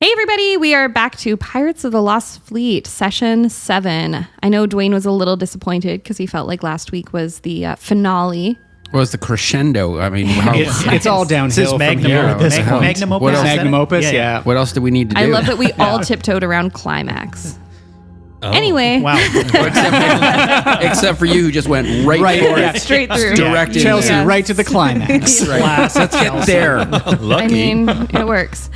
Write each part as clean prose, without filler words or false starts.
Hey everybody, we are back to Pirates of the Lost Fleet, Session 7. I know Dwayne was a little disappointed because he felt like last week was the finale. Well, it's the crescendo. I mean, it's all downhill from here. Magnum opus. Magnum opus, yeah. What else do we need to do? I love that we all tiptoed around climax. Oh. Anyway. Wow. Except for you who just went right for it. Straight through. Direct Chelsea, right to the climax. Right. Let's get there. Lucky. I mean, it works.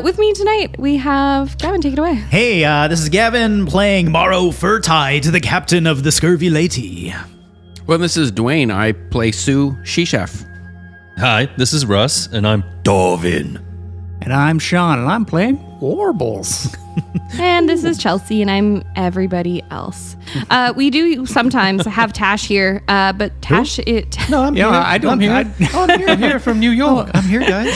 With me tonight, we have Gavin. Take it away. Hey, this is Gavin playing Morrow Furtide, the captain of the Scurvy Lady. Well, this is Dwayne. I play Sue Shechef. Hi, this is Russ, and I'm Darvin. And I'm Sean, and I'm playing Warbles. And this is Chelsea, and I'm everybody else. We do sometimes have Tash here, but Tash... No, I'm here. I'm here from New York. I'm here, guys.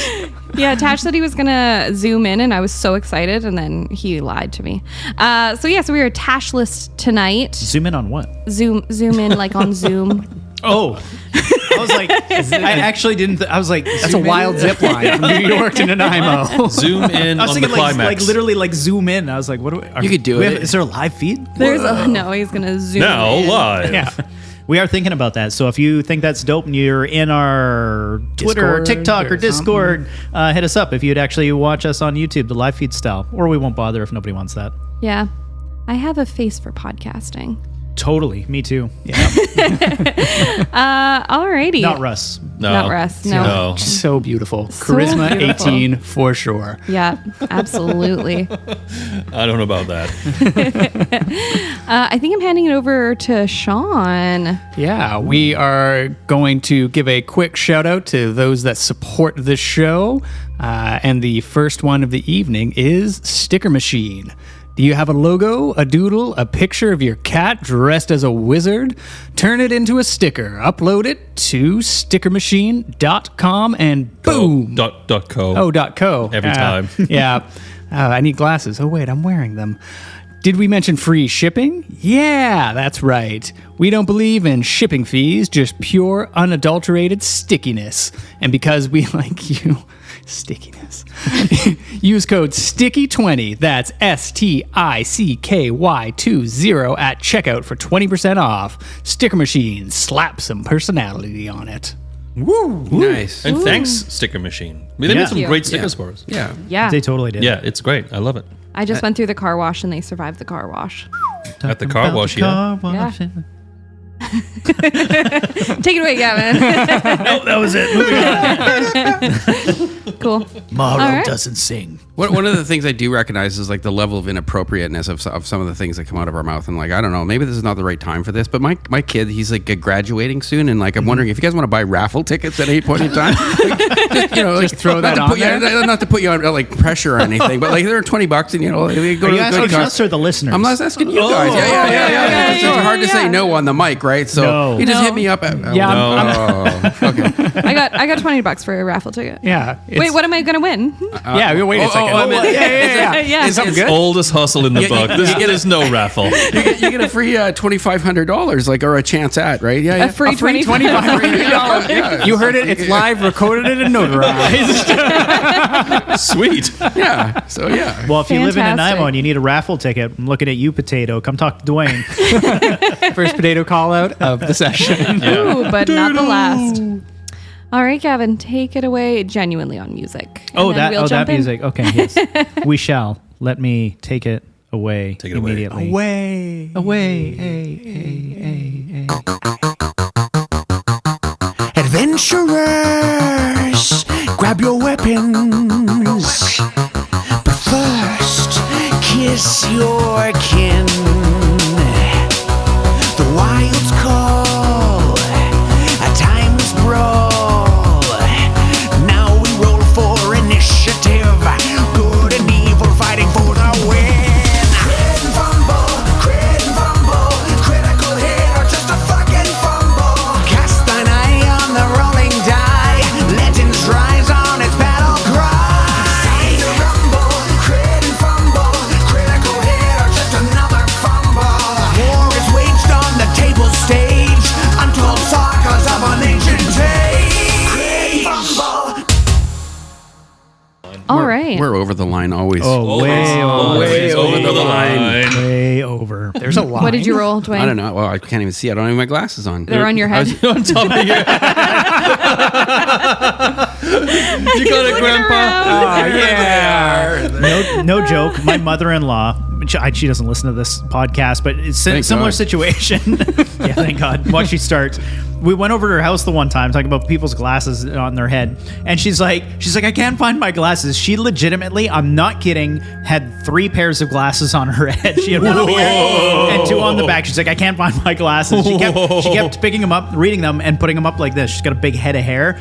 Yeah, Tash said he was going to zoom in, and I was so excited, and then he lied to me. So we are Tashless tonight. Zoom in on what? Zoom in like on Zoom. Oh. I was like, I actually didn't. I was like, that's a wild zip line from New York to Nanaimo. Zoom in on the climax. Like literally like zoom in. I was like, what do we? You could do it. Is there a live feed? No, he's going to zoom in. Live. Yeah. We are thinking about that. So if you think that's dope and you're in our Twitter or TikTok or Discord, hit us up if you'd actually watch us on YouTube, the live feed style. Or we won't bother if nobody wants that. Yeah. I have a face for podcasting. Totally. Me too. Yeah. Alrighty. Not Russ. No. Not Russ. No. So beautiful. So Charisma beautiful. 18 for sure. Yeah, absolutely. I don't know about that. I think I'm handing it over to Sean. Yeah, we are going to give a quick shout out to those that support this show. And the first one of the evening is Sticker Machine. Do you have a logo, a doodle, a picture of your cat dressed as a wizard? Turn it into a sticker. Upload it to stickermachine.com and boom. .co. Oh, .co. Every time. Yeah. I need glasses. Oh, wait, I'm wearing them. Did we mention free shipping? Yeah, that's right. We don't believe in shipping fees, just pure, unadulterated stickiness. And because we like you... Stickiness. Use code STICKY20, that's STICKY20 at checkout for 20% off. Sticker Machine, slap some personality on it. Woo! Nice. And thanks, Sticker Machine. They made some great stickers for us. Yeah. They totally did. Yeah, it's great. I love it. I just went through the car wash and they survived the car wash. At the car wash, Yeah. Take it away, Gavin. Nope, that was it. Cool. Morrow doesn't sing. One of the things I do recognize is like the level of inappropriateness of some of the things that come out of our mouth. And like, I don't know, maybe this is not the right time for this, but my kid, he's like graduating soon. And like, I'm wondering if you guys want to buy raffle tickets at any point in time. Just throw that on there. Not to put you on like pressure or anything, but like they're $20 and you go Are to you asking us or the listeners? I'm not asking you guys. Yeah. It's hard to say no on the mic, right? So you just hit me up. Okay. I got $20 for a raffle ticket. Yeah. Wait, what am I gonna win? Wait a second. Yeah. Is something It's good? oldest hustle in the book. There's no raffle. You get a free $2,500, like, or a chance at, right? Yeah, A free $2,500. Yeah. You heard it. It's live, recorded it, and notarized. Sweet. Yeah. So yeah. Well, if you live in Fantastic. Nanaimo and you need a raffle ticket, I'm looking at you, Potato. Come talk to Dwayne. First potato call out of the session. Ooh, but not the last. All right, Gavin, take it away genuinely on music. And then we'll jump that in. music. Okay, yes. We shall. Let me take it away. Take it away. Immediately. Away. Adventurers, grab your weapons. But first, kiss your kin. The wilds call, a timeless brawl. Now we roll for initiative. Good and evil fighting for the win. Crit and fumble, critical hit or just a fucking fumble. Cast thine eye on the rolling die. Legends rise on its battle cry. right. We're over the line always. Oh, way over the line. Way over. There's a line. What did you roll, Dwayne? I don't know. Well, I can't even see. I don't have my glasses on. They're on your head. On top of your You got it, Grandpa. Oh, yeah. No joke. My mother-in-law, she doesn't listen to this podcast, but it's a Thank similar God. situation. Yeah, thank God. Watch she starts. We went over to her house the one time talking about people's glasses on their head, and she's like, I can't find my glasses. She legitimately, I'm not kidding, had 3 pairs of glasses on her head. She had one on the end and 2 on the back. She's like, I can't find my glasses. She kept picking them up, reading them, and putting them up like this. She's got a big head of hair.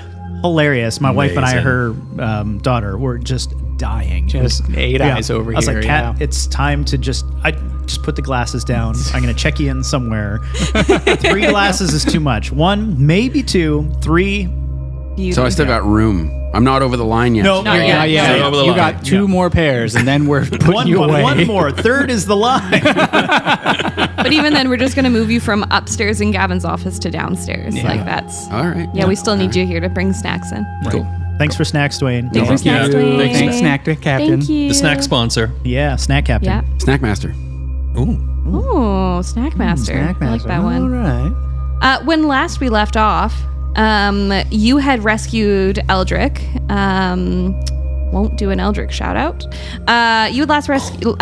Hilarious. My wife and I, her daughter, were just dying. Just 8 eyes over I was here. like, Kat, it's time to just put the glasses down. I'm going to check you in somewhere. 3 glasses is too much. 1, maybe 2, 3. So I still got room. I'm not over the line yet. No, Not you're- yet. Yeah, over the you line. got 2 more pairs, and then we're putting One you more, away. one more. 3rd is the line. But even then, we're just going to move you from upstairs in Gavin's office to downstairs. Yeah. Like that's. All right. Yeah, we still need you here to bring snacks in. Cool. Thanks for snacks, Dwayne. Thanks for snacks, Dwayne. Thanks, Snack Captain. Thank you. The snack sponsor. Yeah, snack captain. Yeah. Snack Master. Ooh. Oh, Snack Master. I like that one. All right. When last we left off, you had rescued Eldric. Won't do an Eldric shout out. You had last rescued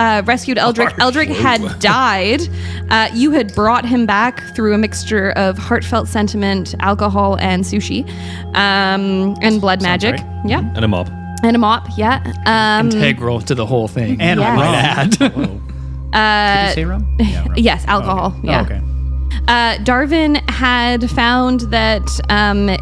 Eldric. Eldric had died. You had brought him back through a mixture of heartfelt sentiment, alcohol, and sushi, and blood magic. right. Yeah, And a mop. and a mop. Yeah. Integral to the whole thing. And Yes. rum. Did you say rum? Yeah, rum. Yes, alcohol. Okay. Yeah. Oh, okay. Darvin had found that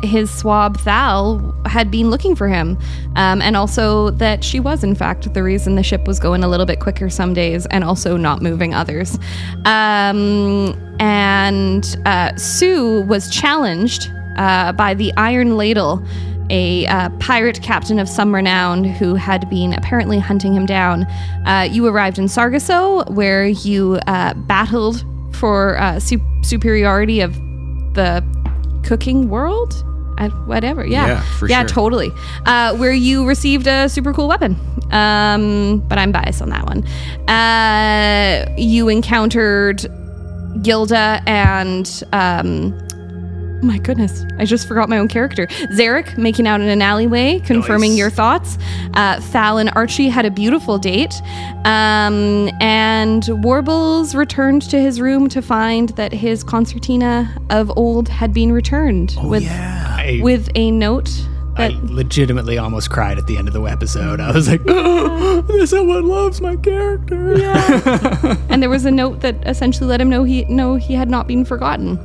his swab Thal had been looking for him, and also that she was, in fact, the reason the ship was going a little bit quicker some days and also not moving others. And Sue was challenged by the Iron Ladle, a pirate captain of some renown who had been apparently hunting him down. You arrived in Sargasso, where you battled for superiority of the cooking world. Whatever, Yeah, for yeah, sure. totally. Where you received a super cool weapon, but I'm biased on that one. You encountered Gilda and oh my goodness, I just forgot my own character. Zarek making out in an alleyway, confirming your thoughts. Thal and Archie had a beautiful date. And Warbles returned to his room to find that his concertina of old had been returned with a note I that legitimately almost cried at the end of the episode. I was like, someone loves my character. and there was a note that essentially let him know he had not been forgotten.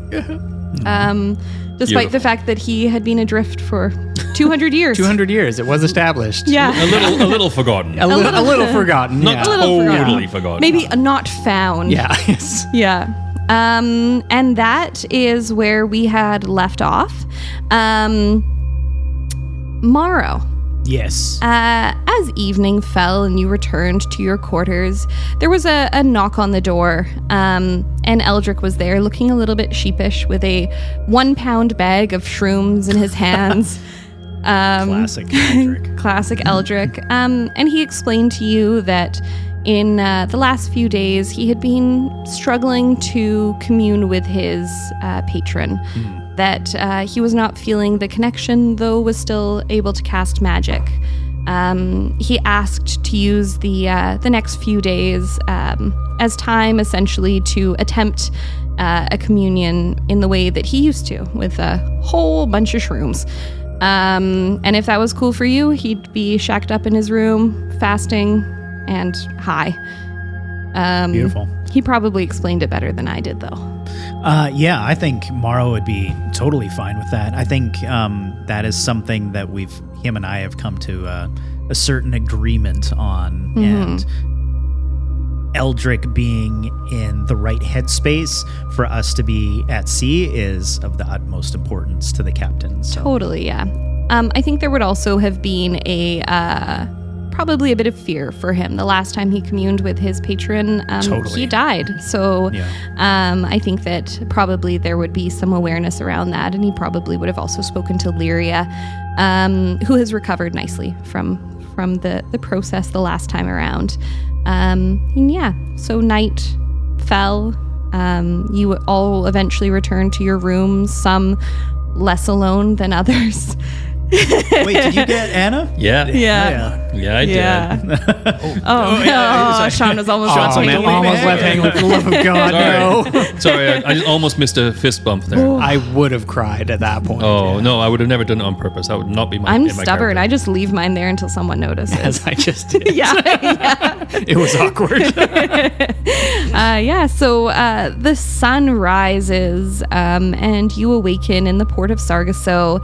Despite the fact that he had been adrift for 200 years. 200 years. It was established. Yeah. A little forgotten. A little forgotten. Not Yeah. little totally forgotten. Maybe not found. Yeah. Yes. Yeah. And that is where we had left off. Morrow. Yes. As evening fell and you returned to your quarters, there was a knock on the door, and Eldric was there looking a little bit sheepish with a 1-pound bag of shrooms in his hands. Classic Eldric. Classic Eldric. And he explained to you that in the last few days, he had been struggling to commune with his patron. That he was not feeling the connection, though was still able to cast magic. He asked to use the next few days as time, essentially, to attempt a communion in the way that he used to, with a whole bunch of shrooms. And if that was cool for you, he'd be shacked up in his room, fasting and high. Beautiful. He probably explained it better than I did, though. Yeah, I think Morrow would be totally fine with that. I think that is something that him and I have come to a certain agreement on. And Eldric being in the right headspace for us to be at sea is of the utmost importance to the captain. So. Totally, yeah. I think there would also have been probably a bit of fear for him. The last time he communed with his patron, Totally. he died. So Yeah. I think that probably there would be some awareness around that. And he probably would have also spoken to Lyria, who has recovered nicely from from the process the last time around. And yeah, so night fell. You all eventually returned to your rooms, some less alone than others. Wait, did you get Anna? Yeah. Yeah. I did. Sean was almost Sean's like, dropping. "Don't almost leave left me hanging with the love of God. No. Sorry, I just almost missed a fist bump there. I would have cried at that point. Oh, no, I would have never done it on purpose. That would not be my I'm in my stubborn. character. I just leave mine there until someone notices. As I just did. yeah. It was awkward. So the sun rises and you awaken in the port of Sargasso.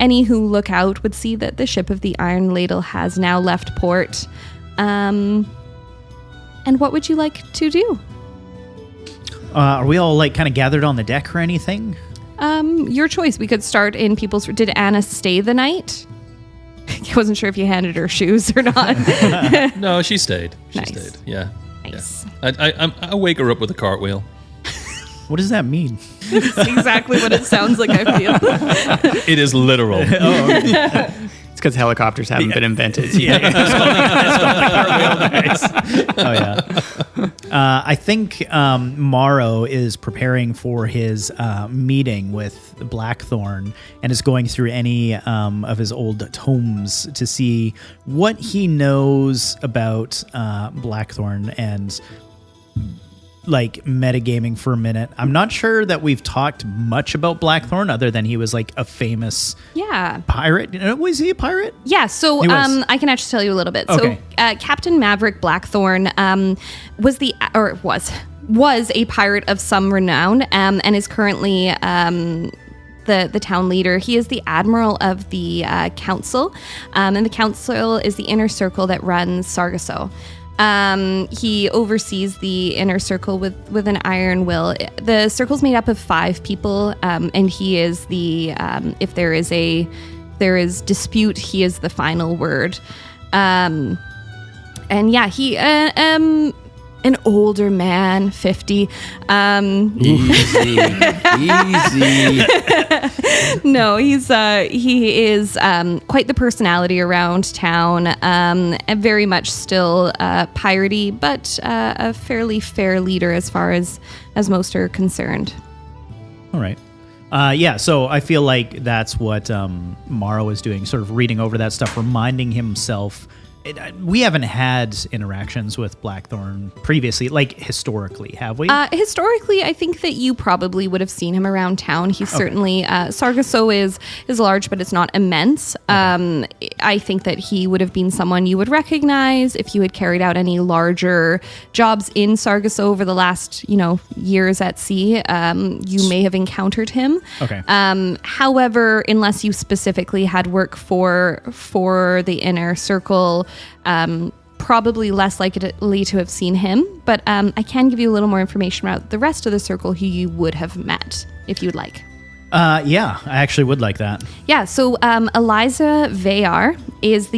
Any who look out would see that the ship of the Iron Ladle has now left port. And what would you like to do? Are we all like kind of gathered on the deck or anything? Your choice. We could start in people's... Did Anna stay the night? I wasn't sure if you handed her shoes or not. No, she stayed. She Nice. stayed. Yeah. Nice. Yeah. I wake her up with a cartwheel. What does that mean? That's exactly what it sounds like, I feel. It is literal. It's because helicopters haven't been invented. Oh yeah. I think Morrow is preparing for his meeting with Blackthorn and is going through any of his old tomes to see what he knows about Blackthorn and like metagaming for a minute. I'm not sure that we've talked much about Blackthorn other than he was like a famous pirate. Was he a pirate? Yeah, so He was. I can actually tell you a little bit. Okay. So Captain Maverick Blackthorn was a pirate of some renown and is currently the town leader. He is the admiral of the council, and the council is the inner circle that runs Sargasso. He oversees the inner circle with an iron will. The circle's made up of 5 people, and he is the if there is dispute, he is the final word. And yeah, he an older man, 50. Easy. No, he is quite the personality around town, and very much still piratey, but a fairly fair leader as far as most are concerned. All right. Yeah, so I feel like that's what Morrow is doing, sort of reading over that stuff, reminding himself. We haven't had interactions with Blackthorn previously, like historically, have we? Historically, I think that you probably would have seen him around town. He's certainly Sargasso is large, but it's not immense. I think that he would have been someone you would recognize if you had carried out any larger jobs in Sargasso over the last years at sea. You may have encountered him. Okay. However, unless you specifically had work for the inner circle. Probably less likely to have seen him, but I can give you a little more information about the rest of the circle who you would have met if you'd like. Yeah, I actually would like that. Yeah, so Eliza Vayar is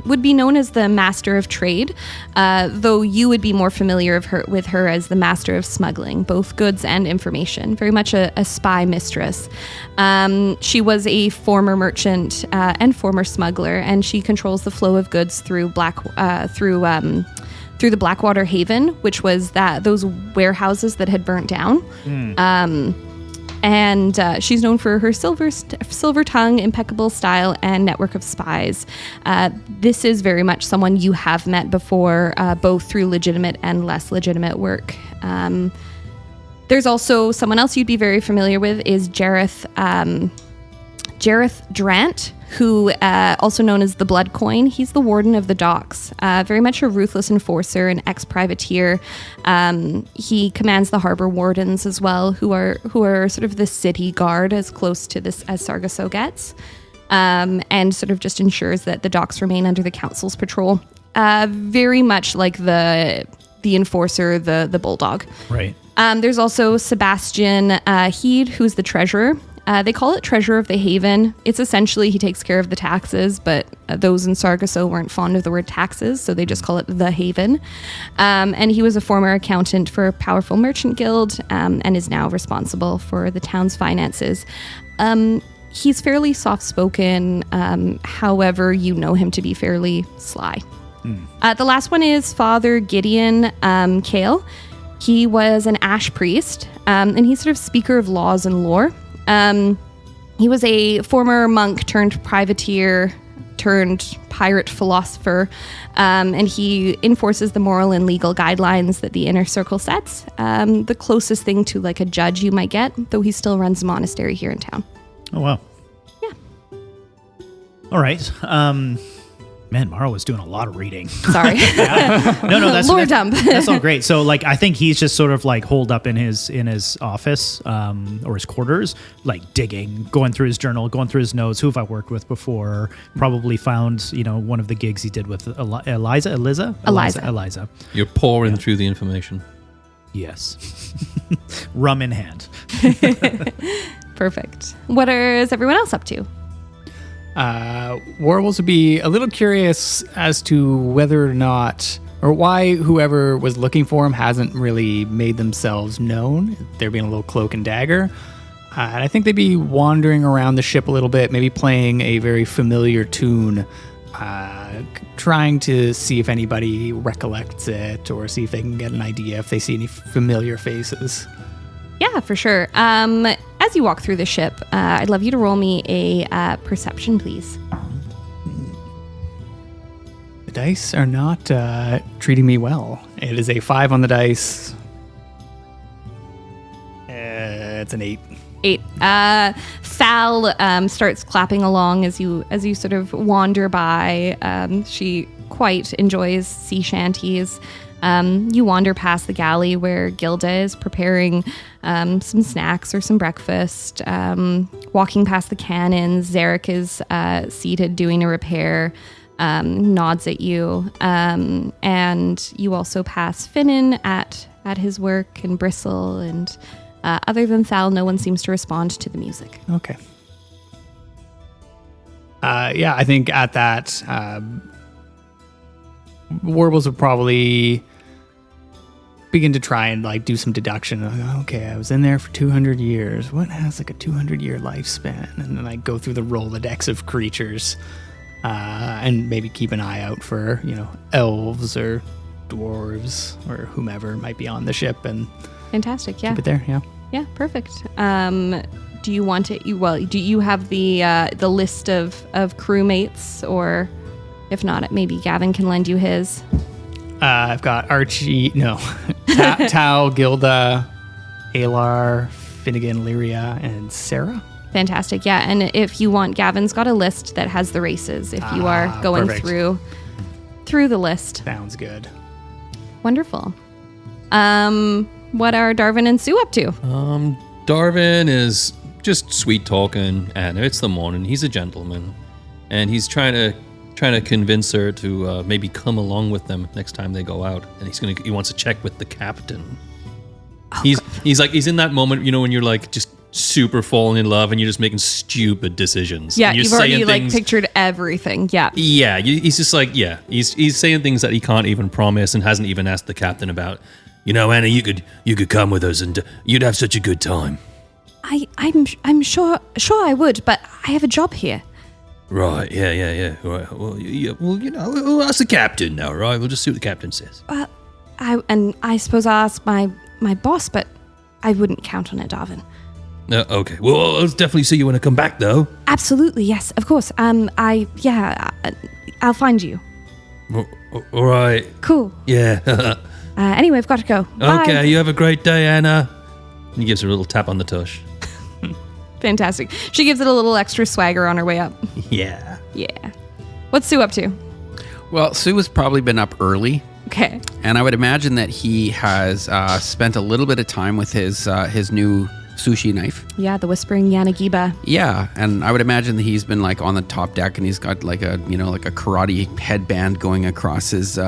would be known as the Master of Trade, though you would be more familiar with her as the Master of Smuggling, both goods and information. Very much a spy mistress. She was a former merchant and former smuggler, and she controls the flow of goods through the Blackwater Haven, which was those warehouses that had burnt down. And she's known for her silver tongue, impeccable style, and network of spies. This is very much someone you have met before, both through legitimate and less legitimate work. There's also someone else you'd be very familiar with is Jareth Drant, who also known as the Blood Coin. He's the warden of the docks, very much a ruthless enforcer and ex-privateer. He commands the harbor wardens as well, who are sort of the city guard, as close to this as Sargasso gets, and sort of just ensures that the docks remain under the council's patrol. Very much like the enforcer, the bulldog. Right. There's also Sebastian Heed, who's the treasurer. They call it Treasurer of the Haven. It's essentially he takes care of the taxes, but those in Sargasso weren't fond of the word taxes, so they just call it the Haven. And he was a former accountant for a powerful merchant guild and is now responsible for the town's finances. he's fairly soft-spoken. However, you know him to be fairly sly. The last one is Father Gideon Kale. He was an ash priest, and he's sort of speaker of laws and lore. He was a former monk turned privateer turned pirate philosopher, and he enforces the moral and legal guidelines that the inner circle sets. The closest thing to like a judge you might get, though he still runs a monastery here in town. Oh, wow. Yeah. All right. Man, Mara was doing a lot of reading. Sorry. No, that's Lore dump. That's all great. So, like, I think he's just sort of like holed up in his office or his quarters, like digging, going through his journal, going through his notes. Who have I worked with before? Probably found one of the gigs he did with Eliza. You're pouring through the information. Yes, rum in hand. Perfect. What is everyone else up to? Warbles would be a little curious as to whether or not, or why whoever was looking for him hasn't really made themselves known. They're being a little cloak and dagger. And I think they'd be wandering around the ship a little bit, maybe playing a very familiar tune, trying to see if anybody recollects it or see if they can get an idea if they see any familiar faces. Yeah, for sure. As you walk through the ship, I'd love you to roll me a perception, please. The dice are not treating me well. It is a 5 on the dice. It's an 8. 8. Sal starts clapping along as you sort of wander by. She quite enjoys sea shanties. You wander past the galley where Gilda is preparing some snacks or some breakfast. Walking past the cannons, Zarek is seated doing a repair, nods at you. And you also pass Finnan at his work and Bristle. And other than Thal, no one seems to respond to the music. Okay. Yeah, I think at that, Warbles would probably begin to try and like do some deduction. Okay, I was in there for 200 years. What has like a 200-year lifespan? And then I go through the Rolodex of creatures and maybe keep an eye out for, elves or dwarves or whomever might be on the ship and Fantastic, yeah. keep it there, yeah. Yeah, perfect. Do you want it? Do you have the list of crewmates, or if not, maybe Gavin can lend you his? I've got Archie, Tao, Gilda, Alar, Finnegan, Lyria, and Sarah. Fantastic, yeah. And if you want, Gavin's got a list that has the races. If you are going perfect. through the list, Sounds good. wonderful. What are Darvin and Sue up to? Darvin is just sweet talking Anna. It's the morning. He's a gentleman, and he's trying to convince her to maybe come along with them next time they go out. And he wants to check with the captain. He's in that moment, when you're like just super falling in love and you're just making stupid decisions. Yeah, and you're you've already saying things, pictured everything. Yeah. Yeah, he's just like, he's saying things that he can't even promise and hasn't even asked the captain about. Anna, you could come with us and you'd have such a good time. I'm sure I would, but I have a job here. Right, yeah. Right. Well, we'll ask the captain now, right? We'll just see what the captain says. I suppose I'll ask my boss, but I wouldn't count on it, Darvin. Okay. Well, I'll definitely see you when I come back, though. Absolutely, yes, of course. I'll find you. All right. Cool. Yeah. Anyway, I've got to go. Bye. Okay, you have a great day, Anna. And he gives her a little tap on the tush. Fantastic. She gives it a little extra swagger on her way up. Yeah. Yeah. What's Sue up to? Well, Sue has probably been up early, Okay. and I would imagine that he has spent a little bit of time with his new sushi knife. Yeah, the Whispering Yanagiba. Yeah, and I would imagine that he's been like on the top deck, and he's got like a karate headband going across his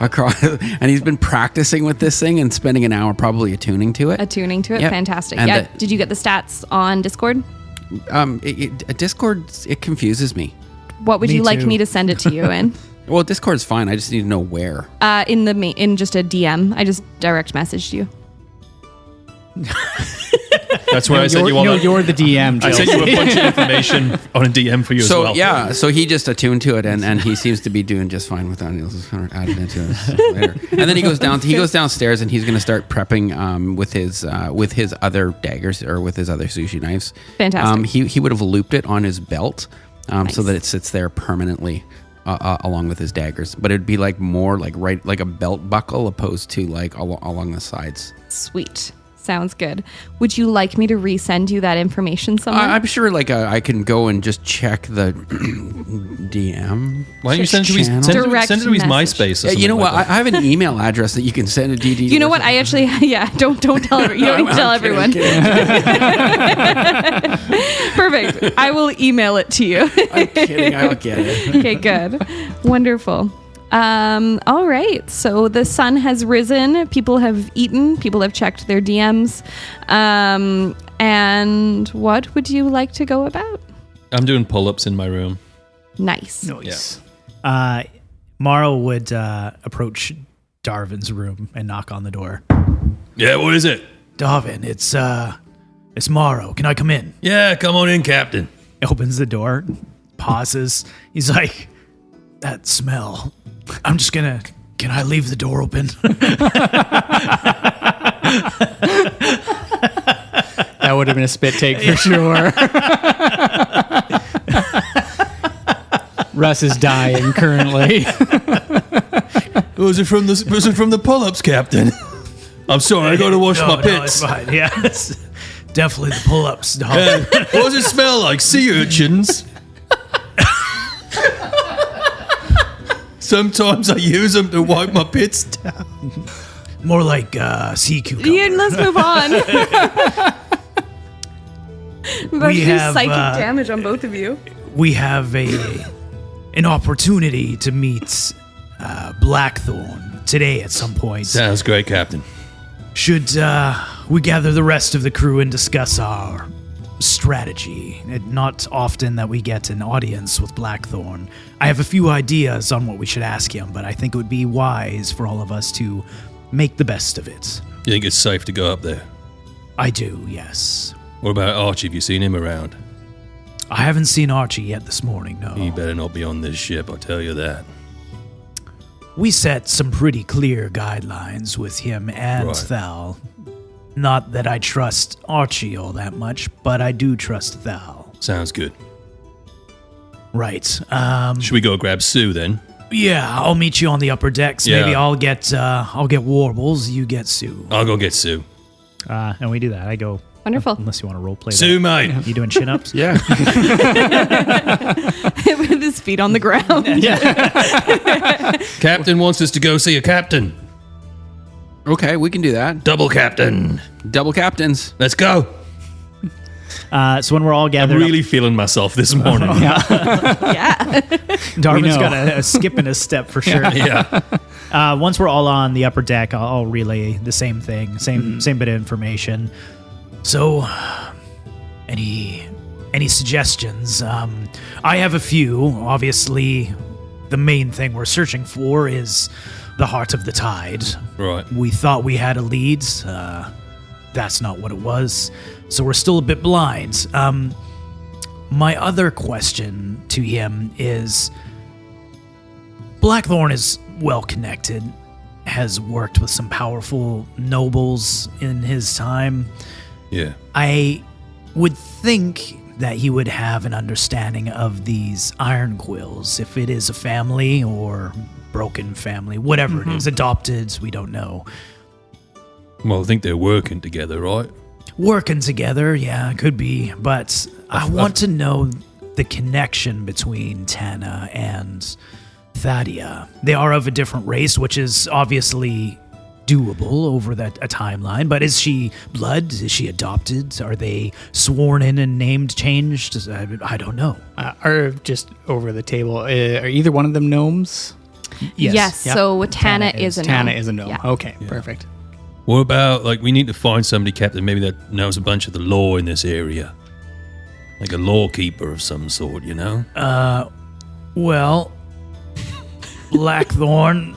across, and he's been practicing with this thing and spending an hour probably attuning to it. Attuning to it. Yep. Fantastic. And yeah. Did you get the stats on Discord? Discord, it confuses me. What would Me you like too. me to send it to you in? Well, Discord's fine. I just need to know where. In just a DM. I just direct messaged you. That's where I said you all. you're the DM. I sent you a bunch of information on a DM for you So as well. so he just attuned to it, and he seems to be doing just fine with that. He'll just kind of add it into this later. And then he goes downstairs, and he's going to start prepping with his other daggers or with his other sushi knives. Fantastic. He would have looped it on his belt, Nice. so that it sits there permanently. Along with his daggers, but it'd be like more like a belt buckle opposed to like along the sides. Sweet. Sounds good. Would you like me to resend you that information somewhere? I'm sure like I can go and just check the DM. Why don't you send it to his, Channel? send it Direct to his message. MySpace? Or Yeah, you know something what? like I have an email address that you can send it to. You know what? I actually, don't tell everyone. You don't need to tell everyone. Perfect. I will email it to you. I'm kidding. I'll get it. Okay, good. Wonderful. All right. So the sun has risen. People have eaten. People have checked their DMs. And what would you like to go about? I'm doing pull-ups in my room. Nice. Nice. Morrow would approach Darvin's room and knock on the door. Yeah, what is it? Darvin, it's Morrow. Can I come in? Yeah, come on in, Captain. He opens the door, pauses. He's like, that smell. I'm just gonna. Can I leave the door open? That would have been a spit take for sure. Russ is dying currently. Was it from the pull-ups, Captain? I'm sorry, I got to wash my No, pits. it's fine. Yeah, it's definitely the pull-ups, dog. What does it smell like? Sea urchins. Sometimes I use them to wipe my pits down. More like sea cucumber. Ian, let's move on. Let's do have, psychic damage on both of you. We have an opportunity to meet Blackthorn today at some point. Sounds great, Captain. Should we gather the rest of the crew and discuss our strategy? Not often that we get an audience with Blackthorn. I have a few ideas on what we should ask him, but I think it would be wise for all of us to make the best of it. You think it's safe to go up there? I do, yes. What about Archie? Have you seen him around? I haven't seen Archie yet this morning, no. He better not be on this ship, I'll tell you that. We set some pretty clear guidelines with him and Right. Thal. Not that I trust Archie all that much, but I do trust Thal. Sounds good. Right. Should we go grab Sue then? Yeah, I'll meet you on the upper decks. Yeah. Maybe I'll get Warbles, you get Sue. I'll go get Sue. And we do that. I go, Wonderful. unless you want to role play Sue, that. mate. You doing chin-ups? Yeah. With his feet on the ground. Captain wants us to go see a captain. Okay, we can do that. Double captain. Double captains. Let's go. So when we're all I'm gathered really feeling myself this morning. Yeah. Darvin's know. got a skip in his step for sure. Yeah. Once we're all on the upper deck, I'll relay the same thing, same bit of information. So, any suggestions? I have a few. Obviously, the main thing we're searching for is the heart of the tide. Right. We thought we had a lead. That's not what it was. So we're still a bit blind. My other question to him is, Blackthorn is well connected, has worked with some powerful nobles in his time. Yeah. I would think that he would have an understanding of these iron quills, if it is a family or broken family, whatever it is, adopted, we don't know. Well, I think they're working together, right? Working together, yeah, could be, but I want to know the connection between Tana and Thadia. They are of a different race, which is obviously doable over a timeline, but is she blood? Is she adopted? Are they sworn in and named changed? I don't know. Or just over the table. Are either one of them gnomes? Yes. Yep. So Tana is a gnome. Tana is a gnome. Yeah. Okay, perfect. What about, like, we need to find somebody, Captain, maybe that knows a bunch of the law in this area. Like a lawkeeper of some sort, you know? Well, Blackthorn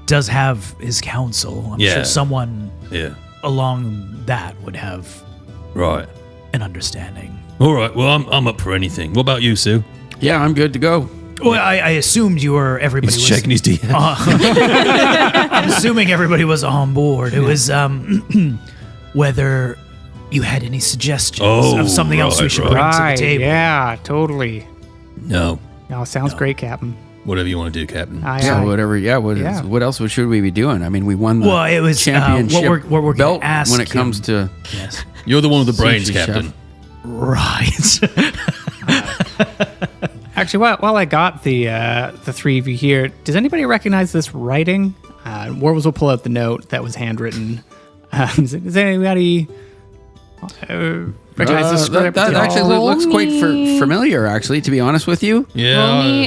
does have his counsel. I'm Yeah. sure someone Yeah. along that would have Right. and understanding. All right. Well, I'm up for anything. What about you, Sue? Yeah, I'm good to go. Well, I assumed everybody He's was checking his DM. I'm assuming everybody was on board. It was whether you had any suggestions of something else we right, should right. bring to the Right, table. yeah, totally. No. No, sounds great, Captain. Whatever you want to do, Captain. Aye, So aye. whatever. Yeah. What else should we be doing? I mean, we won the Well, it was championship what we're gonna belt ask when it comes him. to. Yes. You're the one with the brains, Sushi chef. Captain. Right. Actually, while I got the three of you here, does anybody recognize this writing? Warbles will pull out the note that was handwritten. Does anybody recognize this script? That at all? actually looks quite familiar. Actually, to be honest with you. Yeah. Roll me,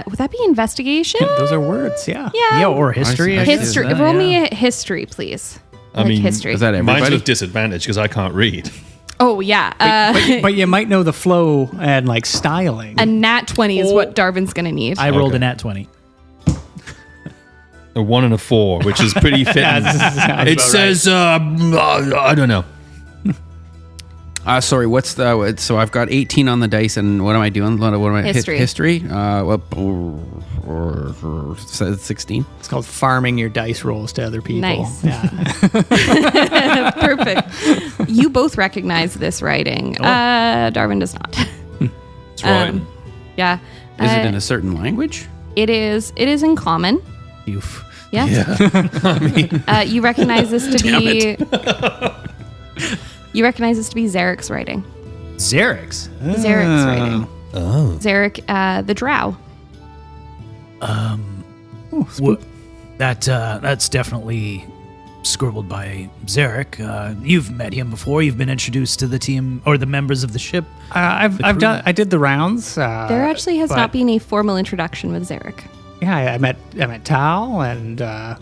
would that be investigation? Those are words, yeah. Yeah. Yeah, or history. I I see. guess. History. that, Roll yeah. me a history, please. I mean, history. Is that Mine's everybody? with disadvantage because I can't read. Oh yeah. But you might know the flow and like styling. A nat 20 is what Darvin's gonna need. I rolled Okay. a nat 20. A 1 and a 4, which is pretty fitting. It says, I don't know. Sorry. What's the? So I've got 18 on the dice, and what am I doing? What am I? History. History. Or 16. It's called farming your dice rolls to other people. Nice. Yeah. Perfect. You both recognize this writing. Darwin does not. It's right. Yeah. Is it in a certain language? It is in common. Oof. Yeah. You recognize this to be. You recognize this to be Zarek's writing. Xerix. Zarek's writing. Oh. Zarek, the drow. That's definitely scribbled by Zarek. You've met him before. You've been introduced to the team or the members of the ship. I did the rounds. There actually has but- not been a formal introduction with Zarek. Yeah, I met Tal, and I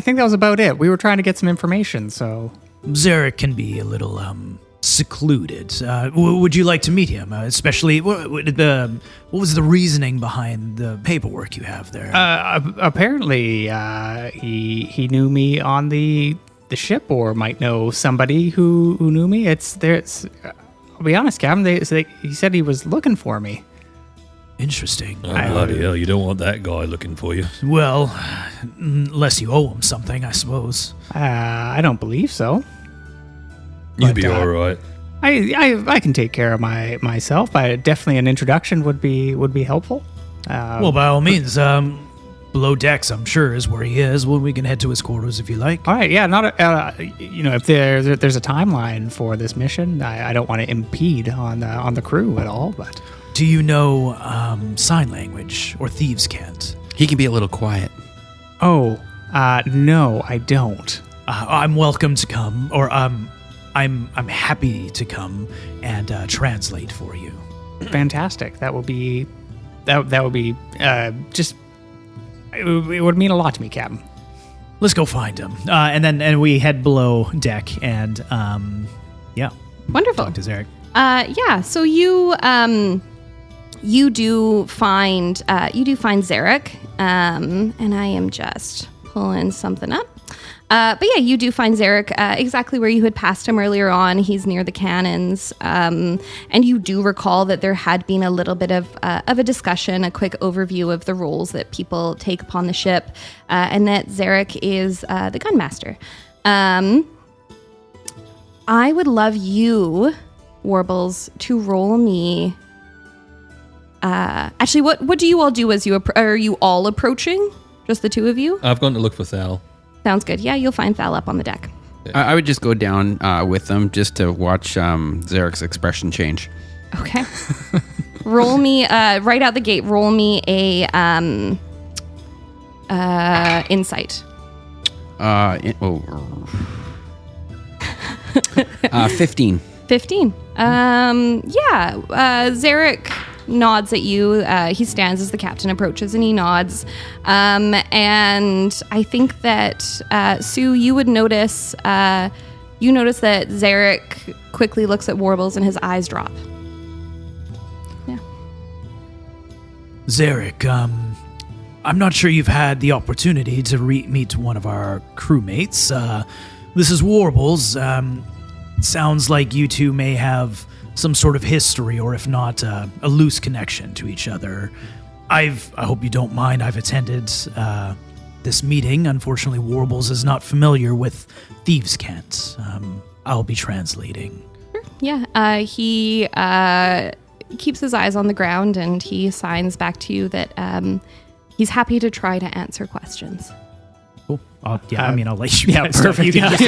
think that was about it. We were trying to get some information, so Zarek can be a little secluded. Would you like to meet him? Especially, what was the reasoning behind the paperwork you have there? apparently he knew me on the ship, or might know somebody who knew me. I'll be honest, Captain. He said he was looking for me. Interesting. Oh, bloody hell. You don't want that guy looking for you. Well, unless you owe him something, I suppose. I don't believe so. You'd be But, all right. I can take care of myself. But definitely an introduction would be helpful. Well, by all means, below decks, I'm sure, is where he is. Well, we can head to his quarters if you like. All right, yeah, if there's a timeline for this mission, I don't want to impede on the crew at all. But Do you know sign language or thieves' cant? He can be a little quiet. no, I don't. I'm welcome to come, or I'm happy to come and translate for you. Fantastic. That would be just. It would mean a lot to me, Captain. Let's go find him, and we head below deck and Wonderful. talk to Zarek. Yeah. So you do find Zarek, and I am just pulling something up. But yeah, you do find Zarek exactly where you had passed him earlier on. He's near the cannons, and you do recall that there had been a little bit of a discussion, a quick overview of the roles that people take upon the ship, and that Zarek is the gunmaster. I would love you, Warbles, to roll me. Actually, what do you all do as you are you all approaching? Just the two of you? I've gone to look for Thal. Sounds good. Yeah, you'll find Thal up on the deck. I would just go down with them just to watch Zarek's expression change. Okay. Roll me right out the gate. Roll me a insight. 15. 15. Zarek nods at you. He stands as the captain approaches and he nods. And I think that, Sue, you would notice, that Zarek quickly looks at Warbles and his eyes drop. Yeah. Zarek, I'm not sure you've had the opportunity to meet one of our crewmates. This is Warbles. Sounds like you two may have some sort of history, or if not, a loose connection to each other. I hope you don't mind. I've attended this meeting. Unfortunately, Warbles is not familiar with thieves' cant. I'll be translating. Yeah, he keeps his eyes on the ground and he signs back to you that he's happy to try to answer questions. Cool. I'll let you. Yeah, guys perfect. talk.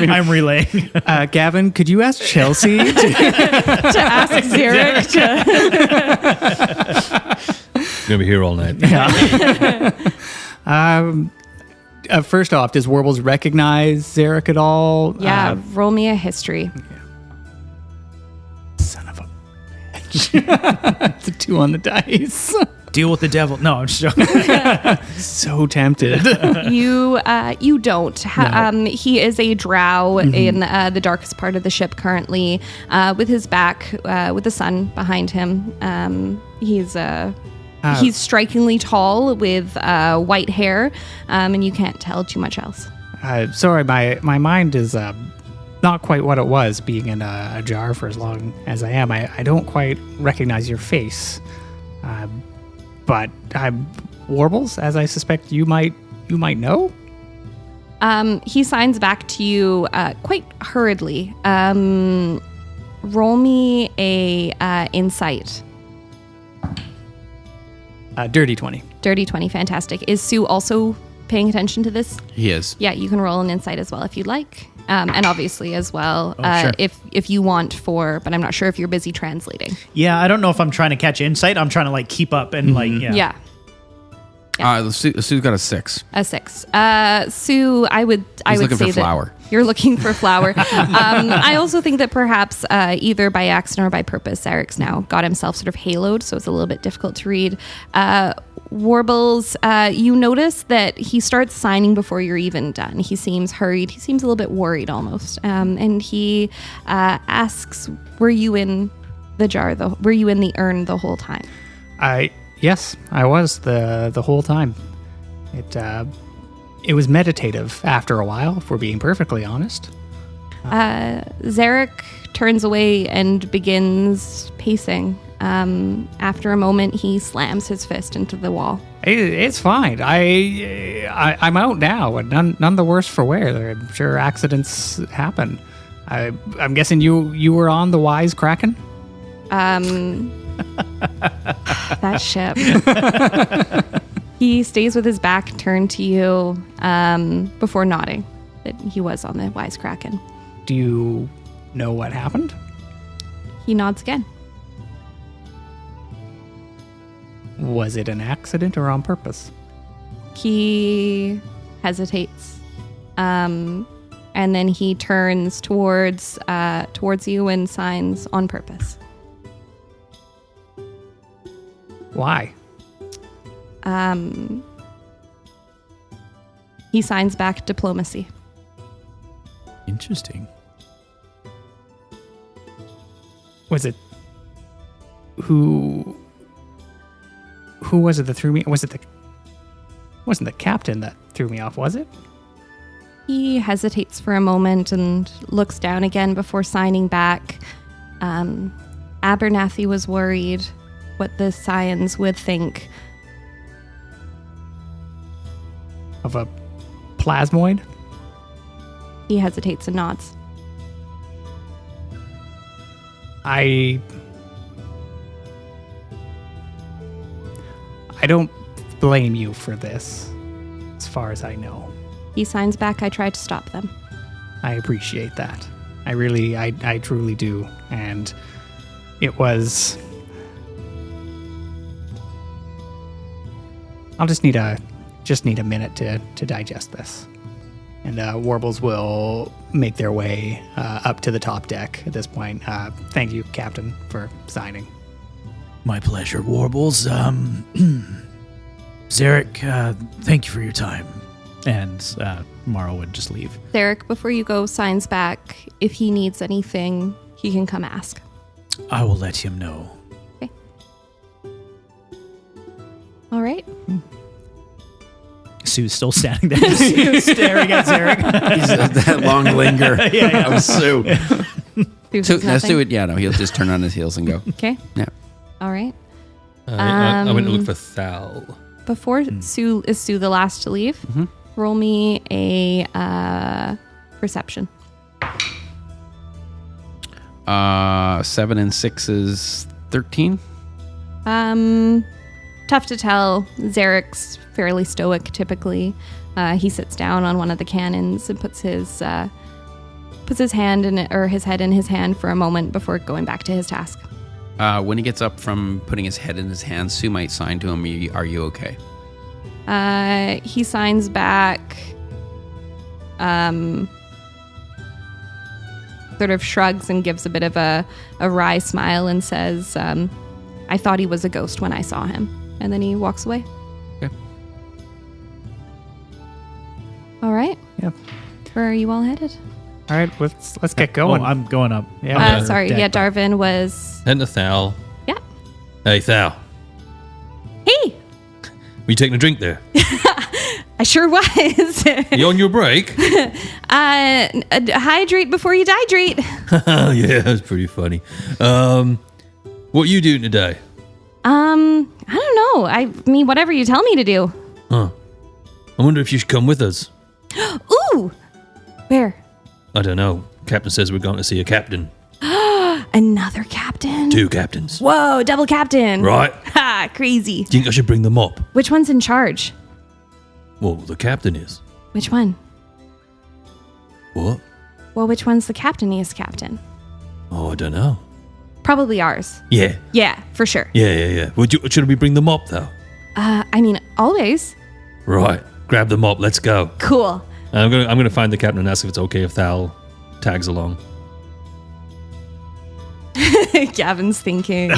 I'm relaying. Gavin, could you ask Chelsea to To ask Zarek Gonna be here all night. First off, does Warbles recognize Zarek at all? Yeah, roll me a history. Son of a bitch. It's a 2 on the dice. Deal with the devil. No, I'm just joking. So tempted. You don't. He is a drow in the darkest part of the ship currently, with his back, with the sun behind him. He's strikingly tall with white hair, and you can't tell too much else. Sorry, my mind is not quite what it was being in a jar for as long as I am. I don't quite recognize your face. But I'm Warbles, as I suspect you might know. He signs back to you quite hurriedly. Roll me a insight. Dirty 20. Dirty 20, fantastic. Is Sue also paying attention to this? He is. Yeah, you can roll an insight as well if you'd like. And obviously as well, sure. if you want but I'm not sure if you're busy translating. Yeah, I don't know if I'm trying to catch insight. I'm trying to keep up and Yeah. Sue's got a 6. A 6. Sue, I would looking say for flour. that you're looking for flour. I also think that perhaps either by accident or by purpose, Eric's now got himself sort of haloed, so it's a little bit difficult to read. Warbles, you notice that he starts signing before you're even done. He seems hurried. He seems a little bit worried almost. And he asks, were you in the jar? Were you in the urn the whole time? Yes, I was the whole time. It was meditative after a while, if we're being perfectly honest. Zarek turns away and begins pacing. After a moment, he slams his fist into the wall. It's fine. I'm out now, and none the worse for wear. I'm sure accidents happen. I'm guessing you were on the Wise Kraken? That ship. He stays with his back turned to you before nodding that he was on the Wise Kraken. Do you know what happened? He nods again. Was it an accident or on purpose? He hesitates, and then he turns towards you and signs on purpose. Why? He signs back diplomacy. Interesting. Was it who was it that threw me? Wasn't the captain that threw me off, was it? He hesitates for a moment and looks down again before signing back. Abernathy was worried what the Scions would think. Of a plasmoid? He hesitates and nods. I don't blame you for this, as far as I know. He signs back, I tried to stop them. I appreciate that. I truly do. And it was... I'll just need a minute to digest this. And Warbles will make their way up to the top deck at this point. Thank you, Captain, for signing. My pleasure, Warbles. Zarek, thank you for your time. And Morrow would just leave. Derek, before you go, signs back. If he needs anything, he can come ask. I will let him know. Okay. All right. Sue's still standing there, just staring at Zarek. That long linger of Sue. Sue So says now nothing. Sue, yeah, no, he'll just turn on his heels and go. Okay. Yeah. All right. I went to look for Thal. Before Sue the last to leave? Roll me a perception. 7 and 6 is 13. Tough to tell. Zarek's fairly stoic typically. He sits down on one of the cannons and puts his hand in it, or his head in his hand for a moment before going back to his task. When he gets up from putting his head in his hands, Sue might sign to him, "Are you okay?" He signs back, sort of shrugs and gives a bit of a wry smile and says, I thought he was a ghost when I saw him. And then he walks away. Okay. All right. Yeah. Where are you all headed? All right, let's get Oh, going. I'm going up. Yeah. Sorry. deck. Yeah, Darvin was... Heading to Thal. Yeah. Hey, Thal. Hey! Were you taking a drink there? I sure was. You on your break? Hydrate before you dihydrate. Oh, yeah, that's pretty funny. What are you doing today? I don't know. I mean, whatever you tell me to do. Huh. I wonder if you should come with us. Ooh! Where? I don't know. Captain says we're going to see a captain. Another captain? 2 captains. Whoa, double captain. Right. Ha, crazy. Do you think I should bring them up? Which one's in charge? Well, the captain is. Which one? What? Well, which one's the captainiest captain? Oh, I don't know. Probably ours. Yeah. Yeah, for sure. Yeah. Should we bring them up, though? I mean, always. Right. Grab them up. Let's go. Cool. I'm gonna find the captain and ask if it's okay if Thal tags along. Gavin's thinking,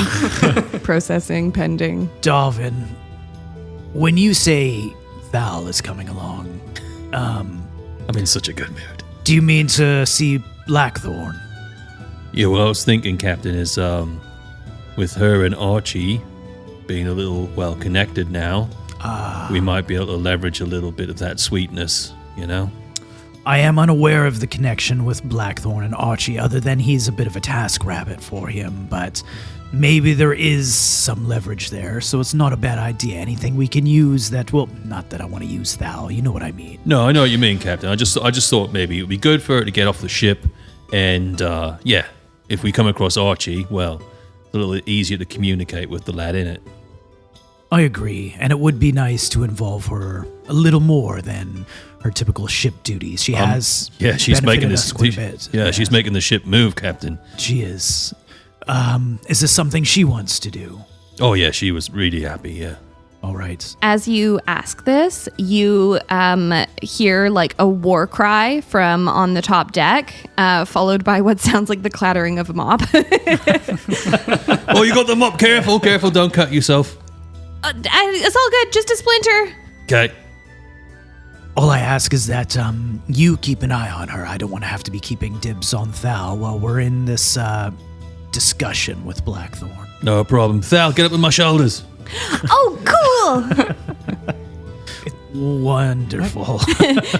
processing, pending. Darvin, when you say Thal is coming along, I'm in such a good mood. do you mean to see Blackthorn? Yeah, what I was thinking, Captain, is with her and Archie being a little well connected now, we might be able to leverage a little bit of that sweetness, you know? I am unaware of the connection with Blackthorn and Archie, other than he's a bit of a task rabbit for him, but maybe there is some leverage there, so it's not a bad idea. Anything we can use that, well, not that I want to use Thal, you know what I mean. No, I know what you mean, Captain. I just thought maybe it would be good for her to get off the ship, and yeah, if we come across Archie, well, it's a little easier to communicate with the lad in it. I agree, and it would be nice to involve her a little more than her typical ship duties. She has she's making benefited this. us quite a bit. Yeah, she's making the ship move, Captain. She is. Is this something she wants to do? Oh yeah, she was really happy. Yeah. All right. As you ask this, you hear like a war cry from on the top deck, followed by what sounds like the clattering of a mop. Oh, you got the mop. Careful, don't cut yourself. It's all good, just a splinter. Okay. All I ask is that you keep an eye on her. I don't want to have to be keeping dibs on Thal while we're in this discussion with Blackthorn. No problem. Thal, get up with my shoulders. Oh, cool! Wonderful.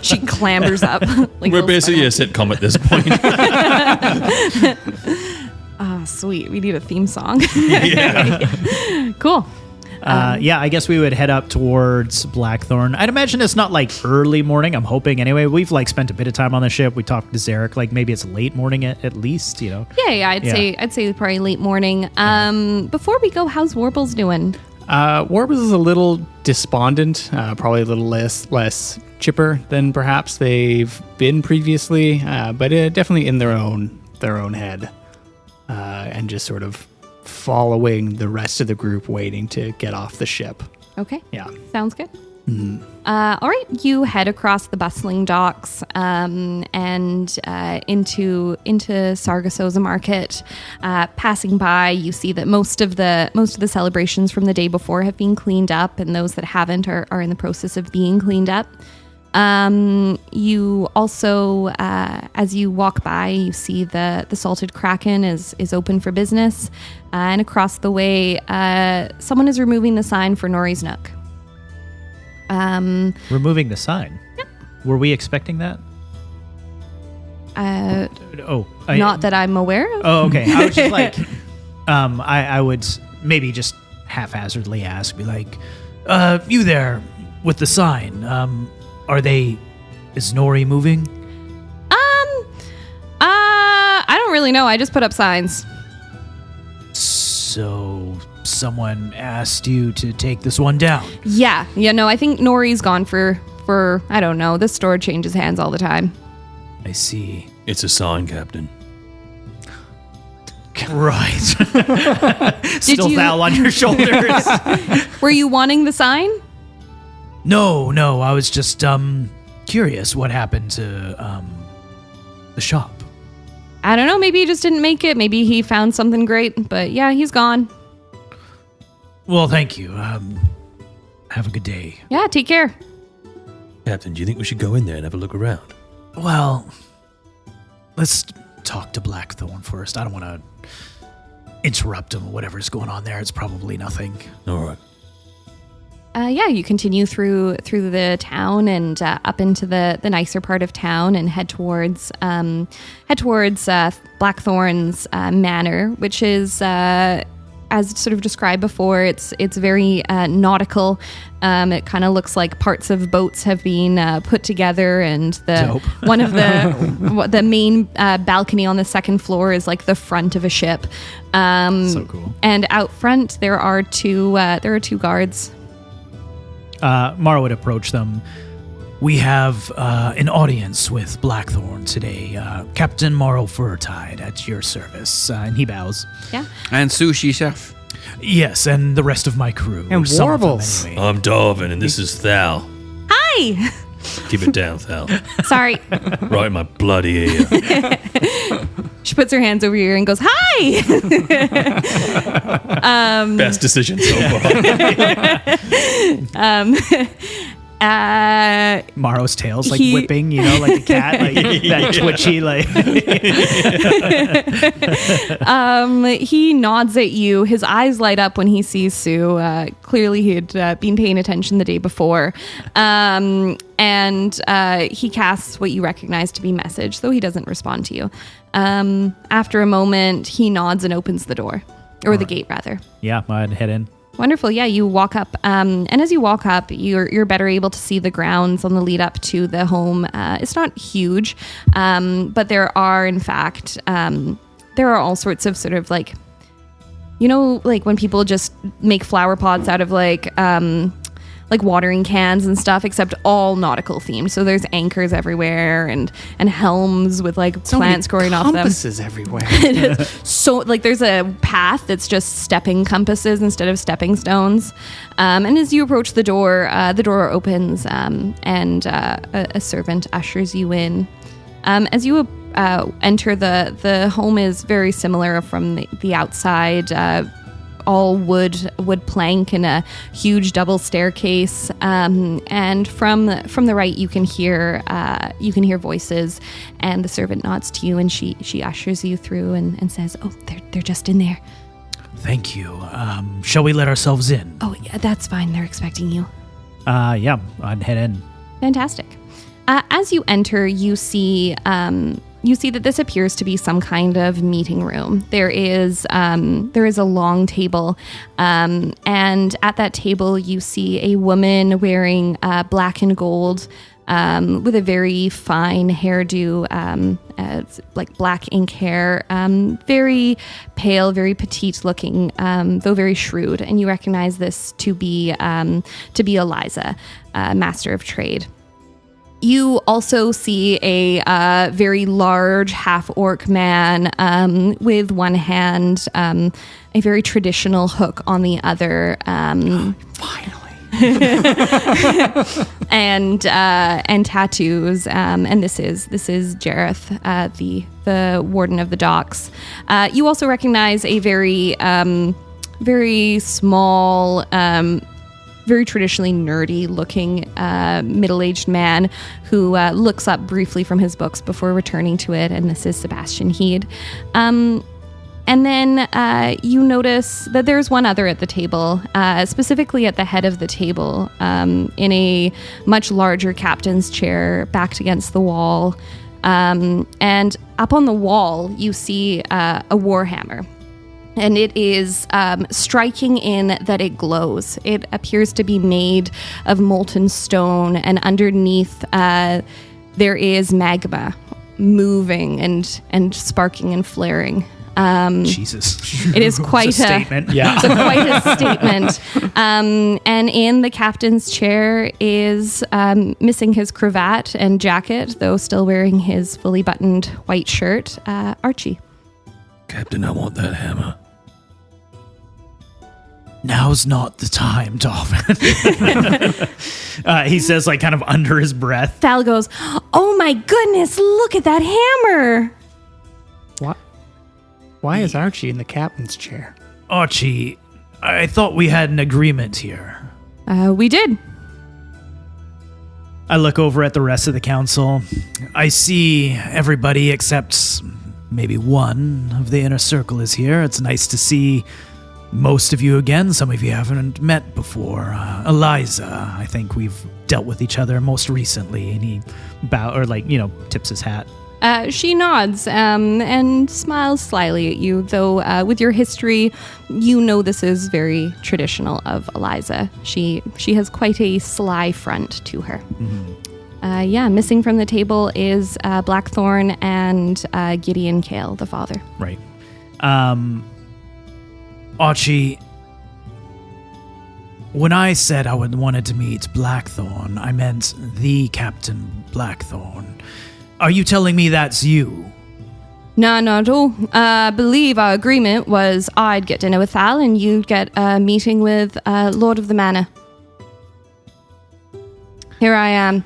She clambers up. Like We're little basically a sitcom at this point. Oh, sweet. We need a theme song. Yeah. Cool. Yeah, I guess we would head up towards Blackthorn. I'd imagine it's not like early morning. I'm hoping anyway. We've like spent a bit of time on the ship. We talked to Zarek. Like maybe it's late morning at least. You know. Yeah. I'd say probably late morning. Before we go, how's Warbles doing? Warbles is a little despondent, probably a little less chipper than perhaps they've been previously, but definitely in their own head, and just sort of following the rest of the group, waiting to get off the ship. Okay. Yeah. Sounds good. All right. You head across the bustling docks and into Sargasso's market. Passing by, you see that most of the celebrations from the day before have been cleaned up, and those that haven't are in the process of being cleaned up. You also, as you walk by, you see the Salted Kraken is open for business, and across the way, someone is removing the sign for Nori's Nook. Removing the sign. Yep. Were we expecting that? Not that I'm aware of. Oh, okay. I was just like, I would maybe just haphazardly ask, be like, you there with the sign? Is Nori moving? I don't really know. I just put up signs. So someone asked you to take this one down. Yeah. No, I think Nori's gone for I don't know. The store changes hands all the time. I see. It's a sign, Captain. Right. Still you- Val on your shoulders. Were you wanting the sign? No, I was just curious what happened to the shop. I don't know. Maybe he just didn't make it. Maybe he found something great. But yeah, he's gone. Well, thank you. Have a good day. Yeah, take care. Captain, do you think we should go in there and have a look around? Well, let's talk to Blackthorn first. I don't want to interrupt him or whatever's going on there. It's probably nothing. All right. Yeah, you continue through the town and up into the nicer part of town and head towards Blackthorn's manor, which is as sort of described before. It's very nautical. It kind of looks like parts of boats have been put together, and one of the main balcony on the second floor is like the front of a ship. So cool. And out front there are two guards. Mara would approach them. We have an audience with Blackthorn today. Captain Morrow Furtide at your service. And he bows. Yeah. And sushi chef. Yes, and the rest of my crew. And Some of them, Warbles. anyway. I'm Darvin, and this is Thal. Hi. Keep it down, Thal. Sorry. Right in my bloody ear. She puts her hands over your ear and goes, "Hi." Best decision so far. Morrow's tail's like he- whipping, like a cat, like that twitchy, like. He nods at you. His eyes light up when he sees Sue. Clearly, he had been paying attention the day before. And he casts what you recognize to be message, though he doesn't respond to you. After a moment, he nods and opens the door, or the gate, rather. Yeah, I'd head in. Wonderful. Yeah, you walk up, and as you walk up, you're better able to see the grounds on the lead up to the home. It's not huge, but there are, in fact, there are all sorts of sort of like, like when people just make flower pots out of like watering cans and stuff, except all nautical themed. So there's anchors everywhere and helms with like plants growing off them. Compasses everywhere. So like there's a path that's just stepping compasses instead of stepping stones. And as you approach the door opens and a servant ushers you in. As you enter, the home is very similar from the outside. All wood plank and a huge double staircase, and from the right you can hear voices, and the servant nods to you and she ushers you through and says, "Oh, they're just in there." Thank you. Shall we let ourselves in? Oh yeah, that's fine. They're expecting you. Yeah, I'd head in. Fantastic. As you enter, you see that this appears to be some kind of meeting room. There is a long table, and at that table you see a woman wearing black and gold, with a very fine hairdo, like black ink hair, very pale, very petite looking, though very shrewd. And you recognize this to be Eliza, master of trade. You also see a very large half-orc man with one hand, a very traditional hook on the other. Finally. and tattoos. And this is Jareth, the warden of the docks. You also recognize a very small, very traditionally nerdy looking middle-aged man who looks up briefly from his books before returning to it, and this is Sebastian Heed. And then you notice that there's one other at the table, specifically at the head of the table, in a much larger captain's chair backed against the wall. And up on the wall, you see a warhammer. And it is striking in that it glows. It appears to be made of molten stone, and underneath there is magma moving and sparking and flaring. Jesus. It is quite It's a statement. Yeah. It's quite a statement. And in the captain's chair is missing his cravat and jacket, though still wearing his fully buttoned white shirt, Archie. Captain, I want that hammer. Now's not the time, Dolphin. He says, like, kind of under his breath. Thal goes, "Oh my goodness, look at that hammer!" Why is Archie in the captain's chair? Archie, I thought we had an agreement here. We did. I look over at the rest of the council. I see everybody except maybe one of the inner circle is here. It's nice to see most of you again. Some of you haven't met before. Eliza, I think we've dealt with each other most recently. And he tips his hat. She nods and smiles slyly at you, though with your history, you know this is very traditional of Eliza. She has quite a sly front to her. Mm-hmm. Missing from the table is Blackthorn and Gideon Kale, the father. Right. Archie, when I said I wanted to meet Blackthorn, I meant the Captain Blackthorn. Are you telling me that's you? No, not at all. I believe our agreement was I'd get dinner with Thal and you'd get a meeting with Lord of the Manor. Here I am.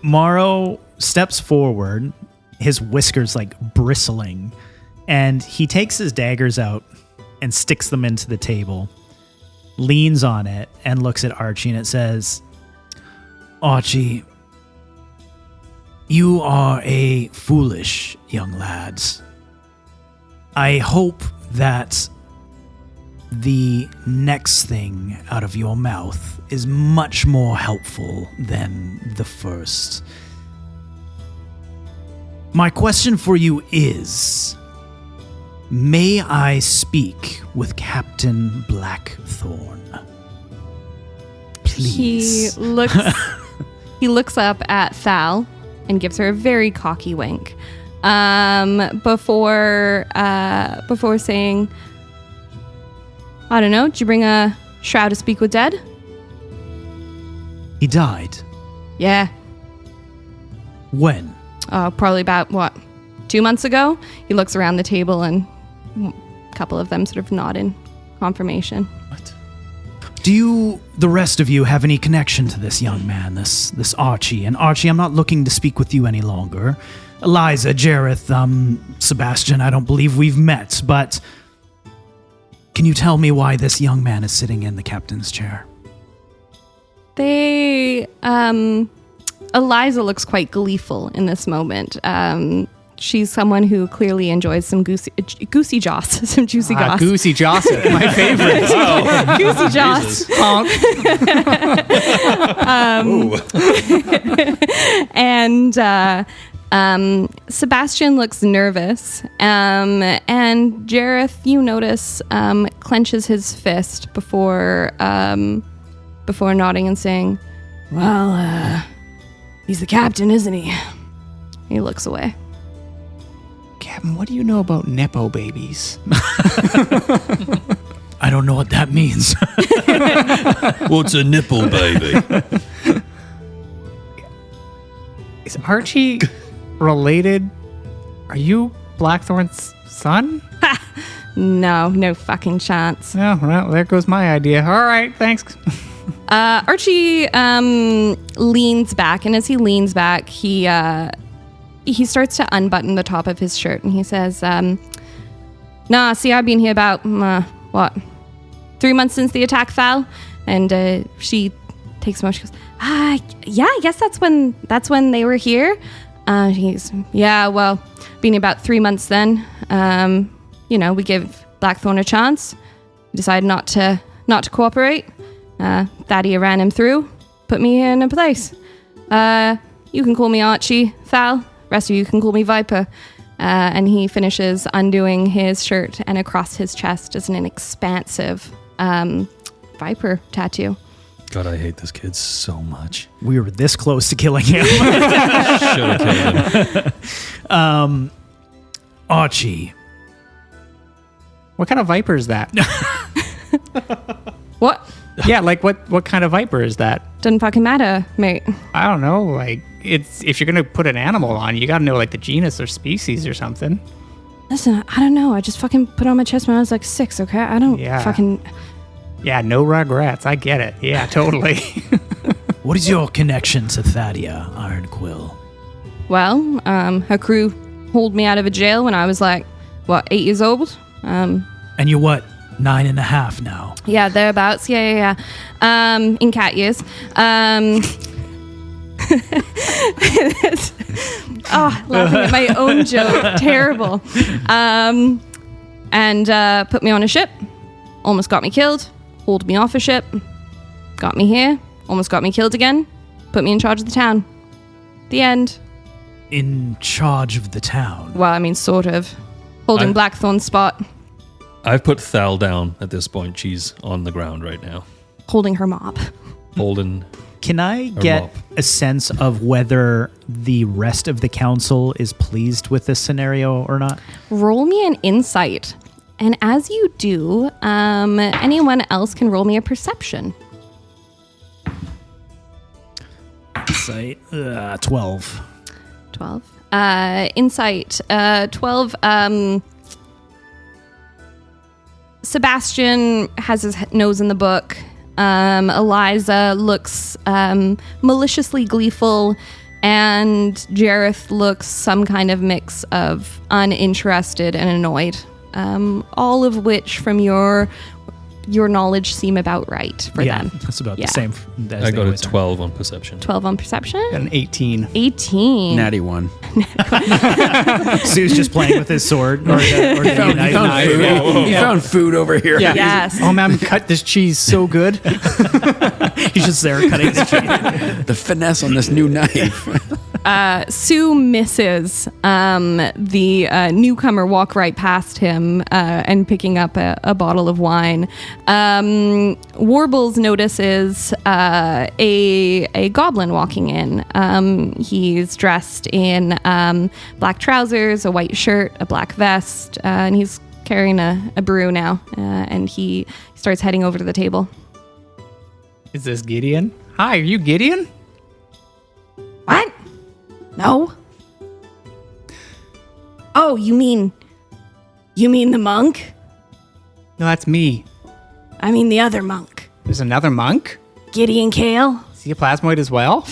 Morrow steps forward, his whiskers like bristling, and he takes his daggers out and sticks them into the table, leans on it, and looks at Archie, and it says, Archie, you are a foolish young lad. I hope that the next thing out of your mouth is much more helpful than the first. My question for you is, may I speak with Captain Blackthorn? Please. He looks up at Thal and gives her a very cocky wink. Before saying, I don't know, did you bring a shroud to speak with dead? He died. Yeah. When? Probably about, 2 months ago? He looks around the table and a couple of them sort of nod in confirmation. What? Do you, the rest of you, have any connection to this young man, this Archie? And Archie, I'm not looking to speak with you any longer. Eliza, Jareth, Sebastian, I don't believe we've met, but can you tell me why this young man is sitting in the captain's chair? Eliza looks quite gleeful in this moment. She's someone who clearly enjoys some goosey joss, some juicy goss. Goosey Joss, my favorite. Goosey joss. And Sebastian looks nervous. And Jareth, you notice, clenches his fist before nodding and saying, well, he's the captain, isn't he? He looks away. Captain, what do you know about Nepo babies? I don't know what that means. What's a nipple, baby? Is Archie related? Are you Blackthorn's son? No fucking chance. Oh, well, there goes my idea. All right, thanks. Archie leans back, and as he leans back, he starts to unbutton the top of his shirt, and he says, nah, see, I've been here about, 3 months since the attack fell, and she takes a moment, she goes, yeah, I guess that's when they were here. Well, been about 3 months then. We gave Blackthorn a chance. Decided not to cooperate. Thaddeus ran him through, put me in a place. You can call me Archie, Thal. Rest of you can call me Viper. And he finishes undoing his shirt, and across his chest is an expansive Viper tattoo. God, I hate this kid so much. We were this close to killing him. Should have killed him. Archie. What kind of viper is that? What? Yeah, like what kind of viper is that? Doesn't fucking matter, mate. I don't know. Like, it's if you're gonna put an animal on, you gotta know like the genus or species or something. Listen, I don't know. I just fucking put it on my chest when I was like 6, okay? I don't fucking... Yeah, no regrets. I get it. Yeah, totally. What is your connection to Thaddeus, Iron Quill? Well, her crew hauled me out of a jail when I was like, 8 years old? And you're what, 9.5 now? Yeah, thereabouts. Yeah. In cat years. Laughing at my own joke. Terrible. And put me on a ship. Almost got me killed. Hauled me off a ship. Got me here. Almost got me killed again. Put me in charge of the town. The end. In charge of the town? Well, I mean, sort of. Holding Blackthorn's spot. I've put Thal down at this point. She's on the ground right now. Holding her mob. Holden. Can I get a sense of whether the rest of the council is pleased with this scenario or not? Roll me an insight. And as you do, anyone else can roll me a perception. Insight, 12. 12. Insight, 12. Sebastian has his nose in the book. Eliza looks maliciously gleeful, and Jareth looks some kind of mix of uninterested and annoyed. All of which, from your knowledge, seem about right for them. That's about the same. As I got a 12 on perception. 12 on perception? An 18. 18. Natty 1. Sue's just playing with his sword. Or the knife. He found food over here. Yeah. Yes. Oh man, cut this cheese so good. He's just there cutting the cheese. The finesse on this new knife. Sue misses the newcomer walk right past him and picking up a bottle of wine. Warbles notices a goblin walking in. He's dressed in black trousers, a white shirt, a black vest, and he's carrying a brew now. And he starts heading over to the table. Is this Gideon? Hi, are you Gideon? What? No. Oh, you mean the monk? No, that's me. I mean the other monk. There's another monk? Gideon Kale? Is he a plasmoid as well?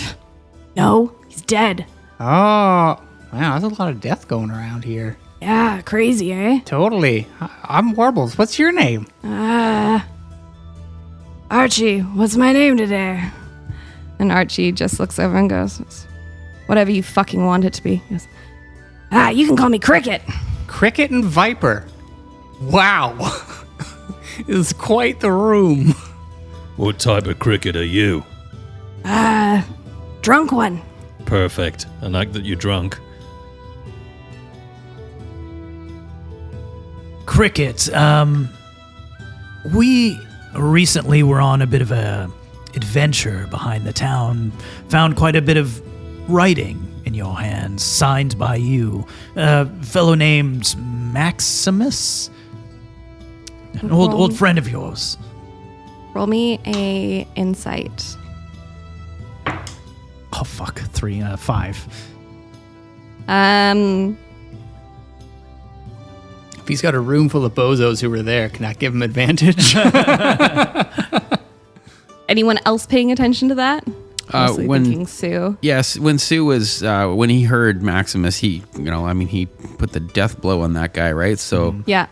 No, he's dead. Oh, wow, there's a lot of death going around here. Yeah, crazy, eh? Totally. I'm Warbles. What's your name? Archie, what's my name today? And Archie just looks over and goes, whatever you fucking want it to be. He goes, you can call me Cricket. Cricket and Viper. Wow. This is quite the room. What type of cricket are you? Drunk one. Perfect. I like that you're drunk. Cricket, we recently were on a bit of a adventure behind the town. Found quite a bit of writing in your hands, signed by you. A fellow named Maximus? An old friend of yours. Roll me a insight. Oh, fuck. 5. If he's got a room full of bozos who were there, can that give him advantage? Anyone else paying attention to that? Mostly thinking Sue. Yes, when Sue was when he heard Maximus, he put the death blow on that guy, right? So Yeah.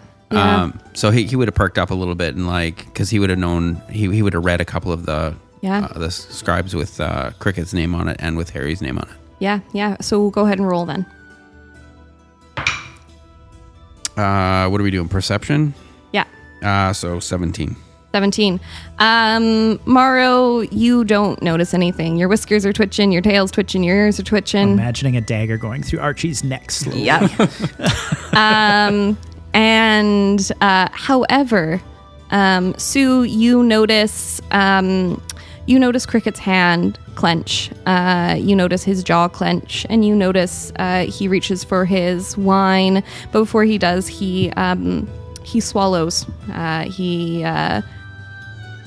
so he would have perked up a little bit and because he would have known he would have read a couple of the Yeah. the scribes with Cricket's name on it and with Harry's name on it. Yeah. So we'll go ahead and roll then. What are we doing? Perception? Yeah. So 17. 17. Morrow, you don't notice anything. Your whiskers are twitching, your tail's twitching, your ears are twitching. Imagining a dagger going through Archie's neck slowly. Yep. However, Sue, you notice Cricket's hand clench. You notice his jaw clench, and you notice he reaches for his wine, but before he does, he swallows.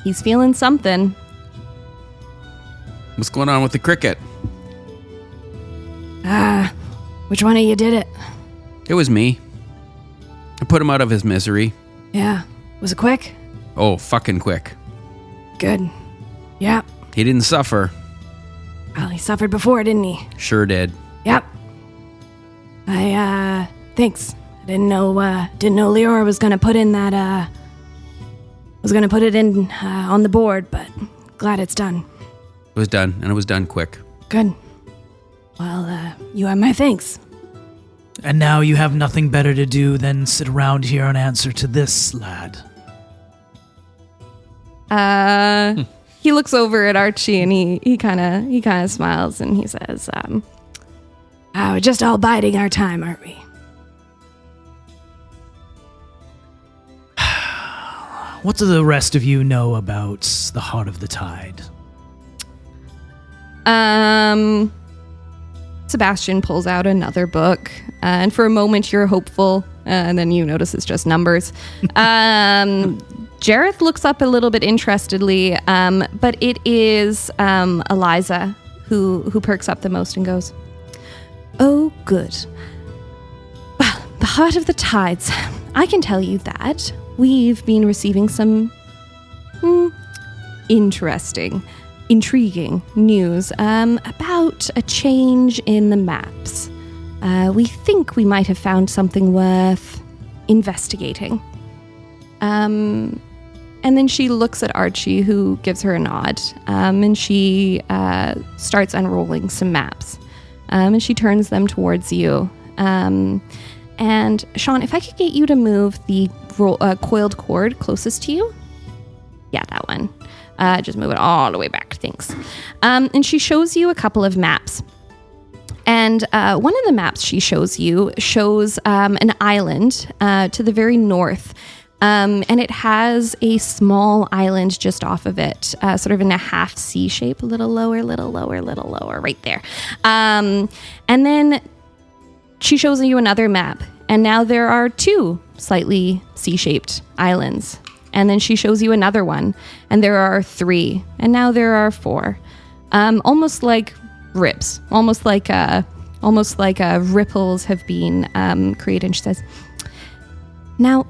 He's feeling something. What's going on with the cricket? Which one of you did it? It was me. I put him out of his misery. Yeah. Was it quick? Oh, fucking quick. Good. Yeah. He didn't suffer. Well, he suffered before, didn't he? Sure did. Yep. Thanks. I didn't know Leora was gonna put in that, on the board, but glad it's done. It was done, and it was done quick. Good. Well, you have my thanks. And now you have nothing better to do than sit around here and answer to this lad. He looks over at Archie and he kind of smiles and he says, we're just all biding our time, aren't we? What do the rest of you know about the Heart of the Tide? Sebastian pulls out another book, and for a moment you're hopeful, and then you notice it's just numbers. Jareth looks up a little bit interestedly, but it is Eliza who perks up the most and goes, "Oh, good. Well, the Heart of the Tides. I can tell you that we've been receiving some intriguing news about a change in the maps. We think we might have found something worth investigating." And then she looks at Archie, who gives her a nod, and she starts unrolling some maps. And she turns them towards you. And Sean, if I could get you to move the coiled cord closest to you. Yeah, that one. Just move it all the way back. Thanks. And she shows you a couple of maps. And one of the maps she shows you shows an island to the very north. And it has a small island just off of it, sort of in a half C shape, a little lower, right there. And then she shows you another map. And now there are two slightly C-shaped islands. And then she shows you another one, and there are 3, and now there are 4, almost like rips, almost like ripples have been created. And she says, "Now,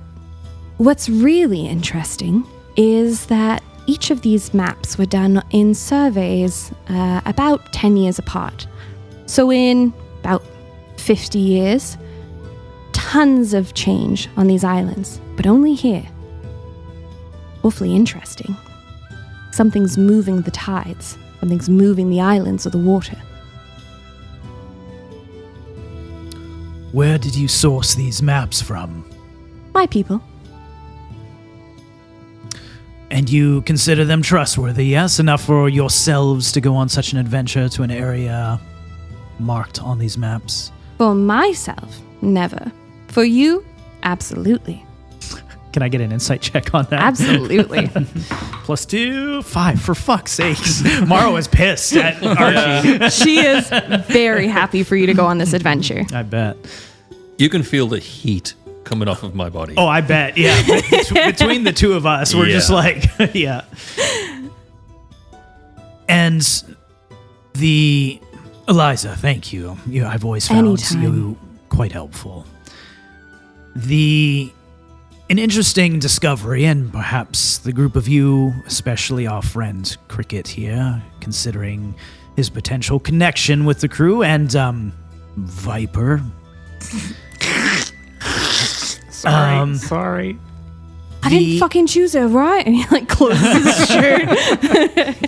what's really interesting is that each of these maps were done in surveys about 10 years apart. So in about 50 years, tons of change on these islands, but only here. Awfully interesting. Something's moving the tides. Something's moving the islands or the water." Where did you source these maps from? My people. And you consider them trustworthy, yes? Enough for yourselves to go on such an adventure to an area marked on these maps? For myself, never. For you, absolutely. Can I get an insight check on that? Absolutely. +2, 5, for fuck's sakes. Morrow is pissed at Archie. She is very happy for you to go on this adventure. I bet. You can feel the heat coming off of my body. Oh, I bet. Yeah. Between the two of us, we're just like, yeah. And the... Eliza, thank you. I've always found you quite helpful. An interesting discovery, and perhaps the group of you, especially our friend Cricket here, considering his potential connection with the crew, and Viper. Sorry. I didn't fucking choose it, right? And he like closes his shirt.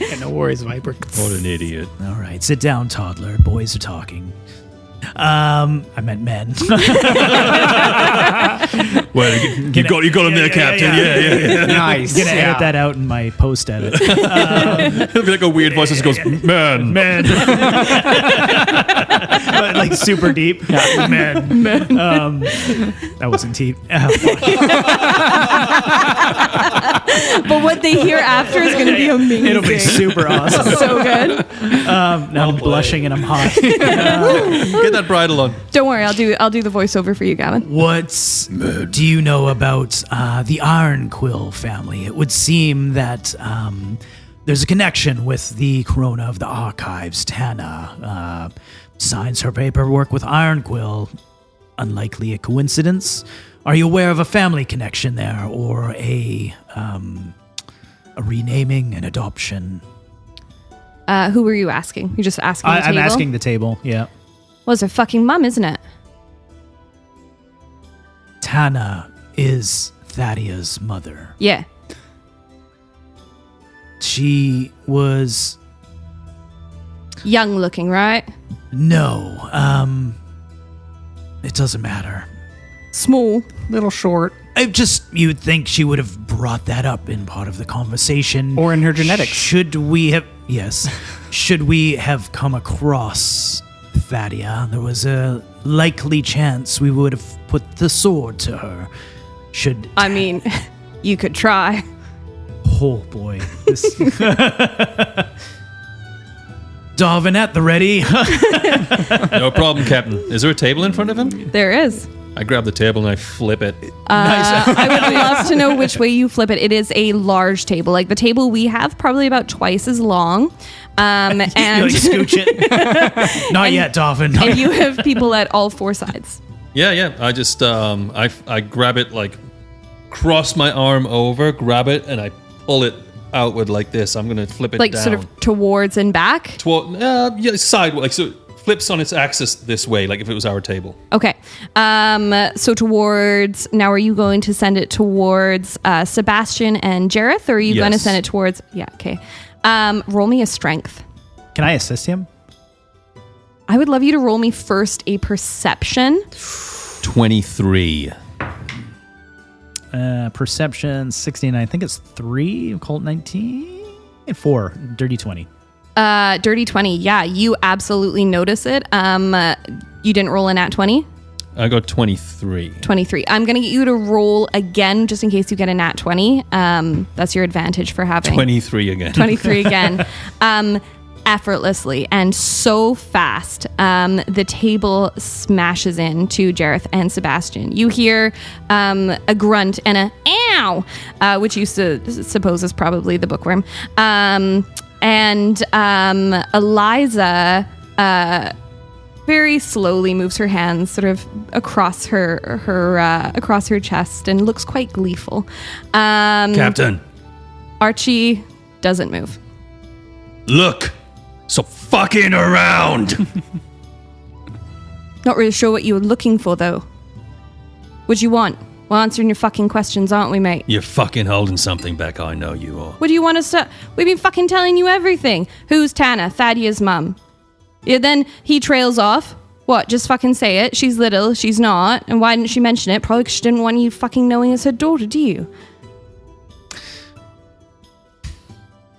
Yeah, no worries, Viper. What an idiot. All right, sit down, toddler. Boys are talking. I meant men. Well, you got him there, Captain. Yeah. Nice. Gonna edit that out in my post edit. It'll be like a weird voice that goes, man. Like super deep. Men. That wasn't deep. But what they hear after is going to be amazing. It'll be super awesome. so good. Now I'm blushing and I'm hot. Get that bridle on. Don't worry, I'll do the voiceover for you, Gavin. What do you know about the Iron Quill family? It would seem that there's a connection with the Corona of the Archives. Tana signs her paperwork with Iron Quill. Unlikely a coincidence. Are you aware of a family connection there, or a renaming, an adoption? Who were you asking? You're just asking the table? I'm asking the table, yeah. Well, it's her fucking mum, isn't it? Tana is Thadia's mother. Yeah. She was... Young looking, right? No, it doesn't matter. Small. Little short. You'd think she would have brought that up in part of the conversation. Or in her genetics. Should we have come across Thadia, there was a likely chance we would have put the sword to her. I mean, you could try. Oh boy. Darvin at the ready. No problem, Captain. Is there a table in front of him? There is. I grab the table and I flip it. I would love to know which way you flip it. It is a large table. Like the table we have, probably about twice as long. And You scooch it. Not yet, Darvin. and you have people at all four sides. Yeah. I just I grab it, like cross my arm over, grab it, and I pull it outward like this. I'm gonna flip it Like down. sort of towards and back. Sideways. Like so, it flips on its axis this way, like if it was our table. Okay. So towards, now are you going to send it towards Sebastian and Jareth, or are you going to Yes. send it towards, yeah, okay. Roll me a strength. Can I assist him? I would love you to roll me first a perception. 23. Perception 16. I think it's 3. Call it 19. And 4. Dirty 20. Dirty 20. Yeah, you absolutely notice it. You didn't roll a nat 20? I got 23. 23. I'm going to get you to roll again just in case you get a nat 20. That's your advantage for having 23 again. 23 again. Effortlessly and so fast, the table smashes into Jareth and Sebastian. You hear a grunt and a ow, which you suppose is probably the bookworm. And Eliza very slowly moves her hands sort of across her chest and looks quite gleeful. Captain, Archie doesn't move. look. So fucking around. Not really sure what you were looking for, though. What'd you want? We're answering your fucking questions, aren't we, mate? You're fucking holding something back. I know you are. What do you want us to... We've been fucking telling you everything. Who's Tana? Thadia's mum. Yeah, then he trails off. What? Just fucking say it. She's little. She's not. And why didn't she mention it? Probably because she didn't want you fucking knowing it's her daughter, do you?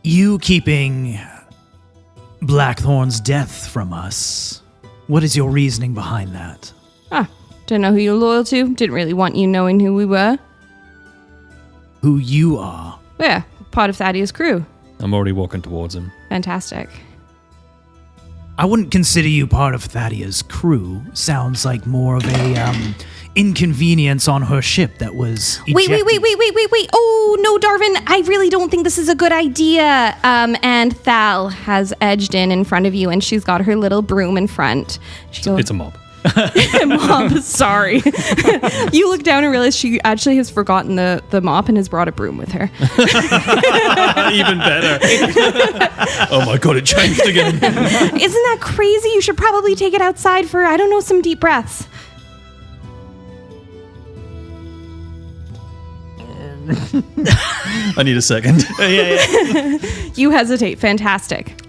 You keeping Blackthorn's death from us. What is your reasoning behind that? Don't know who you're loyal to. Didn't really want you knowing who we were. Who you are. Yeah, part of Thadia's crew. I'm already walking towards him. Fantastic. I wouldn't consider you part of Thadia's crew. Sounds like more of a inconvenience on her ship that was ejected. Wait. Oh, no, Darvin, I really don't think this is a good idea. And Thal has edged in front of you, and she's got her little broom in front. It's a mob. Mom, sorry. You look down and realize she actually has forgotten the mop and has brought a broom with her. Even better. Oh my god, it changed again. Isn't that crazy? You should probably take it outside for, I don't know, some deep breaths. I need a second. You hesitate. Fantastic.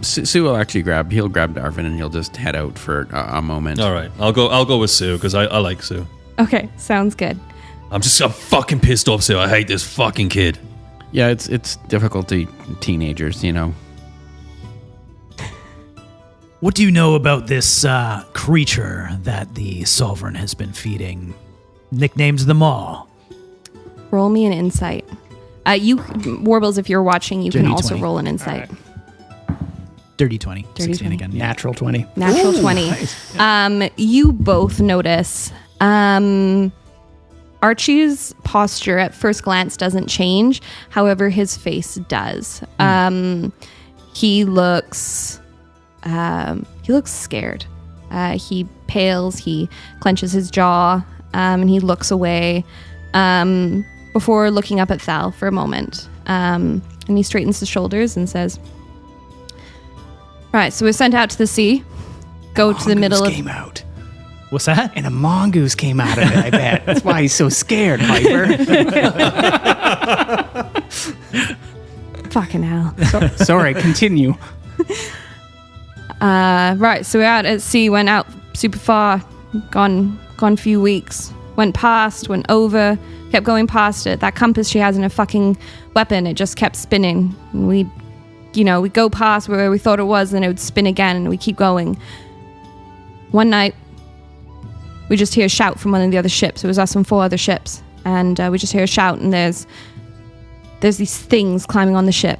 Sue will actually he'll grab Darvin and he'll just head out for a moment. All right, I'll go with Sue because I like Sue. Okay, sounds good. I'm fucking pissed off, Sue. I hate this fucking kid. Yeah, it's difficulty teenagers, you know. What do you know about this creature that the Sovereign has been feeding? Nicknames them all. Roll me an insight. You, Warbles, if you're watching, you can Dirty also 20. roll an insight. Dirty 20. Dirty 16 20. again. Yeah. Natural 20. Natural 20. You both notice Archie's posture at first glance doesn't change. However, his face does. He looks scared. He pales. He clenches his jaw, and he looks away before looking up at Thal for a moment. And he straightens his shoulders and says, "Right, so we're sent out to the sea. Go to the middle of." Came out. What's that? And a mongoose came out of it, I bet. That's why he's so scared, Piper. Fucking hell. Sorry, continue. Right, so we're out at sea, went out super far, gone a few weeks, went past, went over, kept going past it. That compass she has in her fucking weapon, it just kept spinning. And we'd go past where we thought it was, and it would spin again, and we keep going. One night, we just hear a shout from one of the other ships. It was us and 4 other ships, and we just hear a shout, and there's these things climbing on the ship.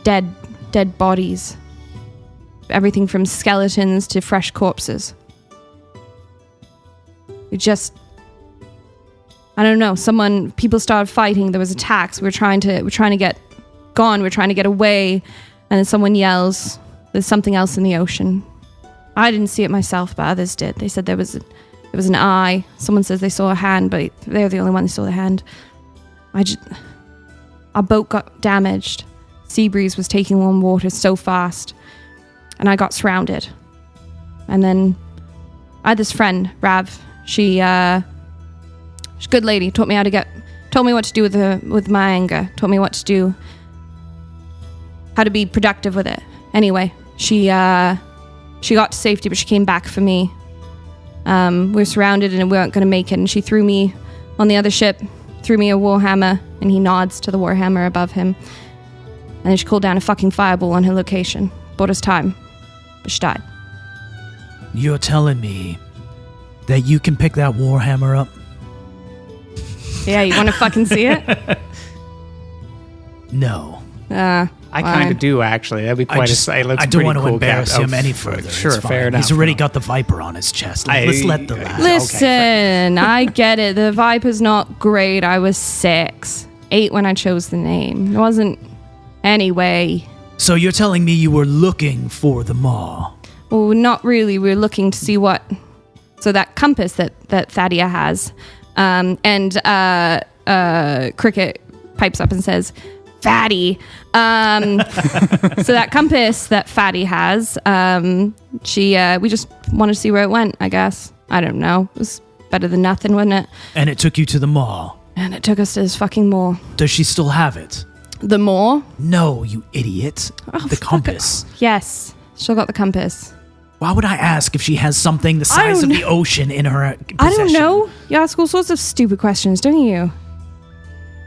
Dead bodies. Everything from skeletons to fresh corpses. I don't know, people started fighting, there was attacks, we're trying to get gone, we're trying to get away, and then someone yells, "There's something else in the ocean." I didn't see it myself, but others did. They said there was an eye. Someone says they saw a hand, but they're the only one who saw the hand. Our boat got damaged. Sea breeze was taking on water so fast, and I got surrounded. And then I had this friend, Rav. She's a good lady. Told me what to do with my anger. Told me what to do, how to be productive with it. Anyway, she got to safety, but she came back for me. We were surrounded and we weren't going to make it, and she threw me on the other ship, threw me a warhammer, and he nods to the warhammer above him. And then she called down a fucking fireball on her location. Bought us time, but she died. You're telling me that you can pick that warhammer up? Yeah, you want to fucking see it? No. I kind of do, actually. That'd be quite a sight. I don't want to embarrass him any further. Sure, It's fair fine. enough. He's already got the Viper on his chest. Let's let the lad. Listen, I get it. The Viper's not great. I was 6. 8 when I chose the name. It wasn't... Anyway. So you're telling me you were looking for the maw? Well, not really. We were looking to see what... So that compass that Thadia has. Cricket pipes up and says... Fatty. So that compass that Fatty has, we just wanted to see where it went, I guess. I don't know. It was better than nothing, wasn't it? And it took you to the maw? And it took us to this fucking moor. Does she still have it? The moor? No, you idiot. Oh, the compass. Yes. Still got the compass. Why would I ask if she has something the size of the ocean in her possession? I don't know. You ask all sorts of stupid questions, don't you?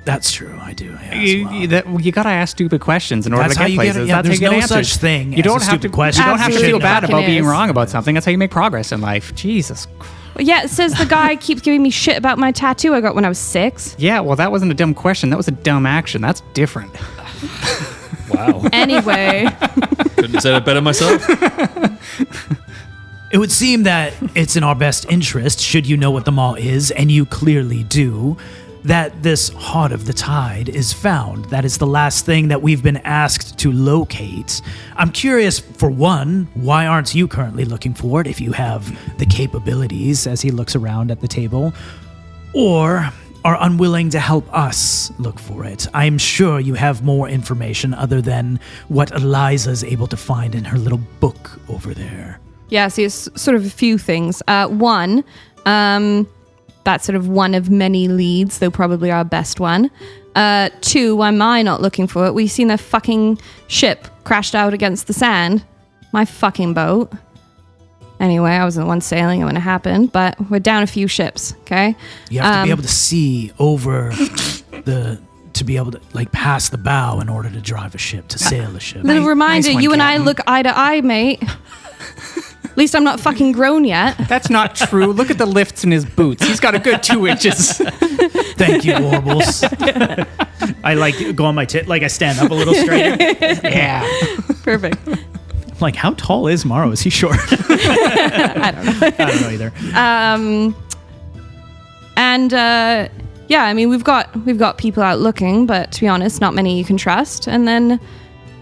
That's true. I do. Yeah, You gotta ask stupid questions in order That's to how get you places. get it. Yeah, That's how there's you get no answers. such thing You as don't a have to. stupid question. You don't have to feel Absolutely bad about fucking being is. wrong about something. That's how you make progress in life. Jesus. Well, yeah, it says the guy keeps giving me shit about my tattoo I got when I was 6. Yeah, well, that wasn't a dumb question. That was a dumb action. That's different. Wow. Anyway. Couldn't have said it better myself. It would seem that it's in our best interest, should you know what the maw is, and you clearly do, that this Heart of the Tide is found. That is the last thing that we've been asked to locate. I'm curious, for one, why aren't you currently looking for it if you have the capabilities, as he looks around at the table, or are unwilling to help us look for it? I'm sure you have more information other than what Eliza's able to find in her little book over there. Yeah, see, it's sort of a few things. One, that's sort of one of many leads, though probably our best one. 2, why am I not looking for it? We've seen a fucking ship crashed out against the sand. My fucking boat. Anyway, I wasn't the one sailing it when it happened, but we're down a few ships, okay? You have to be able to see over to be able to, like, pass the bow in order to drive a ship, to sail a ship. Little reminder, nice one, you and I Captain. look eye to eye, mate. At least I'm not fucking grown yet. That's not true. Look at the lifts in his boots. He's got a good 2 inches. Thank you, Warbles. I like go on my tit, like I stand up a little straighter. Yeah. Perfect. I'm like, how tall is Morrow? Is he short? I don't know. I don't know either. Yeah, I mean, we've got people out looking, but to be honest, not many you can trust. And then,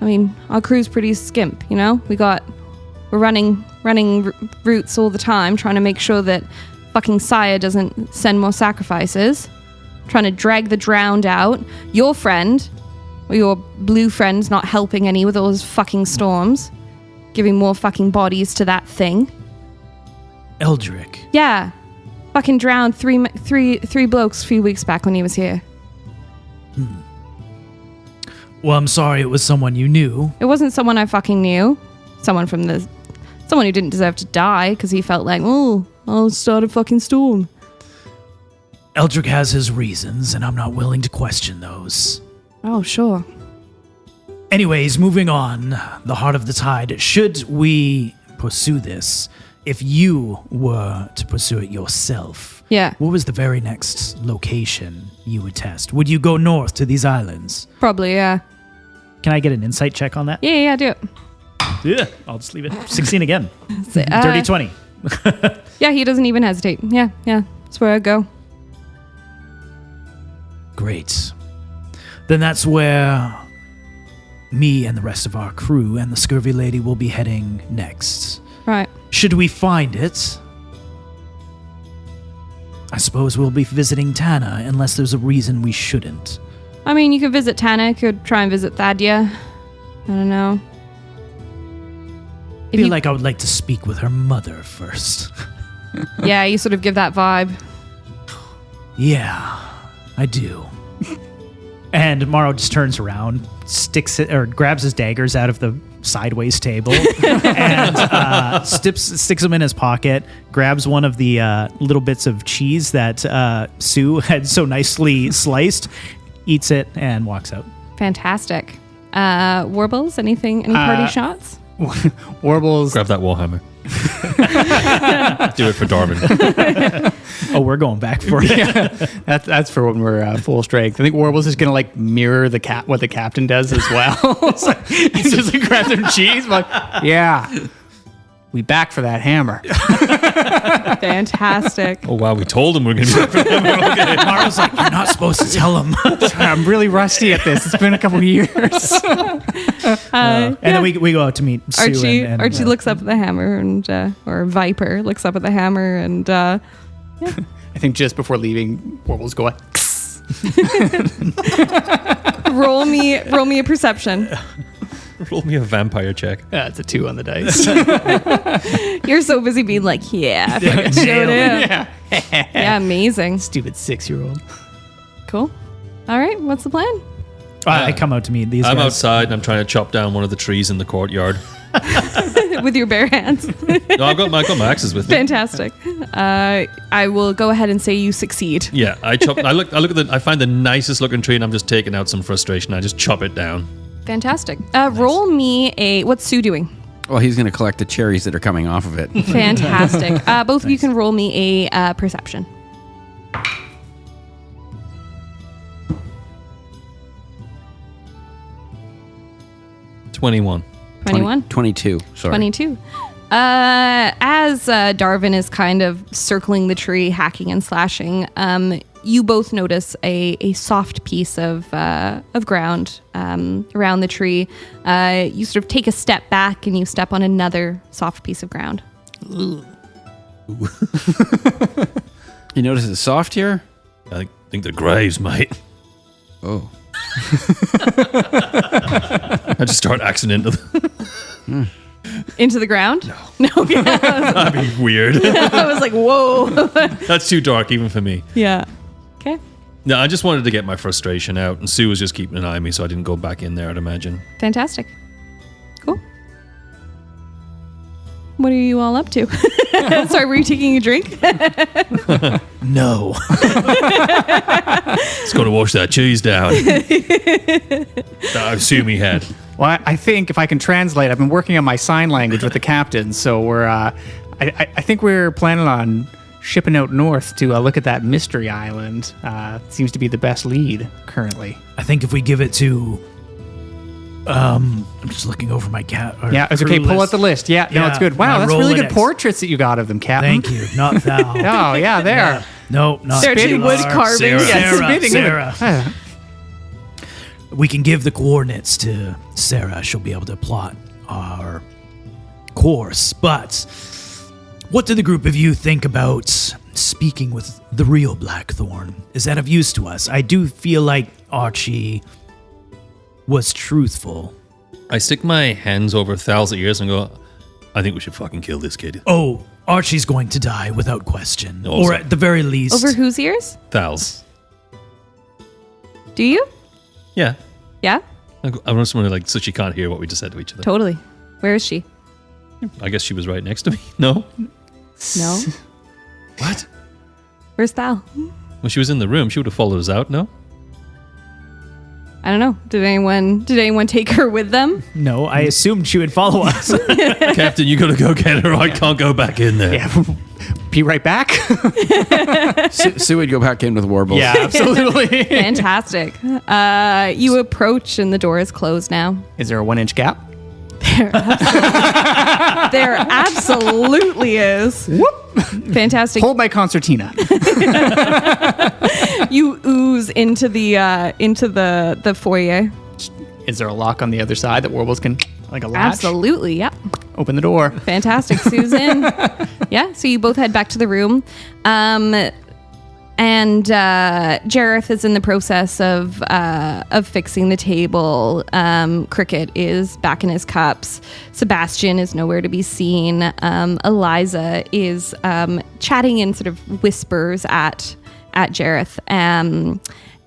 I mean, our crew's pretty skimp, you know? We're running routes all the time, trying to make sure that fucking Sire doesn't send more sacrifices. Trying to drag the drowned out. Your friend, or your blue friend's not helping any with all his fucking storms. Giving more fucking bodies to that thing. Eldric. Yeah. Fucking drowned three blokes a few weeks back when he was here. Well, I'm sorry it was someone you knew. It wasn't someone I fucking knew. Someone who didn't deserve to die because he felt like, oh, I'll start a fucking storm. Eldric has his reasons, and I'm not willing to question those. Oh, sure. Anyways, moving on. The heart of the tide. Should we pursue this, if you were to pursue it yourself, Yeah, what was the very next location you would test? Would you go north to these islands? probably, yeah. Can I get an insight check on that? Yeah, do it. Yeah, I'll just leave it. 16 again. So, Dirty 20. Yeah, he doesn't even hesitate. Yeah, that's where I go. Great. Then that's where me and the rest of our crew and the Scurvy Lady will be heading next. Right. Should we find it, I suppose we'll be visiting Tana unless there's a reason we shouldn't. I mean, you could visit Tana, you could try and visit Thadia. I don't know. I feel like I would like to speak with her mother first. Yeah, you sort of give that vibe. Yeah, I do. And Morrow just turns around, sticks it or grabs his daggers out of the sideways table, and sticks them in his pocket. Grabs one of the little bits of cheese that Sue had so nicely sliced, eats it, and walks out. Fantastic. Warbles, any party shots? Warbles. Grab that Warhammer. Do it for Darwin. Oh, we're going back for it. Yeah, that's for when we're full strength. I think Warbles is gonna like mirror what the captain does as well. So he's just like grab some cheese. I'm like, yeah, we back for that hammer. Fantastic. Oh wow, we told him we're going to be for him. Okay. Morrow's like, you're not supposed to tell him. I'm really rusty at this. It's been a couple of years. And then we go out to meet Sue. Archie looks up at the hammer and or Viper looks up at the hammer and I think just before leaving, Warbles go like, roll me a perception. Roll me a vampire check. it's a 2 on the dice. You're so busy being like, yeah, I fucking showed him. Yeah, amazing. Stupid 6-year-old. Cool. All right, what's the plan? I come out to meet these I'm guys. outside and I'm trying to chop down one of the trees in the courtyard. With your bare hands. No, I've got my axes with me. Fantastic. I will go ahead and say you succeed. Yeah, I find the nicest looking tree and I'm just taking out some frustration. I just chop it down. Fantastic. Roll me what's Sue doing? Well, he's going to collect the cherries that are coming off of it. Fantastic. Both of you can roll me a perception. 21. 21? 22. Sorry. 22. As Darwin is kind of circling the tree, hacking and slashing, you both notice a soft piece of ground around the tree. You sort of take a step back and you step on another soft piece of ground. You notice it's soft here? I think the graves, mate. Oh. I just start axing into them. Into the ground? No. Yeah, That'd be weird. I was like, whoa. That's too dark even for me. Yeah. Okay. No, I just wanted to get my frustration out, and Sue was just keeping an eye on me, so I didn't go back in there, I'd imagine. Fantastic. Cool. What are you all up to? Sorry, were you taking a drink? No. It's going to wash that cheese down. I assume he had. Well, I think if I can translate, I've been working on my sign language with the captain, so we're. I think we're planning on shipping out north to look at that mystery island. Seems to be the best lead currently. I think if we give it to, I'm just looking over my cat. Yeah, it's okay. Pull out the list. Yeah, no, it's good. Wow, my that's really good Rolodex. portraits that you got of them, Captain. Thank you, not thou. Oh, yeah, there. No, not They're two Pilar. wood carvings. Sarah, spitting. Sarah. We can give the coordinates to Sarah. She'll be able to plot our course. But what do the group of you think about speaking with the real Blackthorn? Is that of use to us? I do feel like Archie was truthful. I stick my hands over Thal's ears and go, I think we should fucking kill this kid. Oh, Archie's going to die without question. No, or sorry. at the very least. Over whose ears? Thal's. Do you? Yeah. Yeah? I'm just wondering, like, so she can't hear what we just said to each other. Totally. Where is she? I guess she was right next to me. No? No. What? Where's Thal? When she was in the room, she would have followed us out, no? I don't know. Did anyone take her with them? No, I assumed she would follow us. Captain, you gotta go get her. I can't go back in there. Yeah, be right back. Sue would go back in with Warbles. Yeah, absolutely. Fantastic. You approach and the door is closed now. Is there a 1-inch gap? There absolutely is. Whoop. Fantastic. Hold my concertina. You ooze into the foyer. Is there a lock on the other side that Warbles can, like a latch? Absolutely. Yep. Open the door. Fantastic. Susan. Yeah. So you both head back to the room. And Jareth is in the process of fixing the table. Cricket is back in his cups. Sebastian is nowhere to be seen. Eliza is chatting in sort of whispers at Jareth.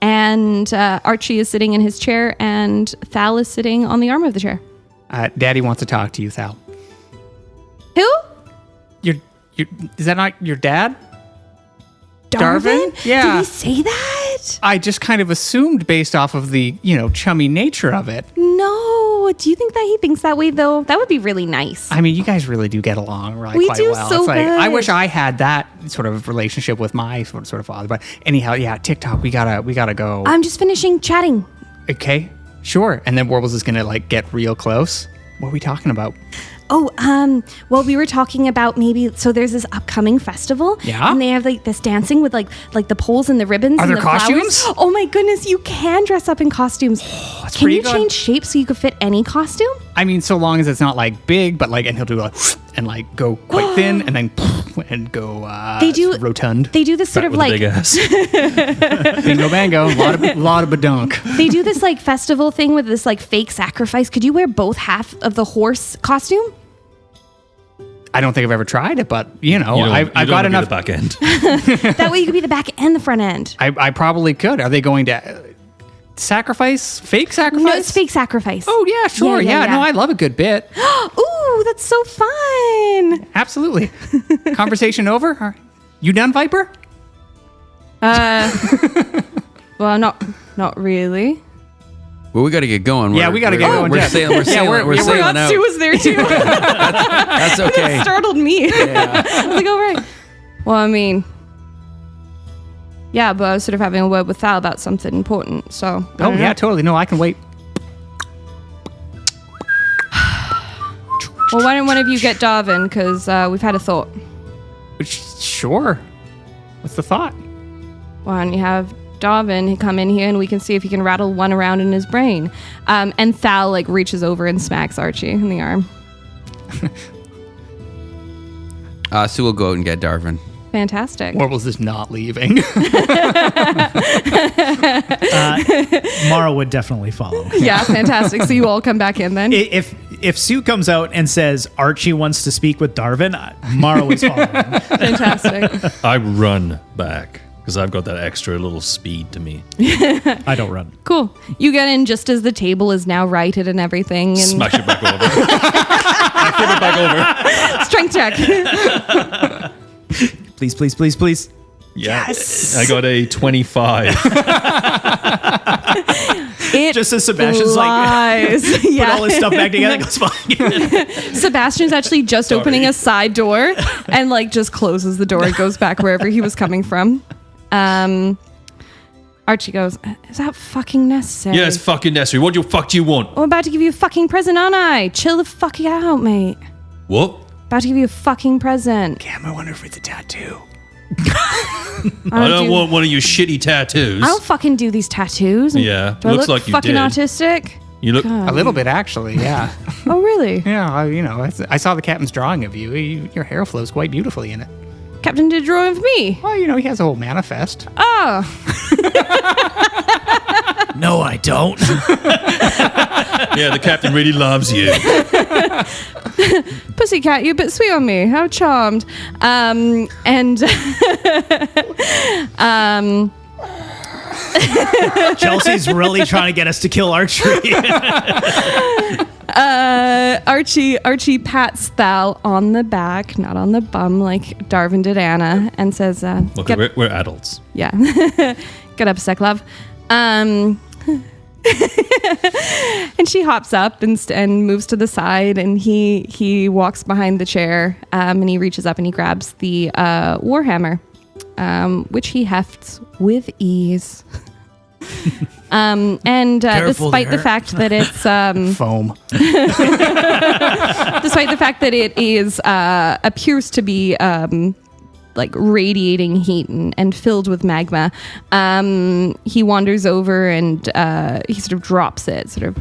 And Archie is sitting in his chair, and Thal is sitting on the arm of the chair. Daddy wants to talk to you, Thal. Who? Is that not your dad? Darvin? Yeah. Did he say that? I just kind of assumed based off of the, chummy nature of it. No. Do you think that he thinks that way, though? That would be really nice. I mean, you guys really do get along really We quite do well. so It's like, I good. wish I had that sort of relationship with my sort of father. But anyhow, yeah, TikTok, we gotta go. I'm just finishing chatting. Okay, sure. And then Warbles is gonna get real close. What are we talking about? Oh, well, we were talking about so there's this upcoming festival. Yeah? And they have this dancing with like the poles and the ribbons. Are and there the flowers. costumes? Oh my goodness, you can dress up in costumes. Can pretty you good. change shape so you could fit any costume? I mean, so long as it's not big, but and he'll do and go quite thin and then and go They do- rotund. They do this sort Back of with a big ass. Bingo bango, lot of badunk. they do this festival thing with this fake sacrifice. Could you wear both half of the horse costume? I don't think I've ever tried it, but I've got got enough. the back end. That way you could be the back and the front end. I probably could. Are they going to sacrifice? Fake sacrifice? No, it's fake sacrifice. Oh yeah, sure. Yeah. No, I love a good bit. Ooh, that's so fun. Absolutely. Conversation over. You done, Viper? Well, not really. Well, we got to get going. Yeah, we gotta get going, We're Jeff. sailing. We're Yeah, sailing. We're yeah, sailing out. Sue was there too. That's okay. Startled me. I was like, all right. Well, I mean, yeah, but I was sort of having a word with Thal about something important. So. I Oh don't yeah, know. totally. No, I can wait. Well, why don't one of you get Darvin? Because we've had a thought. Sure. What's the thought? Why don't you have Darvin come in here and we can see if he can rattle one around in his brain? And Thal reaches over and smacks Archie in the arm. Sue will go out and get Darvin. Fantastic. Warbles is not leaving. Mara would definitely follow. Yeah, fantastic. So you all come back in then. If if Sue comes out and says Archie wants to speak with Darvin, Morrow is following. Fantastic. I run back because I've got that extra little speed to me. I don't run. Cool. You get in just as the table is now righted and everything. And Smash it back over. I flip it back over. strength check. Please, please, please, please. Yeah. Yes. I got a 25. Just as Sebastian's flies. put all his stuff back together, it goes fine. Sebastian's actually just opening a side door and like just closes the door and goes back wherever he was coming from. Archie goes, is that fucking necessary? Yeah, it's fucking necessary. What the fuck do you want? I'm about to give you a fucking present, aren't I? Chill the fuck out, mate. What? About to give you a fucking present. Cam, I wonder if it's a tattoo. I don't want one of your shitty tattoos. I don't fucking do these tattoos. Yeah, Do I looks look like you fucking did. autistic? You look. A little bit, actually, yeah. Oh, really? Yeah, I saw the captain's drawing of you. Your hair flows quite beautifully in it. Captain did a drawing of me. Well, he has a whole manifest. Oh. No, I don't. Yeah, the captain really loves you. Pussycat, you're a bit sweet on me. How charmed. Chelsea's really trying to get us to kill Archery. Archie pats Thal on the back, not on the bum like Darvin did Anna, and says, Look, we're adults. yeah, get up a sec, love. And she hops up and moves to the side, and he walks behind the chair, and he reaches up and he grabs the warhammer, which he hefts with ease. Despite the fact that it's Foam. despite the fact that it is appears to be like radiating heat and filled with magma, he wanders over and he sort of drops it, sort of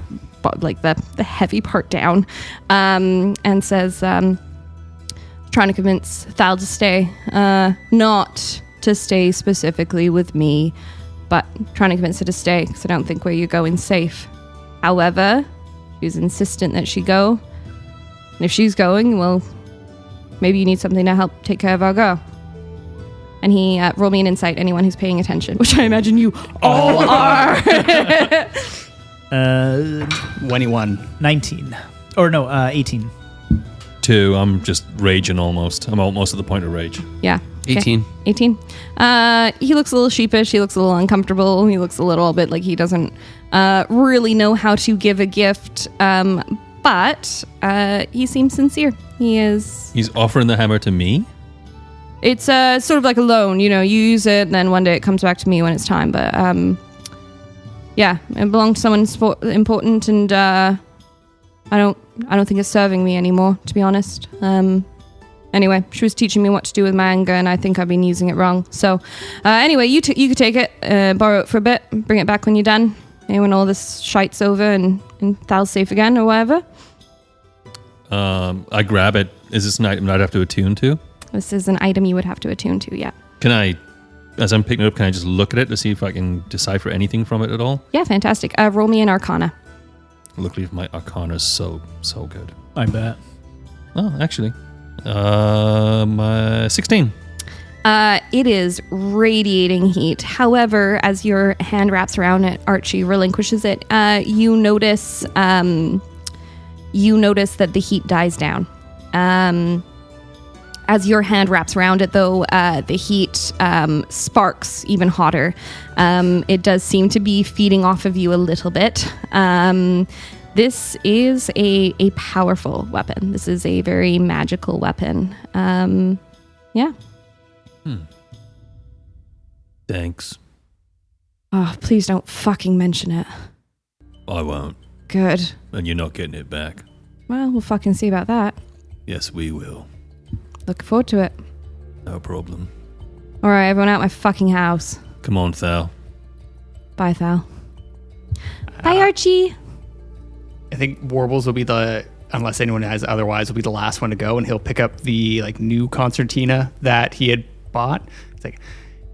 like the heavy part down, and says, trying to convince Thal to stay, not to stay specifically with me, but trying to convince her to stay because I don't think where you're going safe. However, she's insistent that she go. And if she's going, well, maybe you need something to help take care of our girl. And he roll me an insight, anyone who's paying attention, which I imagine you all are. 21. 19. Or no, 18. 2. I'm just raging almost. I'm almost at the point of rage. Yeah. 18. 18. He looks a little sheepish. He looks a little uncomfortable. He looks a little bit like he doesn't really know how to give a gift. But he seems sincere. He's offering the hammer to me? It's sort of like a loan. You use it, and then one day it comes back to me when it's time. But yeah, it belonged to someone important, and I don't think it's serving me anymore, to be honest. Anyway, she was teaching me what to do with my anger, and I think I've been using it wrong. So, anyway, you could take it, borrow it for a bit, bring it back when you're done. When all this shite's over and Thal's safe again or whatever. I grab it. Is this an item that I'd have to attune to? This is an item you would have to attune to, yeah. Can I, as I'm picking it up, can I just look at it to see if I can decipher anything from it at all? Yeah, fantastic. Roll me an Arcana. Luckily, my Arcana is so good. I bet. Oh, actually. My 16. It is radiating heat. However, as your hand wraps around it, Archie relinquishes it. You notice that the heat dies down. As your hand wraps around it, though, the heat sparks even hotter. It does seem to be feeding off of you a little bit. This is a powerful weapon. This is a very magical weapon. Yeah. Thanks. Oh, please don't fucking mention it. I won't. Good. And you're not getting it back. Well, we'll fucking see about that. Yes, we will. Looking forward to it. No problem. All right, everyone out my fucking house. Come on, Thal. Bye, Thal. Bye, Archie. I think Warbles will be unless anyone has otherwise, will be the last one to go, and he'll pick up the new concertina that he had bought. It's like,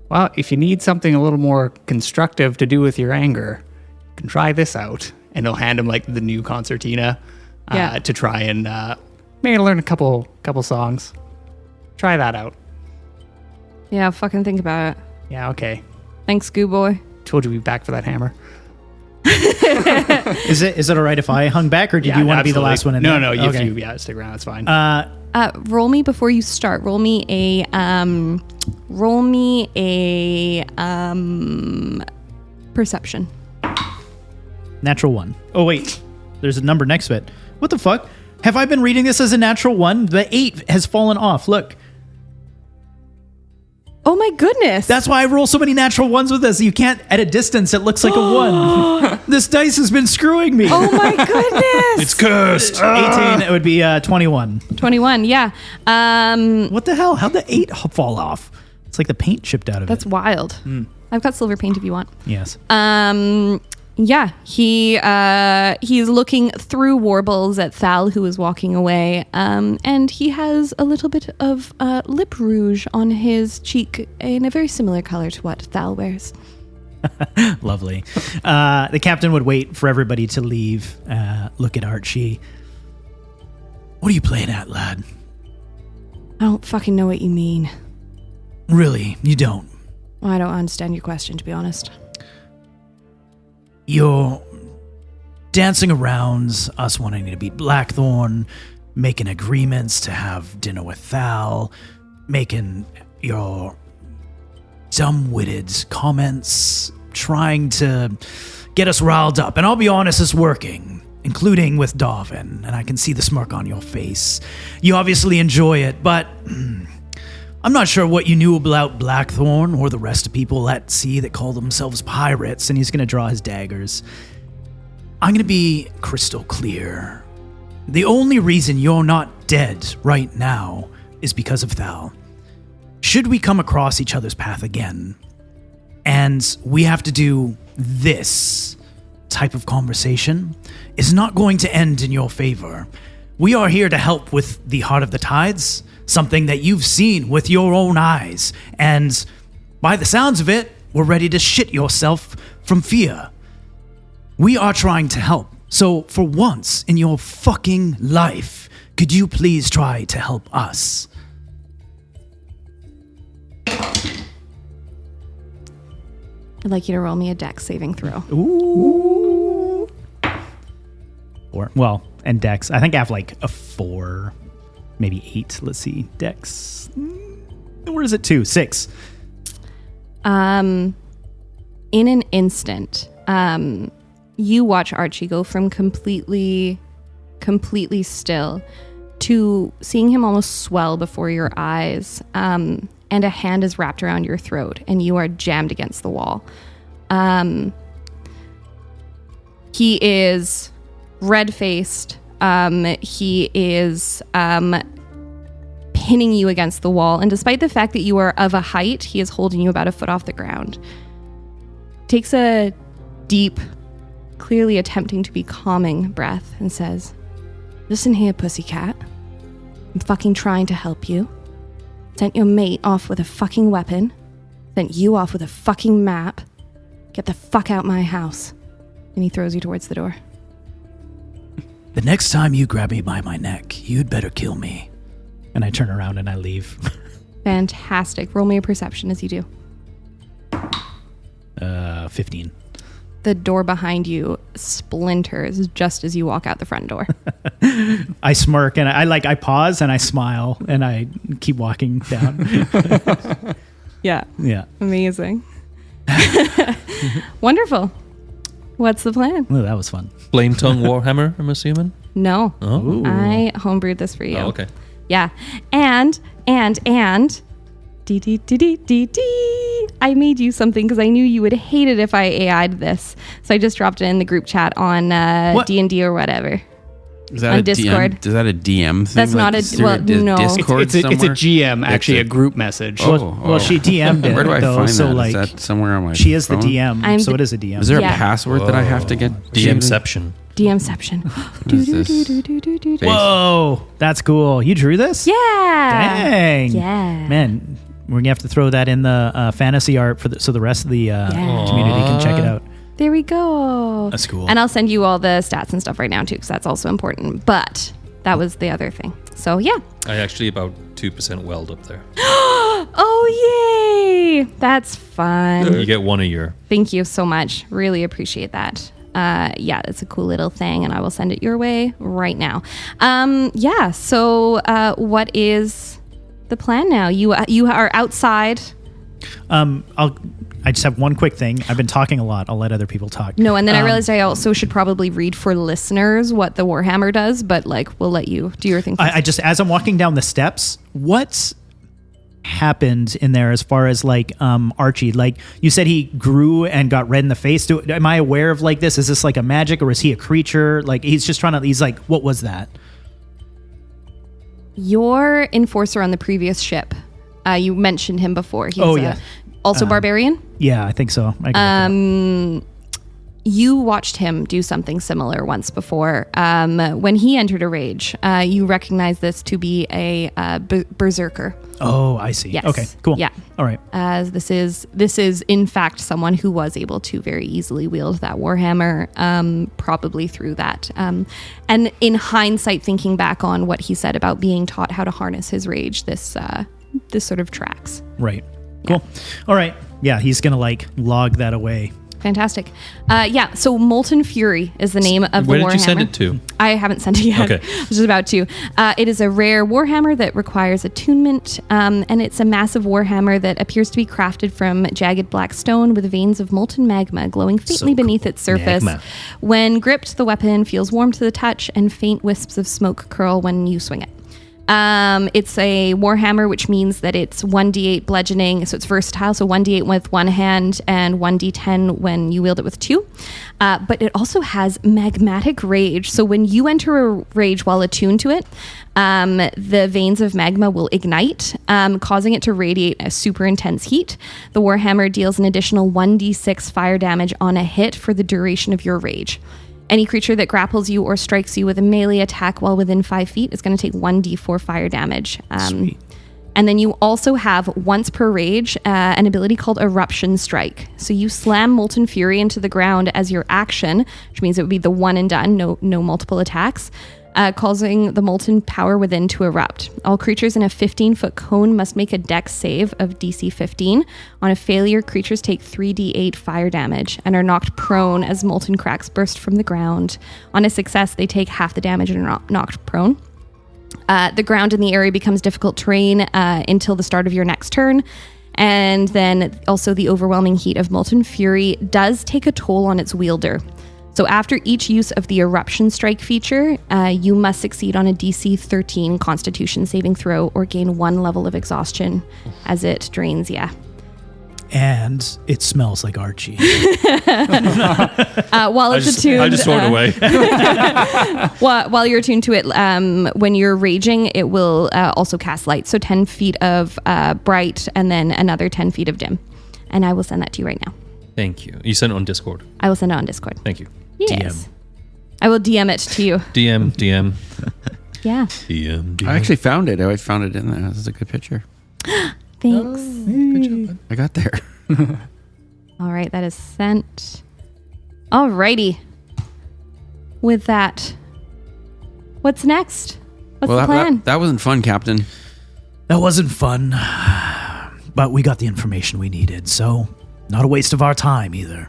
well, if you need something a little more constructive to do with your anger, you can try this out. And he'll hand him the new concertina. to try and maybe learn a couple songs. Try that out. Yeah, fucking think about it. Yeah, okay. Thanks, Goo Boy. Told you we'd be back for that hammer. Is it all right if I hung back, or did you want to be the last one in there? No, Okay. if you stick around, that's fine. Roll me before you start. Roll me a perception. Natural 1. Oh, wait. There's a number next to it. What the fuck? Have I been reading this as a natural 1? The 8 has fallen off. Look. Oh my goodness. That's why I roll so many natural 1s with this. You can't, at a distance, it looks like a 1. This dice has been screwing me. Oh my goodness. It's cursed. 18, it would be 21. 21, yeah. What the hell? How'd the 8 fall off? It's like the paint chipped out of That's it. wild. I've got silver paint if you want. Yes. Yeah, he's looking through Warbles at Thal, who is walking away, and he has a little bit of lip rouge on his cheek in a very similar color to what Thal wears. Lovely. The captain would wait for everybody to leave. Look at Archie. What are you playing at, lad? I don't fucking know what you mean. Really? You don't? I don't understand your question, to be honest. You're dancing around, us wanting to beat Blackthorn, making agreements to have dinner with Thal, making your dumb-witted comments, trying to get us riled up. And I'll be honest, it's working, including with Darvin, and I can see the smirk on your face. You obviously enjoy it, but I'm not sure what you knew about Blackthorn or the rest of people at sea that call themselves pirates. And he's going to draw his daggers. I'm going to be crystal clear. The only reason you're not dead right now is because of Thal. Should we come across each other's path again, and we have to do this type of conversation, it's not going to end in your favor. We are here to help with the Heart of the Tides, something that you've seen with your own eyes, and by the sounds of it, we're ready to shit yourself from fear. We are trying to help, so for once in your fucking life, could you please try to help us? I'd like you to roll me a dex saving throw. Ooh. 4. Well, and Dex. I think I have like a 4, maybe 8. Let's see. Dex. Where is it? 2. 6. In an instant, you watch Archie go from completely still to seeing him almost swell before your eyes, and a hand is wrapped around your throat, and you are jammed against the wall. He is red-faced. He is pinning you against the wall, and despite the fact that you are of a height, he is holding you about a foot off the ground. Takes a deep, clearly attempting to be calming breath, and says, "Listen here, pussycat. I'm fucking trying to help you. Sent your mate off with a fucking weapon. Sent you off with a fucking map. Get the fuck out my house." And he throws you towards the door. The next time you grab me by my neck, you'd better kill me. And I turn around and I leave. Fantastic. Roll me a perception as you do. 15. The door behind you splinters just as you walk out the front door. I smirk and I pause and I smile and I keep walking down. Yeah. Yeah. Amazing. Wonderful. What's the plan? Oh, that was fun. Flame Tongue Warhammer, I'm assuming? No. Oh. I homebrewed this for you. Oh, okay. Yeah. And I made you something because I knew you would hate it if I AI'd this. So I just dropped it in the group chat on D&D or whatever. Is that On a Discord. DM? Is that a DM thing? That's not a- is there well, no. Discord It's a somewhere? GM, actually, It's a group message. Well, she DM'd it. Where do I though, find so that? like Is that somewhere on my she is the phone? DM, so it is a DM. Is there Yeah. a password that I have to get? DMception. DMception. What is this? Whoa, that's cool. You drew this? Yeah. Dang. Yeah. Man, we're gonna have to throw that in the fantasy art so the rest of the community can check it out. There we go. That's cool. And I'll send you all the stats and stuff right now too, because that's also important. But that was the other thing. So yeah. I actually about 2% weld up there. Oh yay! That's fun. You get 1 a year. Thank you so much. Really appreciate that. Yeah, it's a cool little thing, and I will send it your way right now. Yeah. So what is the plan now? You are outside. I just have one quick thing. I've been talking a lot. I'll let other people talk. No, and then I realized I also should probably read for listeners what the Warhammer does, but like we'll let you do your thing first. I just, as I'm walking down the steps, what's happened in there as far as like Archie? Like you said, he grew and got red in the face. Am I aware of like this? Is this like a magic, or is he a creature? Like he's just trying to. He's like, what was that? Your enforcer on the previous ship. You mentioned him before. He's also barbarian. Yeah, I think so. You watched him do something similar once before. When he entered a rage, you recognize this to be a berserker. Oh, I see. Yes. Okay, cool. Yeah. All right. As this is in fact someone who was able to very easily wield that warhammer, probably through that. And in hindsight, thinking back on what he said about being taught how to harness his rage, this sort of tracks. Right. Cool. All right. Yeah, he's gonna like log that away. Fantastic. Yeah, so Molten Fury is the name of the Warhammer. Where did you send it to? I haven't sent it yet. Okay. I was just about to. It is a rare Warhammer that requires attunement, and it's a massive Warhammer that appears to be crafted from jagged black stone with veins of molten magma glowing faintly beneath its surface. Magma. When gripped, the weapon feels warm to the touch, and faint wisps of smoke curl when you swing it. It's a Warhammer, which means that it's 1d8 bludgeoning, so it's versatile, so 1d8 with one hand and 1d10 when you wield it with two. But it also has magmatic rage, so when you enter a rage while attuned to it, the veins of magma will ignite, causing it to radiate a super intense heat. The Warhammer deals an additional 1d6 fire damage on a hit for the duration of your rage. Any creature that grapples you or strikes you with a melee attack while within 5 feet is going to take 1d4 fire damage. Sweet. And then you also have, once per rage, an ability called Eruption Strike. So you slam Molten Fury into the ground as your action, which means it would be the one and done, no multiple attacks, causing the molten power within to erupt. All creatures in a 15-foot cone must make a dex save of DC 15. On a failure, creatures take 3d8 fire damage and are knocked prone as molten cracks burst from the ground. On a success, they take half the damage and are knocked prone. The ground in the area becomes difficult terrain until the start of your next turn. And then also the overwhelming heat of Molten Fury does take a toll on its wielder. So after each use of the Eruption Strike feature, you must succeed on a DC 13 Constitution saving throw or gain 1 level of exhaustion as it drains you. And it smells like Archie. While it's attuned, I just throw it away. while you're attuned to it, when you're raging, it will also cast light. So 10 feet of bright and then another 10 feet of dim. And I will send that to you right now. Thank you. You sent it on Discord. I will send it on Discord. Thank you. Yes. I will DM it to you. DM. Yeah. DM. I actually found it. I found it in there. This is a good picture. Thanks. Good job, bud. I got there. All right, that is sent. Alrighty. With that, what's next? What's the plan? That wasn't fun, Captain. That wasn't fun, but we got the information we needed, so not a waste of our time either.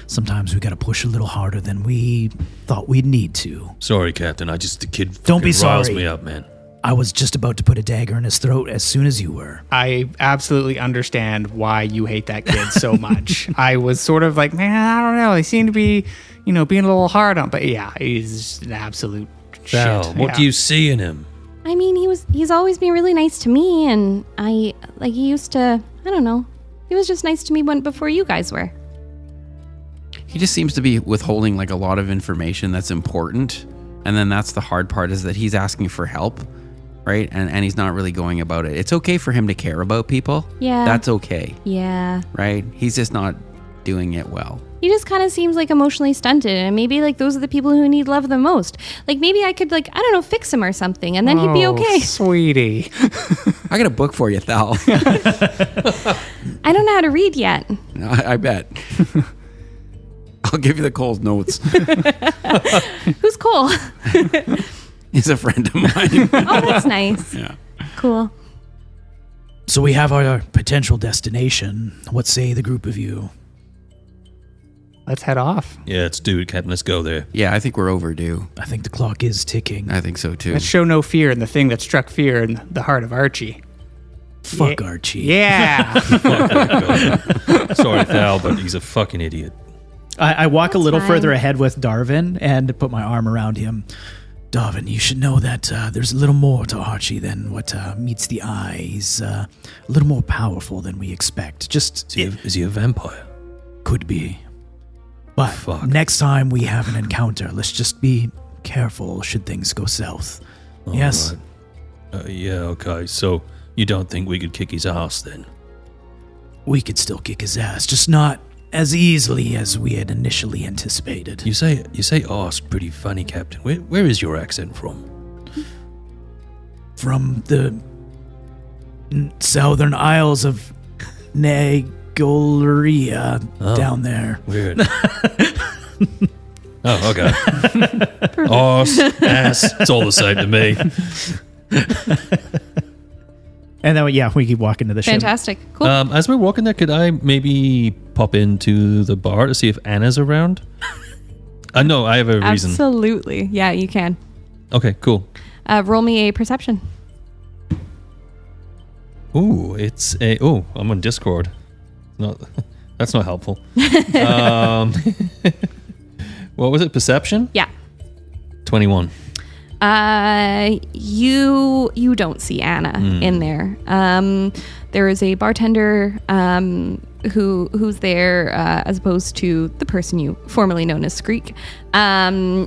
Sometimes we gotta push a little harder than we thought we'd need to. Sorry, Captain. The kid Don't be fucking riles sorry. me up, man. I was just about to put a dagger in his throat as soon as you were. I absolutely understand why you hate that kid so much. I was sort of like, man, I don't know. He seemed to be, being a little hard on, but yeah, he's an absolute Val, shit. what do you see in him? I mean, he's always been really nice to me, and he used to, I don't know. He was just nice to me before you guys were. He just seems to be withholding like a lot of information that's important. And then that's the hard part, is that he's asking for help, right? And he's not really going about it. It's okay for him to care about people. Yeah. That's okay, Yeah. right? He's just not doing it well. He just kind of seems like emotionally stunted, and maybe like those are the people who need love the most. Like maybe I could I don't know, fix him or something, and then he'd be okay. Sweetie. I got a book for you, Thal. I don't know how to read yet. I bet. I'll give you the Cole's notes. Who's Cole? He's a friend of mine. Oh, that's nice. Yeah. Cool. So we have our potential destination. What say the group of you? Let's head off. Yeah, let's do it, Captain. Let's go there. Yeah, I think we're overdue. I think the clock is ticking. I think so too. Let's show no fear in the thing that struck fear in the heart of Archie. Fuck Archie. Yeah. Sorry, Thal, but he's a fucking idiot. I walk a little fine. further ahead with Darvin and put my arm around him. Darvin, you should know that there's a little more to Archie than what meets the eye. He's a little more powerful than we expect. Just Is he a vampire? could be. But Fuck. next time we have an encounter, let's just be careful should things go south. Yes? Right. Yeah, okay. So you don't think we could kick his ass then? We could still kick his ass, just not as easily as we had initially anticipated. You say ass pretty funny, Captain. Where is your accent from? From the southern isles of Nagoria down there. Weird. Oh, okay. Ass, it's all the same to me. And then, yeah, we keep walking to the ship. Fantastic. Cool. As we're walking there, could I maybe pop into the bar to see if Anna's around? No, I have a reason. Absolutely. Yeah, you can. Okay, cool. Roll me a perception. Ooh, I'm on Discord. That's not helpful. What was it? Perception? Yeah. 21. You don't see Anna in there. There is a bartender who's there as opposed to the person you formerly known as Skreek. I'm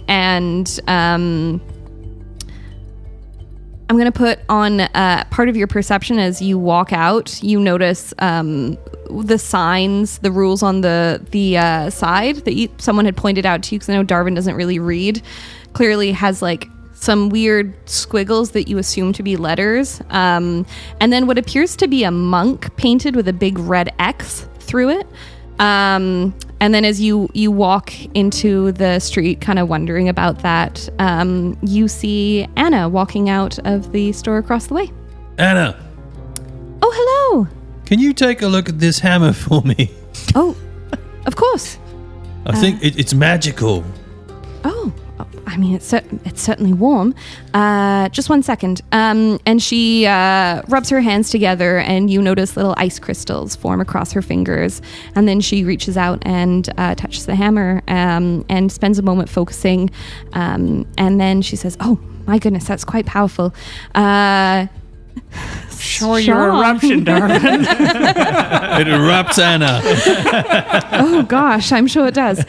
going to put on part of your perception as you walk out. You notice the signs, the rules on the side that someone had pointed out to you, because I know Darvin doesn't really read. Clearly has like some weird squiggles that you assume to be letters. And then what appears to be a monk painted with a big red X through it. And then as you walk into the street, kind of wondering about that, you see Anna walking out of the store across the way. Anna, Oh, hello. can you take a look at this hammer for me? Oh, of course. I think it's magical. Oh, I mean, it's certainly warm. Just 1 second. And she rubs her hands together, and you notice little ice crystals form across her fingers. And then she reaches out and touches the hammer and spends a moment focusing. And then she says, "Oh, my goodness, that's quite powerful." Show your eruption, Darvin. It erupts Anna. Oh gosh, I'm sure it does.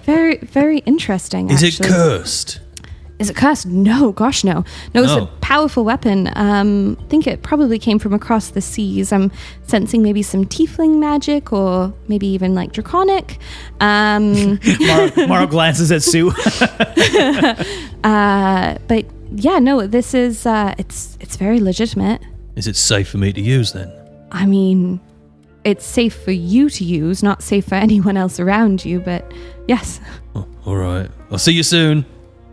Very, very interesting. Is actually. it cursed? Is it cursed? No, gosh, no. No, it's Oh. a powerful weapon. I think it probably came from across the seas. I'm sensing maybe some tiefling magic, or maybe even like draconic. Maro glances at Sue. But yeah, no, this is it's very legitimate. Is it safe for me to use then? I mean, it's safe for you to use, not safe for anyone else around you. But yes, Oh, all right. I'll see you soon.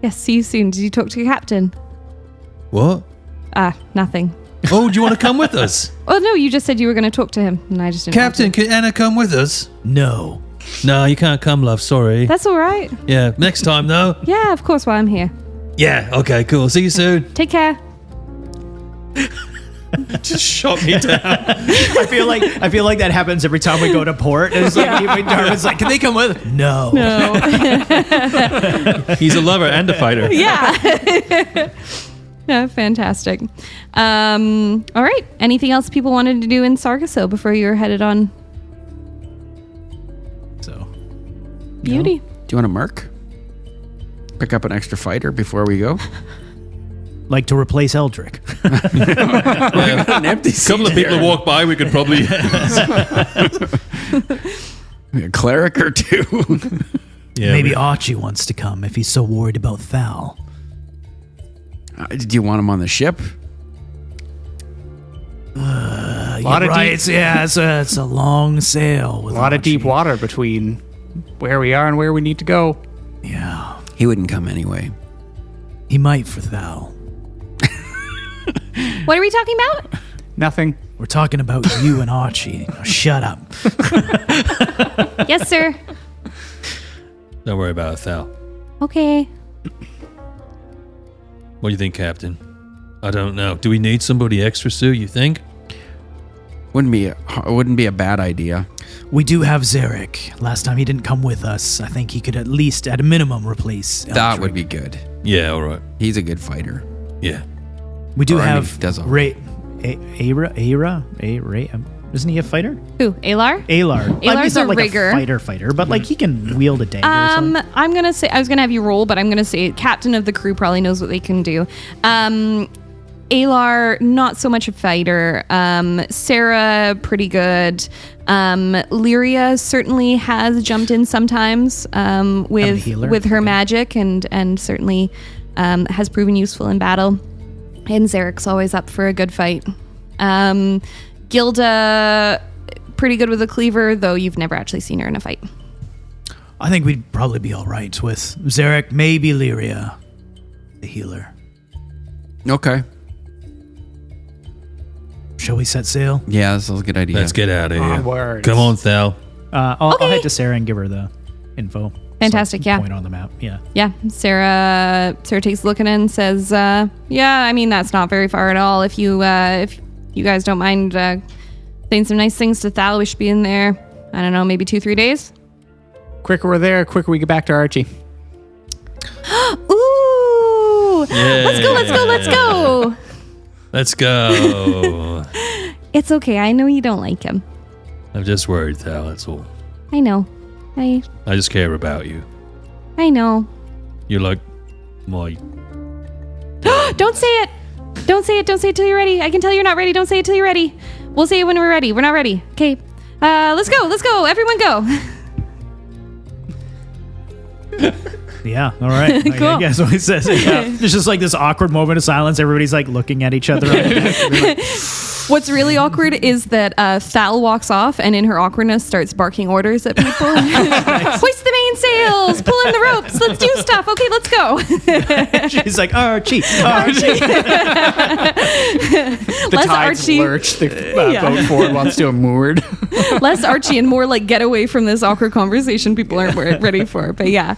yes. See you soon. Did you talk to your captain? What? Nothing. Oh, do you want to come with us? Oh no, you just said you were going to talk to him, and I just didn't. want Captain, to. can Anna come with us? No. No, you can't come, love. Sorry. That's all right. Yeah, next time, though. Yeah, of course. While I'm here. Yeah, okay, cool. See you soon. Take care. Just shot me down. I feel like that happens every time we go to port. And it's like Darvin's like, "Can they come with?" No. No. He's a lover and a fighter. Yeah. No, fantastic. All right. Anything else people wanted to do in Sargasso before you were headed on? So Beauty. Do you want a merc? Pick up an extra fighter before we go? like to replace Eldric. An empty A couple of people walk by, we could probably. A cleric or two. Yeah, Maybe Archie wants to come if he's so worried about Thal. Do you want him on the ship? lot of right. Yeah, it's a long sail. With A lot of Archie. deep water between where we are and where we need to go. Yeah. He wouldn't come anyway. He might for Thal. What are we talking about? Nothing. We're talking about you and Archie. Now, shut up. Yes, sir. Don't worry about it, Thal. Okay. What do you think, Captain? I don't know. Do we need somebody extra, Sue, you think? Wouldn't be a bad idea. We do have Zarek. Last time he didn't come with us. I think he could at least, at a minimum, replace That Eldric. would be good. Yeah, all right. He's a good fighter. Yeah. We do Or, I mean, have does all Ray. Isn't he a fighter? Who? Alar? Alar. Alar's he's not a like rigger. a fighter, but like he can wield a dagger or something. I'm gonna say I was gonna have you roll, but I'm gonna say captain of the crew probably knows what they can do. Alar, not so much a fighter. Sarah, pretty good. Lyria certainly has jumped in sometimes healer. with her magic and certainly has proven useful in battle. And Zarek's always up for a good fight. Gilda, pretty good with a cleaver, though you've never actually seen her in a fight. I think we'd probably be all right with Zarek, maybe Lyria, the healer. Okay. Shall we set sail? Yeah, this is a good idea. Let's get out of here. Onwards. Come on, Thal. I'll head to Sarah and give her the info. Fantastic, Some yeah. Point on the map, yeah. Yeah, Sarah takes a look at it and says, yeah, I mean, that's not very far at all. If you guys don't mind saying some nice things to Thal, we should be in there, I don't know, maybe 2-3 days? Quicker we're there, quicker we get back to Archie. Ooh! Let's go! Let's go. It's okay, I know you don't like him. I'm just worried, Thal, that's all. I know. I I just care about you. know. You're like my... Don't say it! Don't say it till you're ready. I can tell you're not ready. Don't say it till you're ready. We'll say it when we're ready. We're not ready. Okay. Let's go. Everyone go. Yeah, all right. Cool. I guess what he says. Yeah. There's just like this awkward moment of silence. Everybody's like looking at each other. What's really awkward is that Thal walks off and in her awkwardness starts barking orders at people. Hoist the mainsails, pull in the ropes, let's do stuff. Okay, let's go. She's like, Archie. The Less tides Archie. lurch. The boat forward wants to have moored. Less Archie and more like get away from this awkward conversation people aren't ready for. But yeah,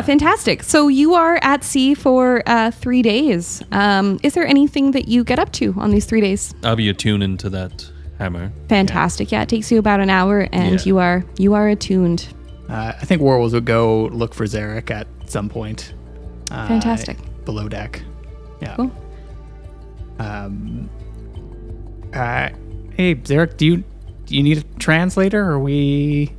fantastic. So you are at sea for 3 days. Is there anything that you get up to on these 3 days? I'll be attuned into that hammer. Fantastic. Yeah, it takes you about an hour and Yeah. you are attuned. I think Warbles would go look for Zarek at some point. Fantastic. Below deck. Yeah. Cool. Hey, Zarek, do you need a translator? Or are we...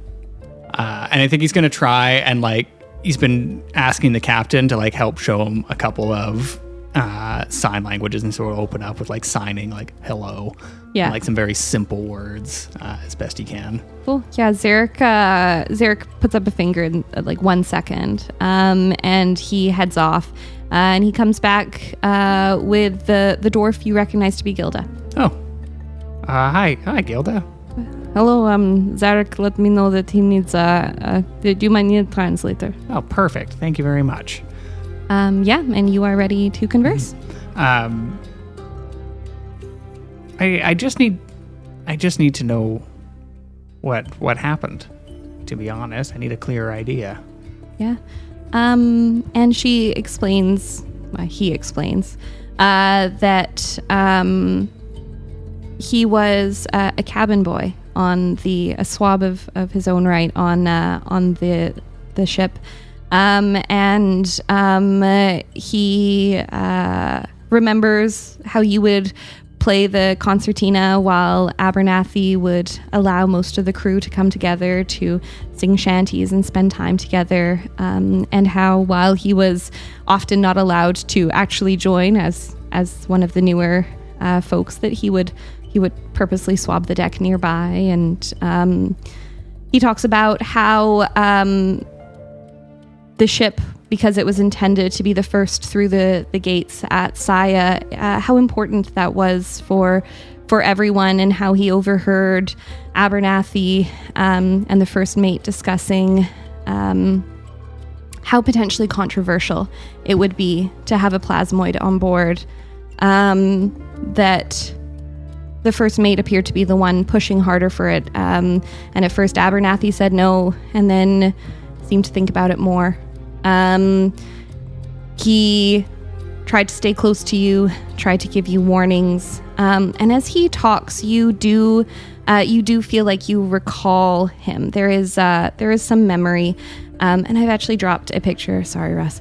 and I think he's going to try and, like, he's been asking the captain to, like, help show him a couple of sign languages and sort of open up with, like, signing, like, hello. Yeah. And, like, some very simple words as best he can. Cool. Yeah, Zarek puts up a finger in like 1 second, and he heads off, and he comes back with the dwarf you recognize to be Gilda. Oh. Hi, Gilda. Hello, Zarek let me know that he needs you might need a translator. Oh, perfect. Thank you very much. Yeah, and you are ready to converse. I just need to know what happened. To be honest, I need a clearer idea. Yeah. And he explains that he was a cabin boy on a swab of his own right on the ship, and he remembers how you would play the concertina while Abernathy would allow most of the crew to come together to sing shanties and spend time together, and how while he was often not allowed to actually join as one of the newer folks, that he would purposely swab the deck nearby. And he talks about how the ship, because it was intended to be the first through the gates at Saya, how important that was for everyone, and how he overheard Abernathy and the first mate discussing how potentially controversial it would be to have a plasmoid on board. That the first mate appeared to be the one pushing harder for it. And at first Abernathy said no, and then seemed to think about it more. He tried to stay close to you, tried to give you warnings. And as he talks, you do feel like you recall him. There is some memory. And I've actually dropped a picture, sorry Russ,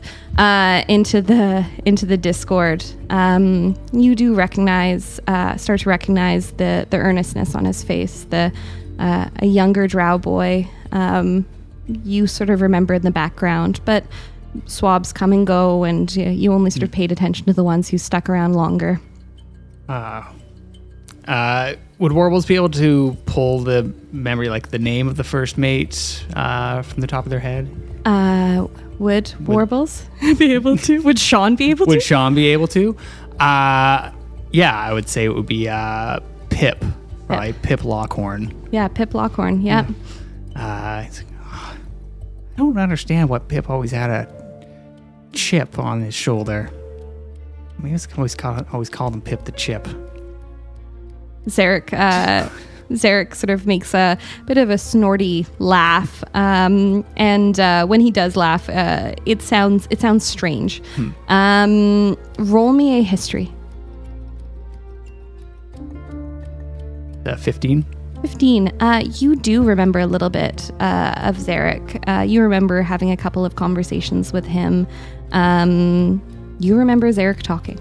into the Discord. You do start to recognize the earnestness on his face, a younger drow boy. You sort of remember in the background, but swabs come and go, and you only sort of paid attention to the ones who stuck around longer. Would Warbles be able to pull the memory, like the name of the first mate, from the top of their head? Would Warbles be able to? Would Sean be able to? Would Sean be able to? Yeah, I would say it would be Pip, probably Pip Lockhorn. Yeah, Pip Lockhorn, yeah. I don't understand what Pip always had a chip on his shoulder. I mean, I always called him Pip the Chip. Zarek sort of makes a bit of a snorty laugh, and when he does laugh, it sounds strange. Roll me a history. 15. 15. You do remember a little bit of Zarek. You remember having a couple of conversations with him. You remember Zarek talking.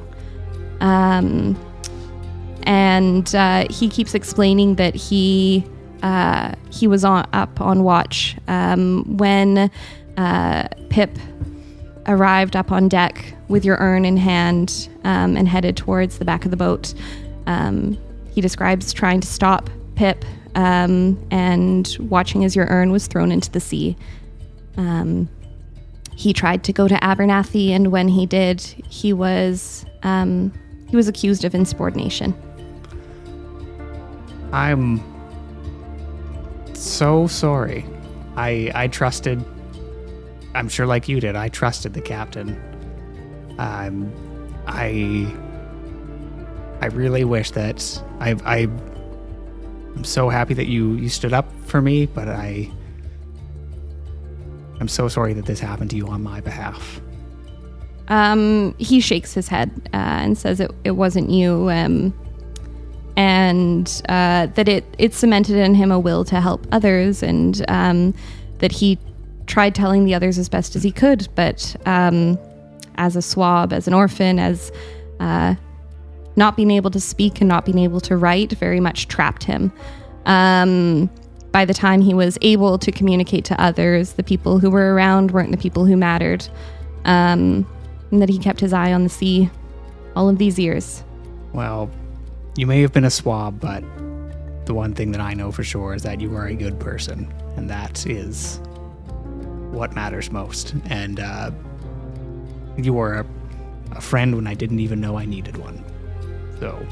And he keeps explaining that he was up on watch when Pip arrived up on deck with your urn in hand and headed towards the back of the boat. He describes trying to stop Pip and watching as your urn was thrown into the sea. He tried to go to Abernathy, and when he did, he was accused of insubordination. I'm so sorry. I trusted, I'm sure like you did, I trusted the captain. I really wish that I'm so happy that you stood up for me, but I'm so sorry that this happened to you on my behalf. He shakes his head and says it wasn't you, and that it cemented in him a will to help others, and that he tried telling the others as best as he could, but as a swab, as an orphan, as not being able to speak and not being able to write very much trapped him. By the time he was able to communicate to others, the people who were around weren't the people who mattered. And that he kept his eye on the sea all of these years. Well, you may have been a swab, but the one thing that I know for sure is that you are a good person, and that is what matters most. And you were a friend when I didn't even know I needed one. So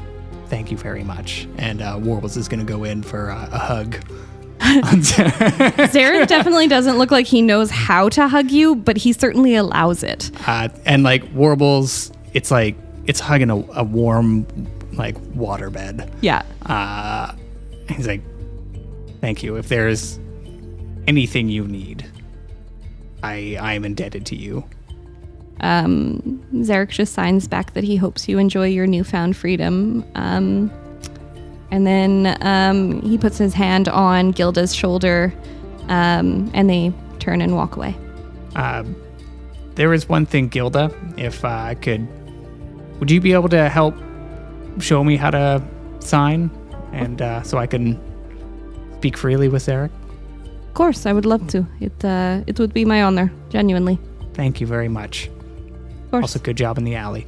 thank you very much. And Warbles is going to go in for a hug. Zarek definitely doesn't look like he knows how to hug you, but he certainly allows it. And like Warbles, it's like it's hugging a warm like waterbed. Yeah. He's like, thank you. If there's anything you need, I'm indebted to you. Zarek just signs back that he hopes you enjoy your newfound freedom. And then he puts his hand on Gilda's shoulder, and they turn and walk away. There is one thing, Gilda, if I could, would you be able to help show me how to sign, and so I can speak freely with Zarek? Of course, I would love to. It would be my honor, genuinely. Thank you very much. Of course. Also, good job in the alley.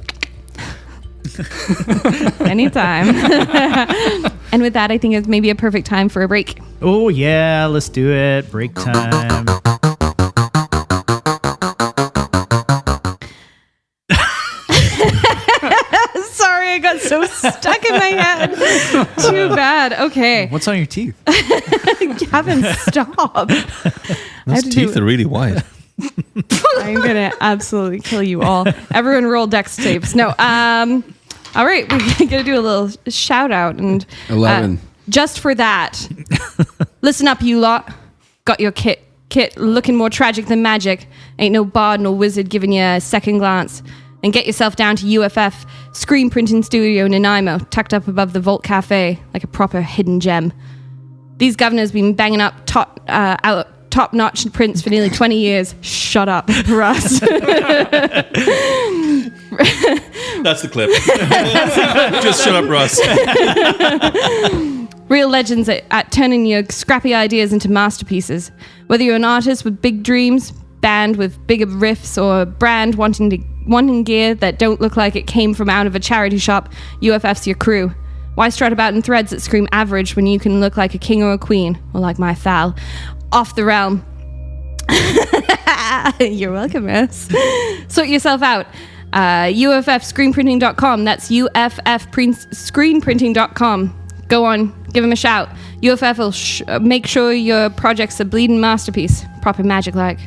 Anytime. And with that, I think it's maybe a perfect time for a break. Oh, yeah, let's do it. Break time. Sorry, I got so stuck in my head. Too bad. Okay. What's on your teeth? Gavin, stop. Those teeth are really white. I'm gonna absolutely kill you all. Everyone roll dex saves. No. All right, we're gonna do a little shout out and 11. Just for that. Listen up, you lot. Got your kit looking more tragic than magic. Ain't no bard nor wizard giving you a second glance. And get yourself down to UFF Screen Printing Studio in Nanaimo, tucked up above the Vault Cafe like a proper hidden gem. These governors been banging up top-notch prints for nearly 20 years. Shut up, Russ. That's the clip. Just shut up, Russ. Real legends at turning your scrappy ideas into masterpieces. Whether you're an artist with big dreams, band with bigger riffs, or a brand wanting gear that don't look like it came from out of a charity shop, UFF's your crew. Why strut about in threads that scream average when you can look like a king or a queen, or like my Thal, off the realm? You're welcome, Miss. Sort yourself out. UFFscreenprinting.com. That's UFFscreenprinting.com. Go on, give him a shout. UFF will make sure your project's a bleeding masterpiece. Proper magic-like.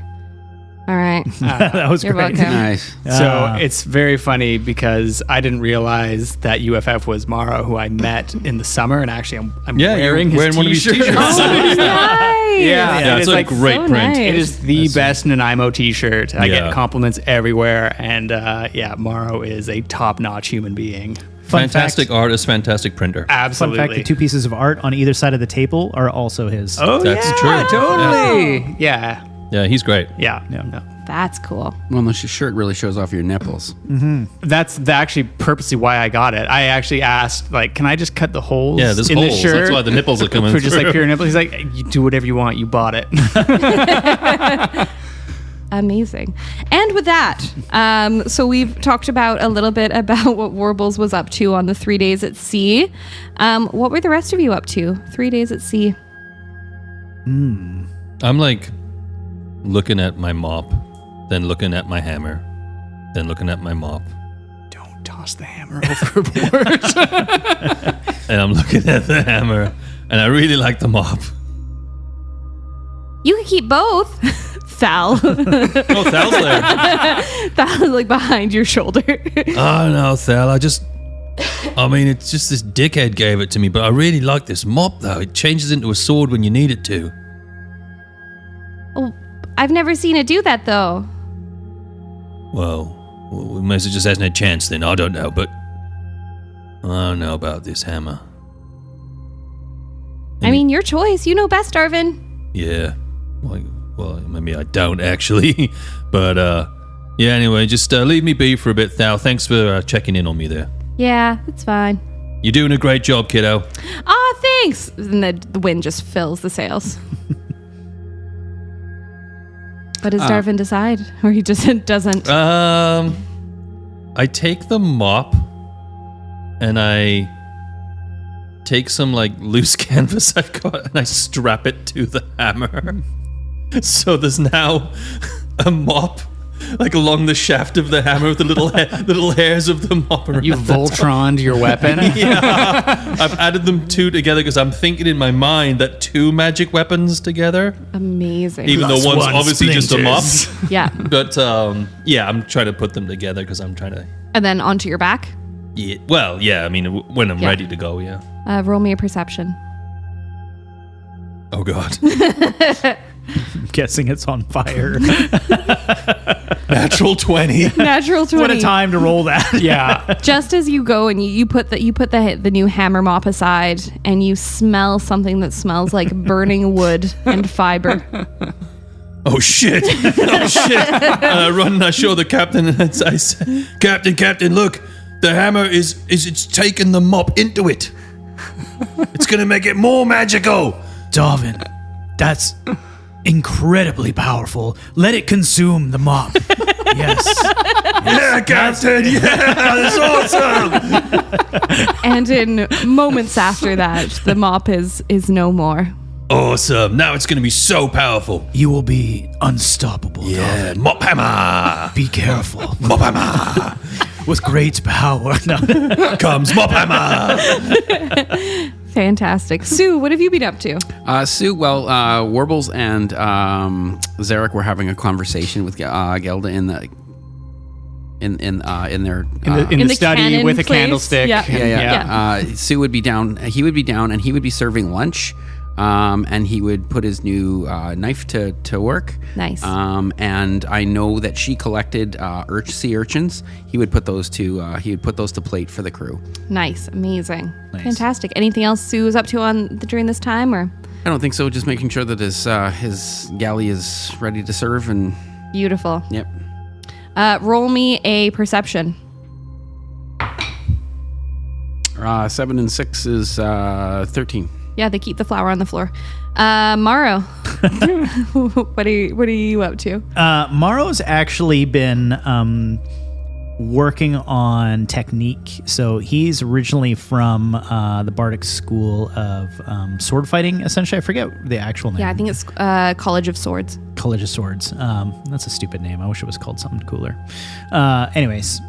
All right. That was You're great. welcome. Nice. So it's very funny because I didn't realize that UFF was Mara, who I met in the summer, and actually I'm wearing his one of his t-shirt. t-shirts. Nice. Yeah, it it's is a great so print. nice. It is the best Nanaimo t-shirt. I Yeah. get compliments everywhere, and Morrow is a top-notch human being. Fantastic artist, fantastic printer. Fun Absolutely. fact, the two pieces of art on either side of the table are also his. Oh, That's yeah, true. totally. Yeah. Yeah, he's great. Yeah. No. That's cool. Well, unless your shirt really shows off your nipples. That's actually purposely why I got it. I actually asked, like, can I just cut the holes Yeah, there's in holes. the shirt? That's why the nipples are coming for just like through. pure nipples. He's like, you do whatever you want. You bought it. Amazing. And with that, so we've talked about a little bit about what Warbles was up to on the 3 days at sea. What were the rest of you up to? 3 days at sea. I'm like looking at my mop, then looking at my hammer, then looking at my mop, Don't toss the hammer overboard. and I'm looking at the hammer, and I really like the mop. You can keep both. Thal. Oh, Thal's there. Thal is like behind your shoulder. Oh no, Thal, it's just this dickhead gave it to me, but I really like this mop though. It changes into a sword when you need it to. Oh, I've never seen it do that though. Well, we may as well just hasn't had a chance then. I don't know, but I don't know about this hammer. I mean, your choice. You know best, Darvin. Yeah. Well, maybe I don't actually, but yeah. Anyway, just leave me be for a bit, Thal. Thanks for checking in on me there. Yeah, it's fine. You're doing a great job, kiddo. Oh, thanks. And the wind just fills the sails. What does Darvin decide? Or he just doesn't? I take the mop and I take some like loose canvas I've got and I strap it to the hammer. So there's now a mop like along the shaft of the hammer with the little hairs of the mop around. You Voltroned your weapon. Yeah, I've added them two together because I'm thinking in my mind that two magic weapons together, Amazing. even though one's one obviously just a mop. Yeah. But yeah, I'm trying to put them together because I'm trying to. And then onto your back. Yeah, well, yeah. I mean, when I'm Yeah. ready to go, yeah. Roll me a perception. Oh God. I'm guessing it's on fire. Natural 20. Natural 20. What a time to roll that. Yeah. Just as you go and you put the new hammer mop aside and you smell something that smells like burning wood and fiber. Oh shit. Oh shit. And I run and I show the captain and I say, Captain, look, the hammer it's taken the mop into it. It's gonna make it more magical. Darvin, that's incredibly powerful. Let it consume the mop. Yes. Yeah, Captain, yeah, that's awesome. And in moments after that, the mop is no more. Awesome. Now it's gonna be so powerful. You will be unstoppable, Yeah, Darvin. mop hammer. Be careful. Mop hammer. With great power. No. Comes mop hammer. Fantastic. Sue, what have you been up to? Sue, Warbles and Zarek were having a conversation with Gelda in their in In the the study cannon with a place? candlestick. Yeah. Yeah. Sue would be down. He would be down, and he would be serving lunch. And he would put his new knife to work. Nice. And I know that she collected sea urchins. He would put those to plate for the crew. Nice. Amazing. Fantastic. Anything else Sue was up to during this time, or? I don't think so. Just making sure that his galley is ready to serve. And Beautiful. yep. Roll me a perception. 7 and 6 is 13. Yeah, they keep the flour on the floor. Morrow, what are you up to? Morrow's actually been working on technique. So he's originally from the Bardic School of sword fighting, essentially. I forget the actual name. Yeah, I think it's College of Swords. College of Swords. That's a stupid name. I wish it was called something cooler. Anyways.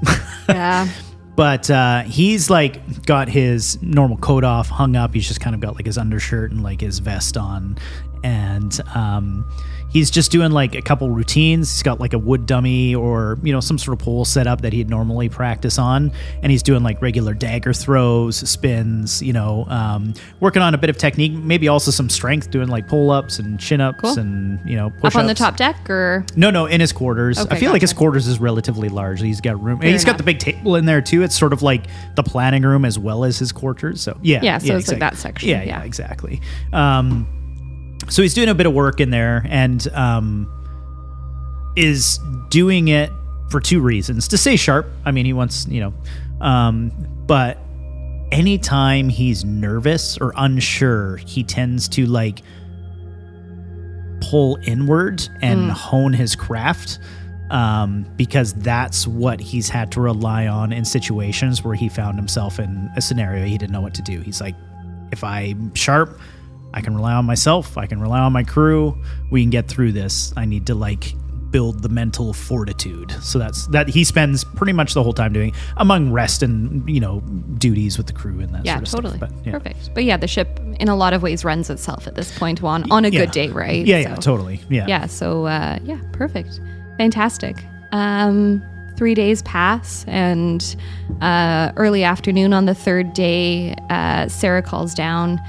Yeah. But he's like got his normal coat off, hung up. He's just kind of got like his undershirt and like his vest on. And he's just doing like a couple routines. He's got like a wood dummy or, some sort of pole set up that he'd normally practice on. And he's doing like regular dagger throws, spins, working on a bit of technique, maybe also some strength, doing like pull-ups and chin-ups Cool. and, push-ups. Up on the top deck, or? No, in his quarters. Okay, I feel like his gotcha. quarters is relatively large. He's got room. Fair He's got enough. the big table in there too. It's sort of like the planning room as well as his quarters. So Yeah, so it's like that section, Yeah, yeah. exactly. So he's doing a bit of work in there and is doing it for two reasons. To stay sharp. I mean, he wants, but anytime he's nervous or unsure, he tends to like pull inward and hone his craft, because that's what he's had to rely on in situations where he found himself in a scenario he didn't know what to do. He's like, if I'm sharp, I can rely on myself. I can rely on my crew. We can get through this. I need to like build the mental fortitude. So that he spends pretty much the whole time doing, among rest and duties with the crew and that Yeah, sort of totally. stuff. But, yeah. Perfect. But yeah, the ship in a lot of ways runs itself at this point on a good day, right? Yeah, So- totally. Yeah. Yeah, so perfect. Fantastic. 3 days pass, and early afternoon on the third day, Sarah calls down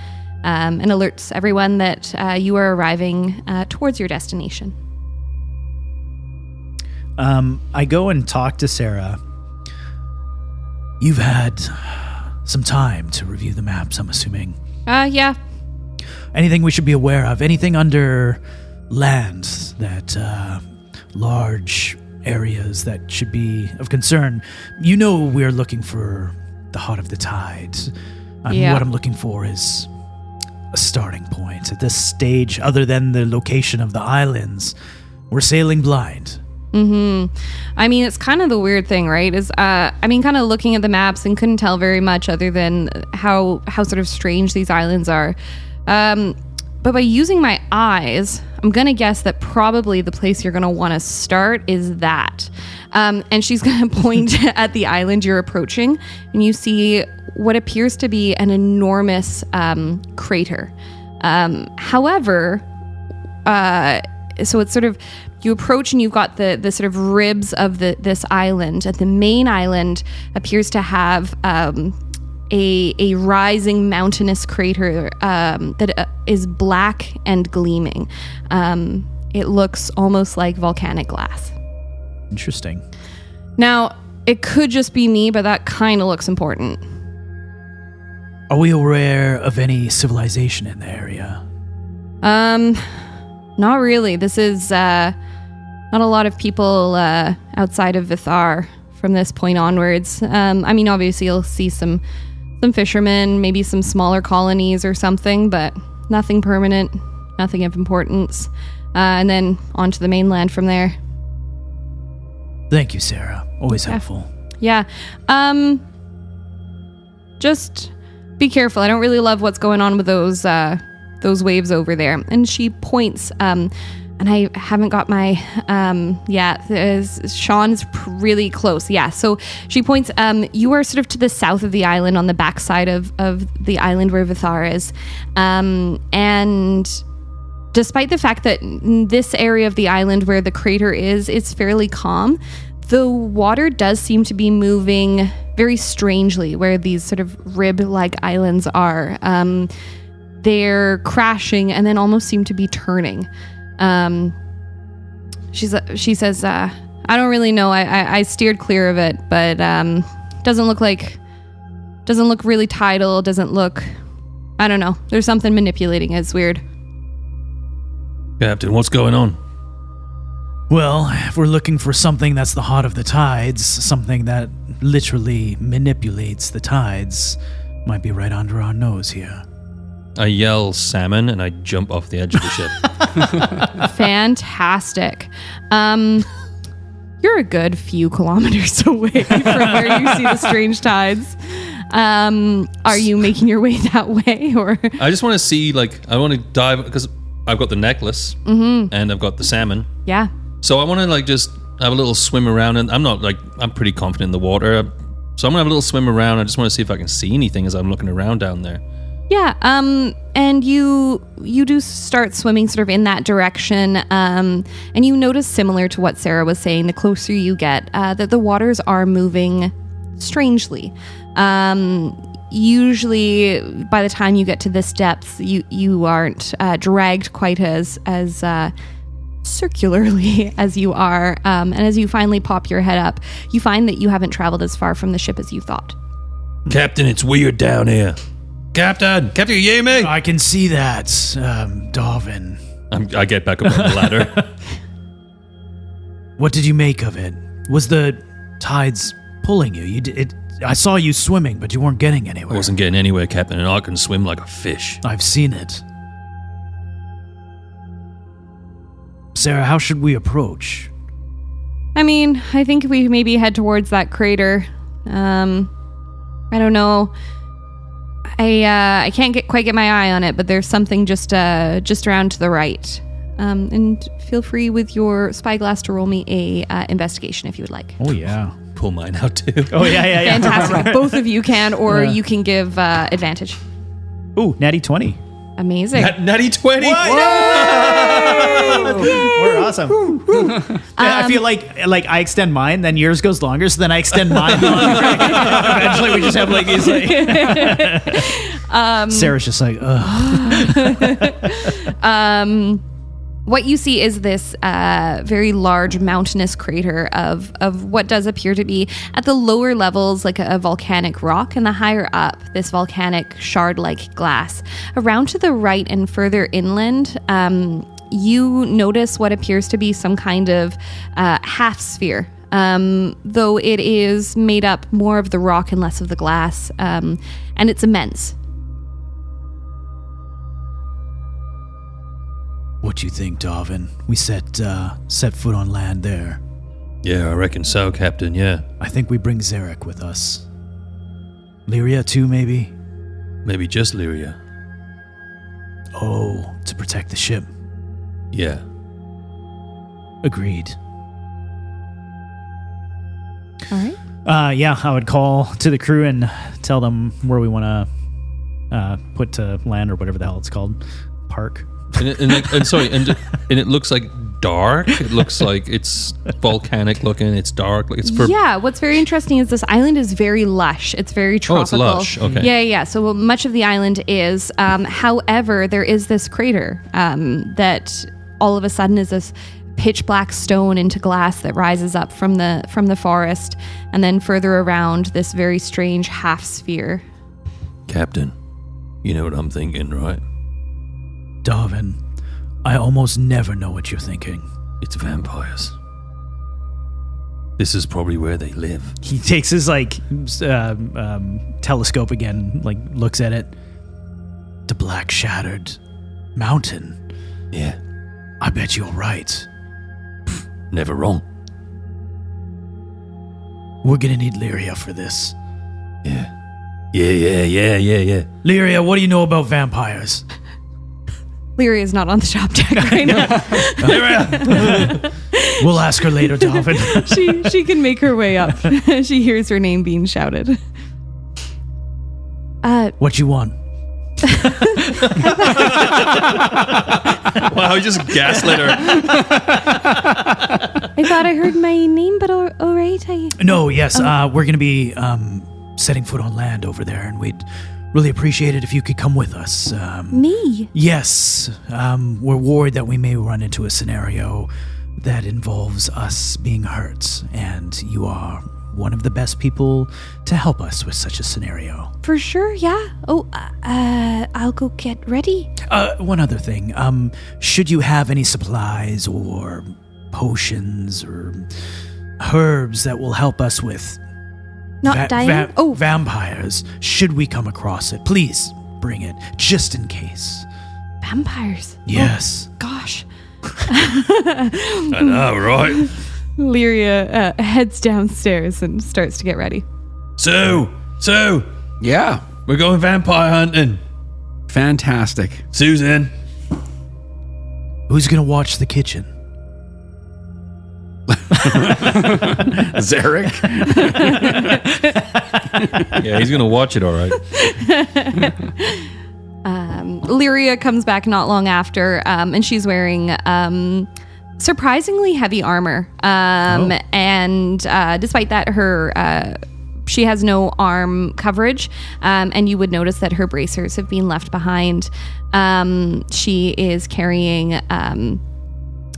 and alerts everyone that you are arriving towards your destination. I go and talk to Sarah. You've had some time to review the maps, I'm assuming. Yeah. Anything we should be aware of? Anything under land that large areas that should be of concern? We're looking for the heart of the tide. Yeah. What I'm looking for is a starting point. At this stage, other than the location of the islands, we're sailing blind. I mean, it's kind of the weird thing, right? Kind of looking at the maps and couldn't tell very much other than how sort of strange these islands are. But by using my eyes, I'm going to guess that probably the place you're going to want to start is that. And she's going to point at the island you're approaching, and you see what appears to be an enormous crater. However, so it's sort of, you approach and you've got the sort of ribs of this island, and the main island appears to have a rising mountainous crater that is black and gleaming. It looks almost like volcanic glass. Interesting. Now, it could just be me, but that kind of looks important. Are we aware of any civilization in the area? Not really. This is not a lot of people outside of Vithar from this point onwards. Obviously you'll see some fishermen, maybe some smaller colonies or something, but nothing permanent, nothing of importance. And then onto the mainland from there. Thank you, Sarah. Always helpful. Yeah. Just be careful. I don't really love what's going on with those waves over there. And she points and I haven't got my, Sean's really close. Yeah. So she points, you are sort of to the south of the island on the backside of the island where Vithar is. And despite the fact that this area of the island where the crater is, it's fairly calm, the water does seem to be moving very strangely where these sort of rib-like islands are. They're crashing and then almost seem to be turning. She says, I don't really know. I steered clear of it, but doesn't look really tidal. Doesn't look, I don't know. There's something manipulating it. It's weird. Captain, what's going on? Well, if we're looking for something that's the heart of the tides, something that literally manipulates the tides, might be right under our nose here. I yell salmon and I jump off the edge of the ship. Fantastic. You're a good few kilometers away from where you see the strange tides. Are you making your way that way, or? I just want to see, I want to dive, because I've got the necklace and I've got the salmon. Yeah. So I want to just have a little swim around, and I'm pretty confident in the water. So I'm going to have a little swim around. I just want to see if I can see anything as I'm looking around down there. Yeah, and you do start swimming sort of in that direction, and you notice, similar to what Sarah was saying, the closer you get, that the waters are moving strangely. Usually, by the time you get to this depth, you aren't dragged quite as circularly as you are, and as you finally pop your head up, you find that you haven't traveled as far from the ship as you thought. Captain, it's weird down here. Captain, you hear me? I can see that, Darwin. I get back up on the ladder. What did you make of it? Was the tides pulling you? I saw you swimming, but you weren't getting anywhere. I wasn't getting anywhere, Captain, and I can swim like a fish. I've seen it. Sarah, how should we approach? I mean, I think we maybe head towards that crater. I don't know. I can't quite get my eye on it, but there's something just around to the right. And feel free with your spyglass to roll me a investigation if you would like. Oh, yeah. Pull mine out too. Oh, yeah. Fantastic. Both of you can, or you can give advantage. Ooh, natty 20. Amazing. Natty 20. We're awesome. I feel like I extend mine, then yours goes longer, so then I extend mine longer. Eventually, we just have these Sarah's just like, ugh. What you see is this very large mountainous crater of what does appear to be, at the lower levels, like a volcanic rock, and the higher up, this volcanic shard-like glass. Around to the right and further inland, you notice what appears to be some kind of half sphere, though it is made up more of the rock and less of the glass, and it's immense. What do you think, Darwin? We set foot on land there. Yeah, I reckon so, Captain, yeah. I think we bring Zarek with us. Lyria too, maybe? Maybe just Lyria. Oh, to protect the ship. Yeah. Agreed. All right. Yeah, I would call to the crew and tell them where we want to put to land, or whatever the hell it's called. Park. And it looks like dark. It looks like it's volcanic looking. It's dark. Yeah, what's very interesting is this island is very lush. It's very tropical. Oh, it's lush. Okay. Yeah. So much of the island is. However, there is this crater that all of a sudden is this pitch black stone into glass that rises up from the forest, and then further around this very strange half sphere. Captain, you know what I'm thinking, right? Darwin, I almost never know what you're thinking. It's vampires. This is probably where they live. He takes his telescope again, looks at it. The black shattered mountain. Yeah. I bet you're right. Never wrong. We're gonna need Lyria for this. Yeah. Yeah. Lyria, what do you know about vampires? Lyria is not on the top deck right now. We'll ask her later, Dolphin. She can make her way up. She hears her name being shouted. What you want? Wow, you just gaslit her. I thought I heard my name, but all right. No, yes, we're going to be setting foot on land over there, and we'd really appreciate it if you could come with us. Me? Yes, we're worried that we may run into a scenario that involves us being hurt, and you are one of the best people to help us with such a scenario. For sure, yeah. Oh, I'll go get ready. One other thing. Should you have any supplies or potions or herbs that will help us with Not dying? Oh. vampires, should we come across it, please bring it, just in case. Vampires? Yes. Oh, gosh. I know, right? Lyria heads downstairs and starts to get ready. Sue, Yeah. we're going vampire hunting. Fantastic. Susan. Who's gonna watch the kitchen? Zarek. Yeah, he's gonna watch it, all right. Lyria comes back not long after, and she's wearing surprisingly heavy armor. And despite that, she has no arm coverage, and you would notice that her bracers have been left behind. She is carrying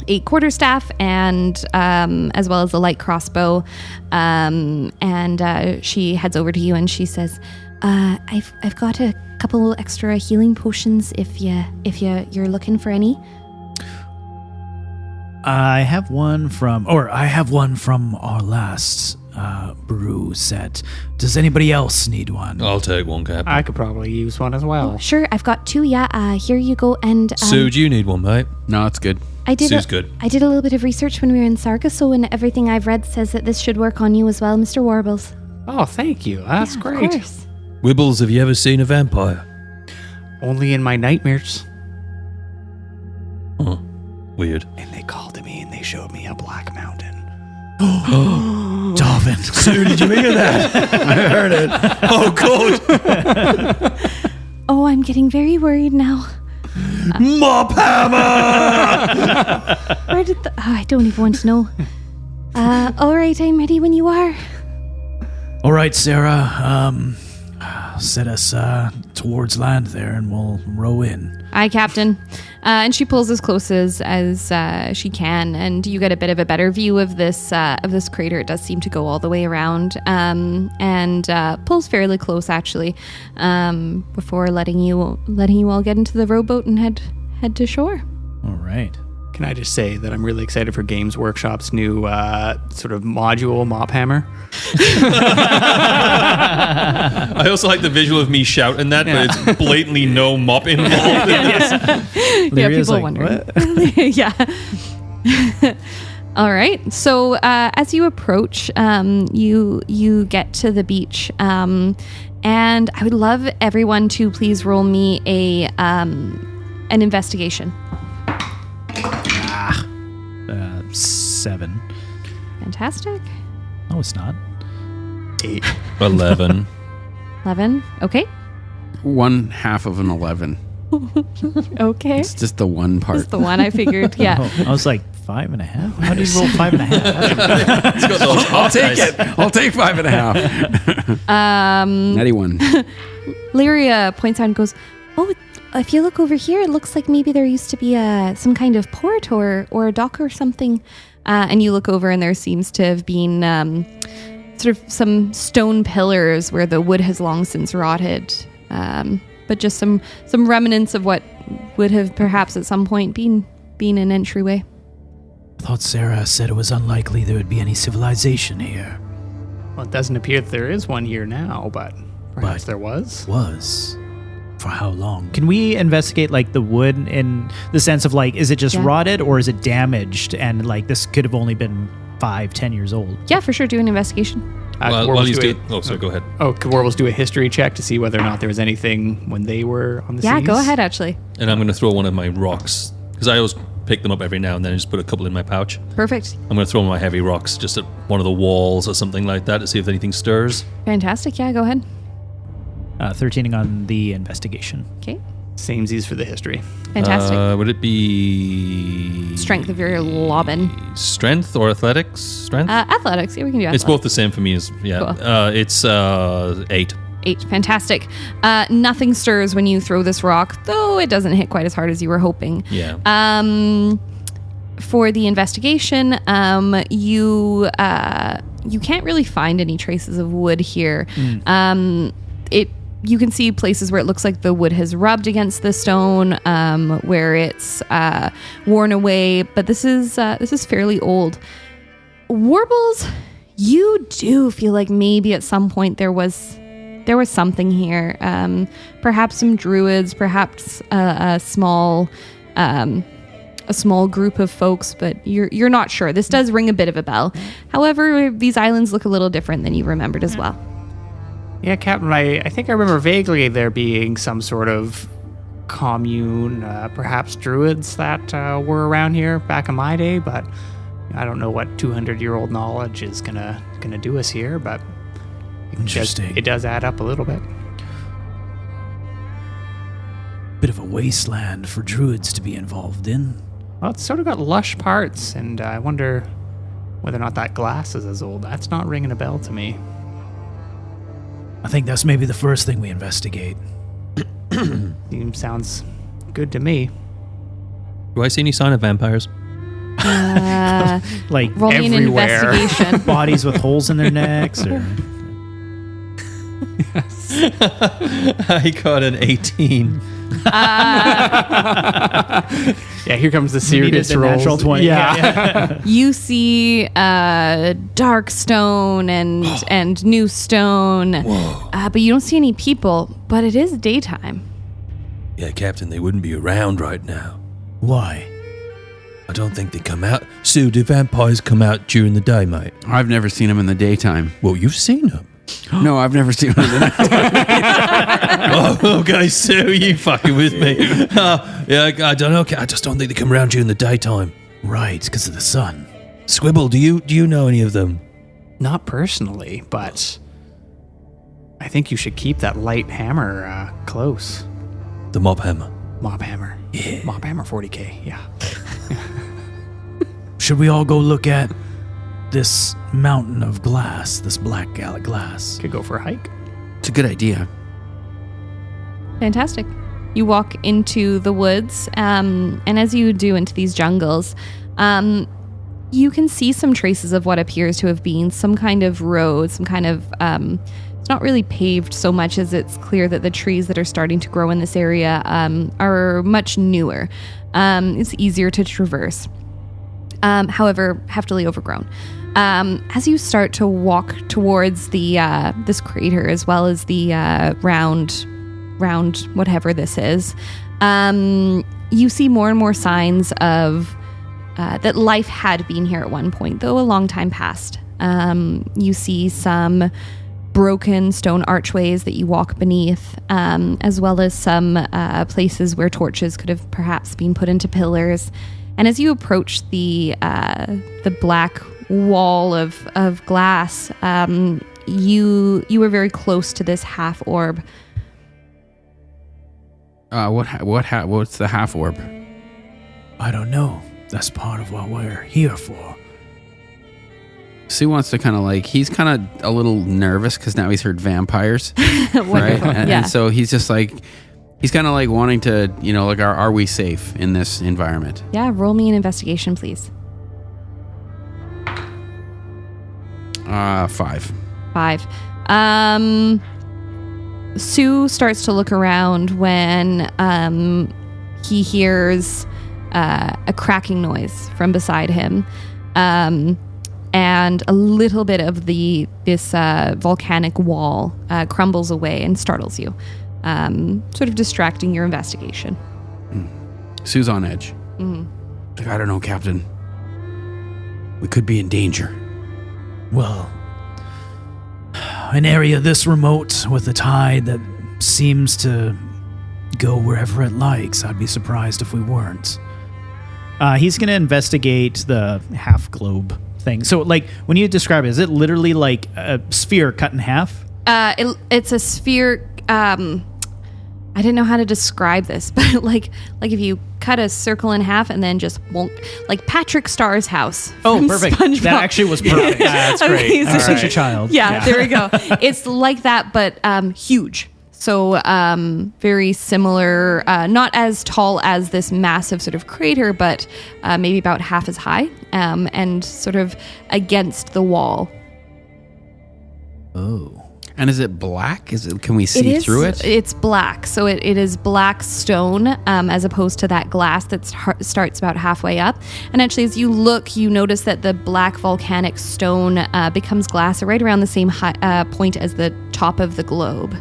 a quarterstaff and as well as a light crossbow, and she heads over to you and she says, "I've got a couple extra healing potions if you're looking for any." I have one from our last brew set. Does anybody else need one? I'll take one, Cap. I could probably use one as well. Sure, I've got two. Yeah, here you go. And Sue, do you need one, mate? No, it's good. Sue's good. I did a little bit of research when we were in Sargasso, and everything I've read says that this should work on you as well, Mr. Warbles. Oh, thank you. That's great. Of course. Wibbles, have you ever seen a vampire? Only in my nightmares. Huh. Weird. And they called to me and they showed me a black mountain. Dolphin. Sue, did you hear that? I heard it. Oh, God. Oh, I'm getting very worried now. Mop hammer! Where did I don't even want to know. All right, I'm ready when you are. All right, Sarah. Set us towards land there, and we'll row in. Aye, Captain. And she pulls as close as she can, and you get a bit of a better view of this crater. It does seem to go all the way around, and pulls fairly close actually, before letting you all get into the rowboat and head to shore. All right. Can I just say that I'm really excited for Games Workshop's new sort of module mop hammer? I also like the visual of me shouting that, but it's blatantly no mop involved. Yeah, Lyria's people like, wondering. Yeah. All right. So as you approach, you get to the beach, and I would love everyone to please roll me an investigation. 7. Fantastic. No, it's not. 8. 11. 11. Okay. 1/2 of an 11. Okay. It's just the one part. That's the one I figured. Yeah. I was like 5.5. How do you roll 5.5? It's got those I'll take it. I'll take 5.5. Natty 1. Lyria points out and goes, "Oh, if you look over here, it looks like maybe there used to be some kind of port or a dock or something." And you look over, and there seems to have been sort of some stone pillars where the wood has long since rotted, but just some remnants of what would have perhaps at some point been an entryway. I thought Sarah said it was unlikely there would be any civilization here. Well, it doesn't appear that there is one here now, but perhaps there was. Was. For how long? Can we investigate like the wood in the sense of like, is it just rotted or is it damaged? And like this could have only been 5-10 years old. Yeah, for sure. Do an investigation. Could While Warbles he's do doing... Oh, sorry, go ahead. could Warbles do a history check to see whether or not there was anything when they were on the Yeah, seas? go ahead, actually. And I'm going to throw one of my rocks, because I always pick them up every now and then and just put a couple in my pouch. Perfect. I'm going to throw one of my heavy rocks just at one of the walls or something like that to see if anything stirs. Fantastic. Yeah, go ahead. 13 on the investigation. Okay. Samesies for the history. Fantastic. Would it be... Strength if you're lobbing. Strength or athletics? Strength? Athletics. Yeah, we can do athletics. It's both the same for me as... Yeah. Cool. It's 8. 8. Fantastic. Nothing stirs when you throw this rock, though it doesn't hit quite as hard as you were hoping. Yeah. For the investigation, you can't really find any traces of wood here. You can see places where it looks like the wood has rubbed against the stone, where it's worn away. But this is fairly old. Warbles, you do feel like maybe at some point there was something here. Perhaps some druids, perhaps a small group of folks, but you're not sure. This does ring a bit of a bell. However, these islands look a little different than you remembered as well. Yeah, Captain, I think I remember vaguely there being some sort of commune, perhaps druids that were around here back in my day, but I don't know what 200-year-old knowledge is gonna do us here, but Interesting. it does add up a little bit. Bit of a wasteland for druids to be involved in. Well, it's sort of got lush parts, and I wonder whether or not that glass is as old. That's not ringing a bell to me. I think that's maybe the first thing we investigate. Sounds good to me. Do I see any sign of vampires? Like Roll me an everywhere. investigation. bodies with holes in their necks, or I got an 18. Yeah, here comes the needed serious the rolls. natural 20. Yeah. You see dark stone and new stone, but you don't see any people. But it is daytime. Yeah, Captain, they wouldn't be around right now. Why? I don't think they come out. Sue, do vampires come out during the day, mate? I've never seen them in the daytime. Well, you've seen them. No, I've never seen them in the night. Oh, okay, Sue, you fucking with me. Yeah, I don't know. I just don't think they come around during the daytime. Right, because of the sun. Squibble, do you know any of them? Not personally, but I think you should keep that light hammer close. The mob hammer. Mob hammer. Yeah. Mob hammer 40K, yeah. Should we all go look at this mountain of glass, this black glass? Could go for a hike. It's a good idea. Fantastic. You walk into the woods, and as you do into these jungles, you can see some traces of what appears to have been some kind of road, some kind of... it's not really paved so much as it's clear that the trees that are starting to grow in this area are much newer. It's easier to traverse. However, heftily overgrown. As you start to walk towards the this crater, as well as the round whatever this is, you see more and more signs of that life had been here at one point, though a long time passed. You see some broken stone archways that you walk beneath, as well as some places where torches could have perhaps been put into pillars. And as you approach the black wall of glass, you were very close to this half orb. What's the half orb? I don't know. That's part of what we're here for. Sue wants to kind of he's kind of a little nervous because now he's heard vampires, right? Wonderful. And so he's just he's kind of wanting to, are we safe in this environment? Yeah, roll me an investigation, please. 5. 5. Sue starts to look around when he hears a cracking noise from beside him, and a little bit of this volcanic wall crumbles away and startles you, sort of distracting your investigation. Sue's on edge. I don't know, Captain. We could be in danger. Well, an area this remote with a tide that seems to go wherever it likes. I'd be surprised if we weren't. He's going to investigate the half globe thing. So, like, when you describe it, is it literally like a sphere cut in half? It's a sphere. I didn't know how to describe this, but like if you cut a circle in half and then just like Patrick Starr's house. Oh, from perfect. SpongeBob. That actually was perfect. That's great. Amazing. All Such a right. child. Yeah, there we go. It's like that, but huge. So very similar, not as tall as this massive sort of crater, but maybe about half as high, and sort of against the wall. Oh. And is it black? Can we see through it? It's black. So it is black stone as opposed to that glass that starts about halfway up. And actually, as you look, you notice that the black volcanic stone becomes glass right around the same point as the top of the globe.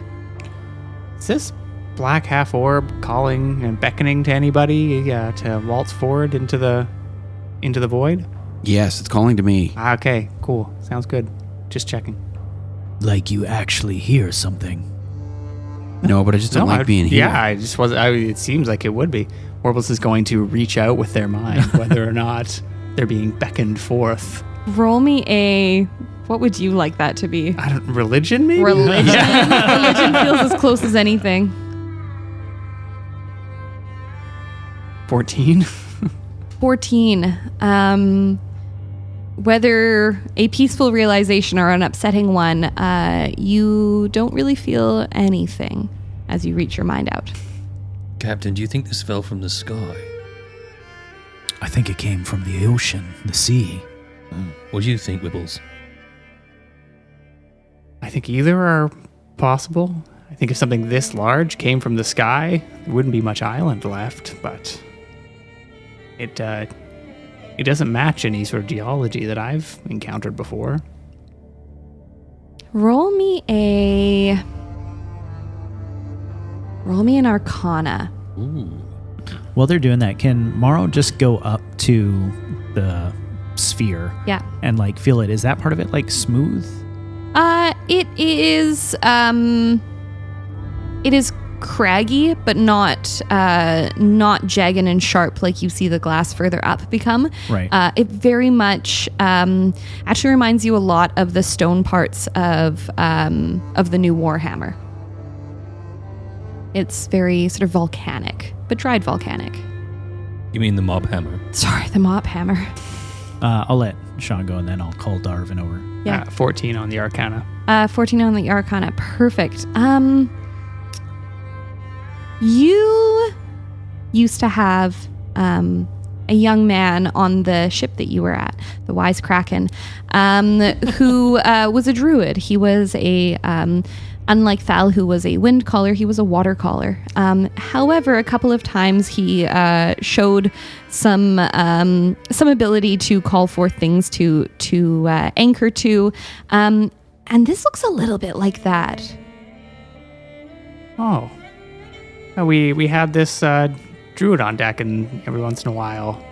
Is this black half orb calling and beckoning to anybody to waltz forward into the void? Yes, it's calling to me. Okay, cool. Sounds good. Just checking. Like you actually hear something. No, but I just don't like being here. Yeah, I just wasn't. It seems like it would be. Warbles is going to reach out with their mind, whether or not they're being beckoned forth. Roll me a... What would you like that to be? Religion, maybe? Religion. Religion feels as close as anything. 14. 14. Whether a peaceful realization or an upsetting one, you don't really feel anything as you reach your mind out. Captain, do you think this fell from the sky? I think it came from the ocean, the sea. What do you think, Wibbles? I think either are possible. I think if something this large came from the sky, there wouldn't be much island left, but it doesn't match any sort of geology that I've encountered before. Roll me an Arcana. Ooh. While they're doing that, can Morrow just go up to the sphere? Yeah. And like feel it? Is that part of it like smooth? It is craggy, but not jagged and sharp like you see the glass further up become. Right. It very much actually reminds you a lot of the stone parts of the new Warhammer. It's very sort of volcanic, but dried volcanic. You mean the mob hammer? Sorry, the mop hammer. I'll let Sean go and then I'll call Darvin over. Yeah. 14 on the Arcana. 14 on the Arcana. Perfect. You used to have a young man on the ship that you were at, the Wise Kraken, who was a druid. He was unlike Thal, who was a wind caller, he was a water caller. However, a couple of times he showed some ability to call forth things to anchor to, and this looks a little bit like that. Oh. We had this druid on deck, and every once in a while,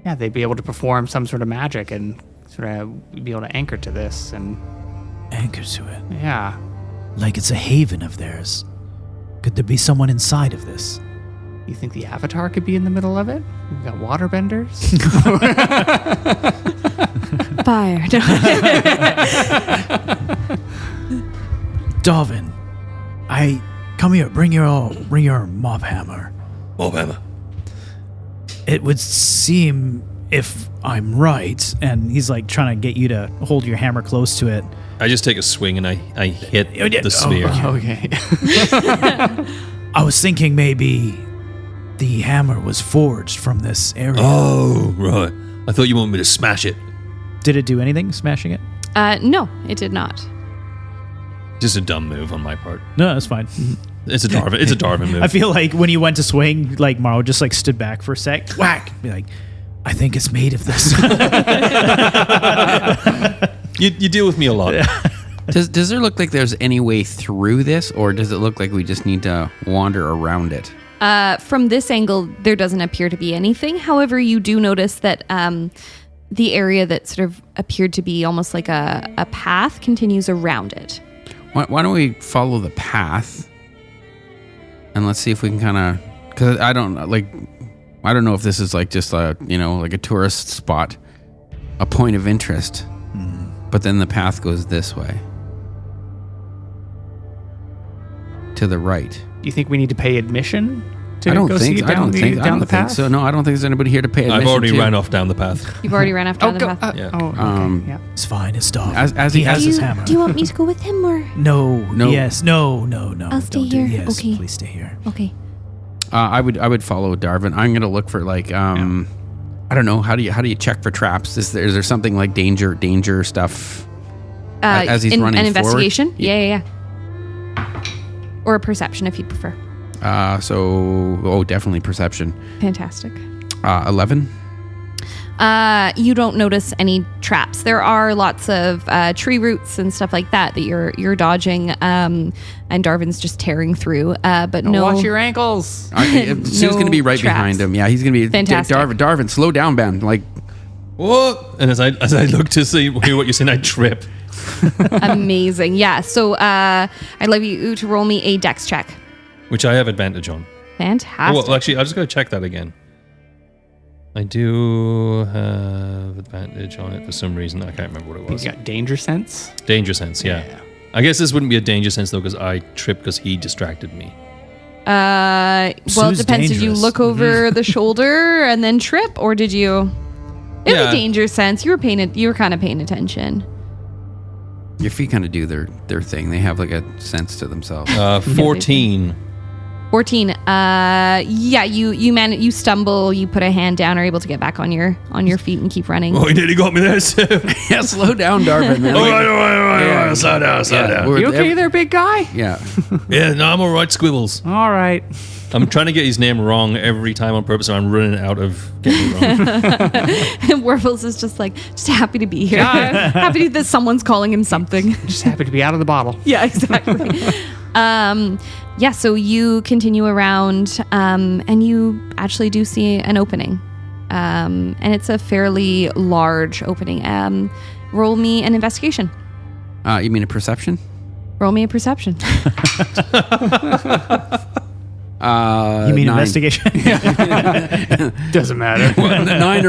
yeah, they'd be able to perform some sort of magic and sort of be able to anchor to this, and Anchor to it. yeah. Like it's a haven of theirs. Could there be someone inside of this? You think the Avatar could be in the middle of it? We've got waterbenders. Fire. Darvin, come here. Bring your mob hammer. Mob hammer. It would seem, if I'm right, And he's like trying to get you to hold your hammer close to it. I just take a swing and I hit the sphere. Okay. I was thinking maybe the hammer was forged from this area. Oh, right. I thought you wanted me to smash it. Did it do anything, smashing it? No, it did not. Just a dumb move on my part. No, that's fine. It's a Darvin move. I feel like when you went to swing, like Morrow just like stood back for a sec. Whack! Be like, I think it's made of this. You deal with me a lot. Does there look like there's any way through this, or does it look like we just need to wander around it? From this angle, there doesn't appear to be anything. However, you do notice that the area that sort of appeared to be almost like a path continues around it. Why don't we follow the path and let's see if we can kind of, because I don't know if this is like just a, like a tourist spot, a point of interest, but then the path goes this way to the right. Do you think we need to pay admission to I don't go think see down the path? so. No, I don't think there's anybody here to pay admission. I've already to. ran off down the path. You've already ran after the path. Yeah. Okay, yeah. It's fine. It's Darvin. As he he has has his his hammer. Do you want me to go with him or? No. No. Yes. No. I'll stay Don't do- here. Yes. Okay. Please stay here. Okay. I would follow Darvin. I'm gonna look for like I don't know, how do you check for traps? Is there something like danger stuff as he's running an forward? investigation? Yeah. Or a perception if you'd prefer. Definitely perception. Fantastic. 11. You don't notice any traps. There are lots of tree roots and stuff like that you're dodging, and Darvin's just tearing through. But no. Watch your ankles. Sue's gonna be right traps. behind him. Yeah, he's gonna be Fantastic. Darvin, slow down, Ben. Like, What? And as I look to hear what you're saying, I trip. Amazing. Yeah. So I'd like you to roll me a dex check. Which I have advantage on. Fantastic. Well, actually, I just got to check that again. I do have advantage on it for some reason. I can't remember what it was. You got danger sense. Danger sense, yeah. I guess this wouldn't be a danger sense, though, because I tripped because he distracted me. Well, it Sue's depends. Did you dangerous. look over the shoulder and then trip, or did you? In Yeah. the danger sense, you were kind of paying attention. your feet kind of do their thing. They have like a sense to themselves. 14. 14. Yeah, you stumble, you put a hand down, are able to get back on your feet and keep running. Oh, he nearly got me there, too. Yeah, slow down, Darvin, man. All right. Slow down. You okay there, big guy? Yeah. Yeah, no, I'm all right, Squibbles. All right. I'm trying to get his name wrong every time on purpose, and I'm running out of getting it wrong. Warbles is just happy to be here. Happy that someone's calling him something. Just happy to be out of the bottle. Yeah, exactly. So you continue around, and you actually do see an opening. And it's a fairly large opening. Roll me an investigation. You mean a perception? Roll me a perception. You mean 9. investigation? Doesn't matter. 9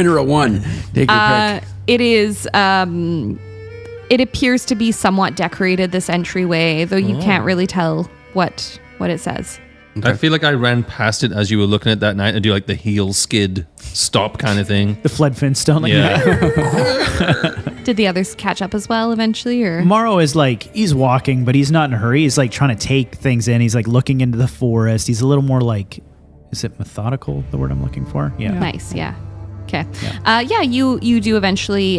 or a 1. Take your pick. It is. It appears to be somewhat decorated, this entryway, though you can't really tell what it says. I feel like I ran past it as you were looking at that night and do like the heel skid stop kind of thing. The Flintstone. Like, Yeah. Did the others catch up as well eventually, or? Morrow is like, he's walking, but he's not in a hurry. He's like trying to take things in. He's like looking into the forest. He's a little more like, is it methodical, the word I'm looking for? Yeah. Nice, yeah. Okay. You do eventually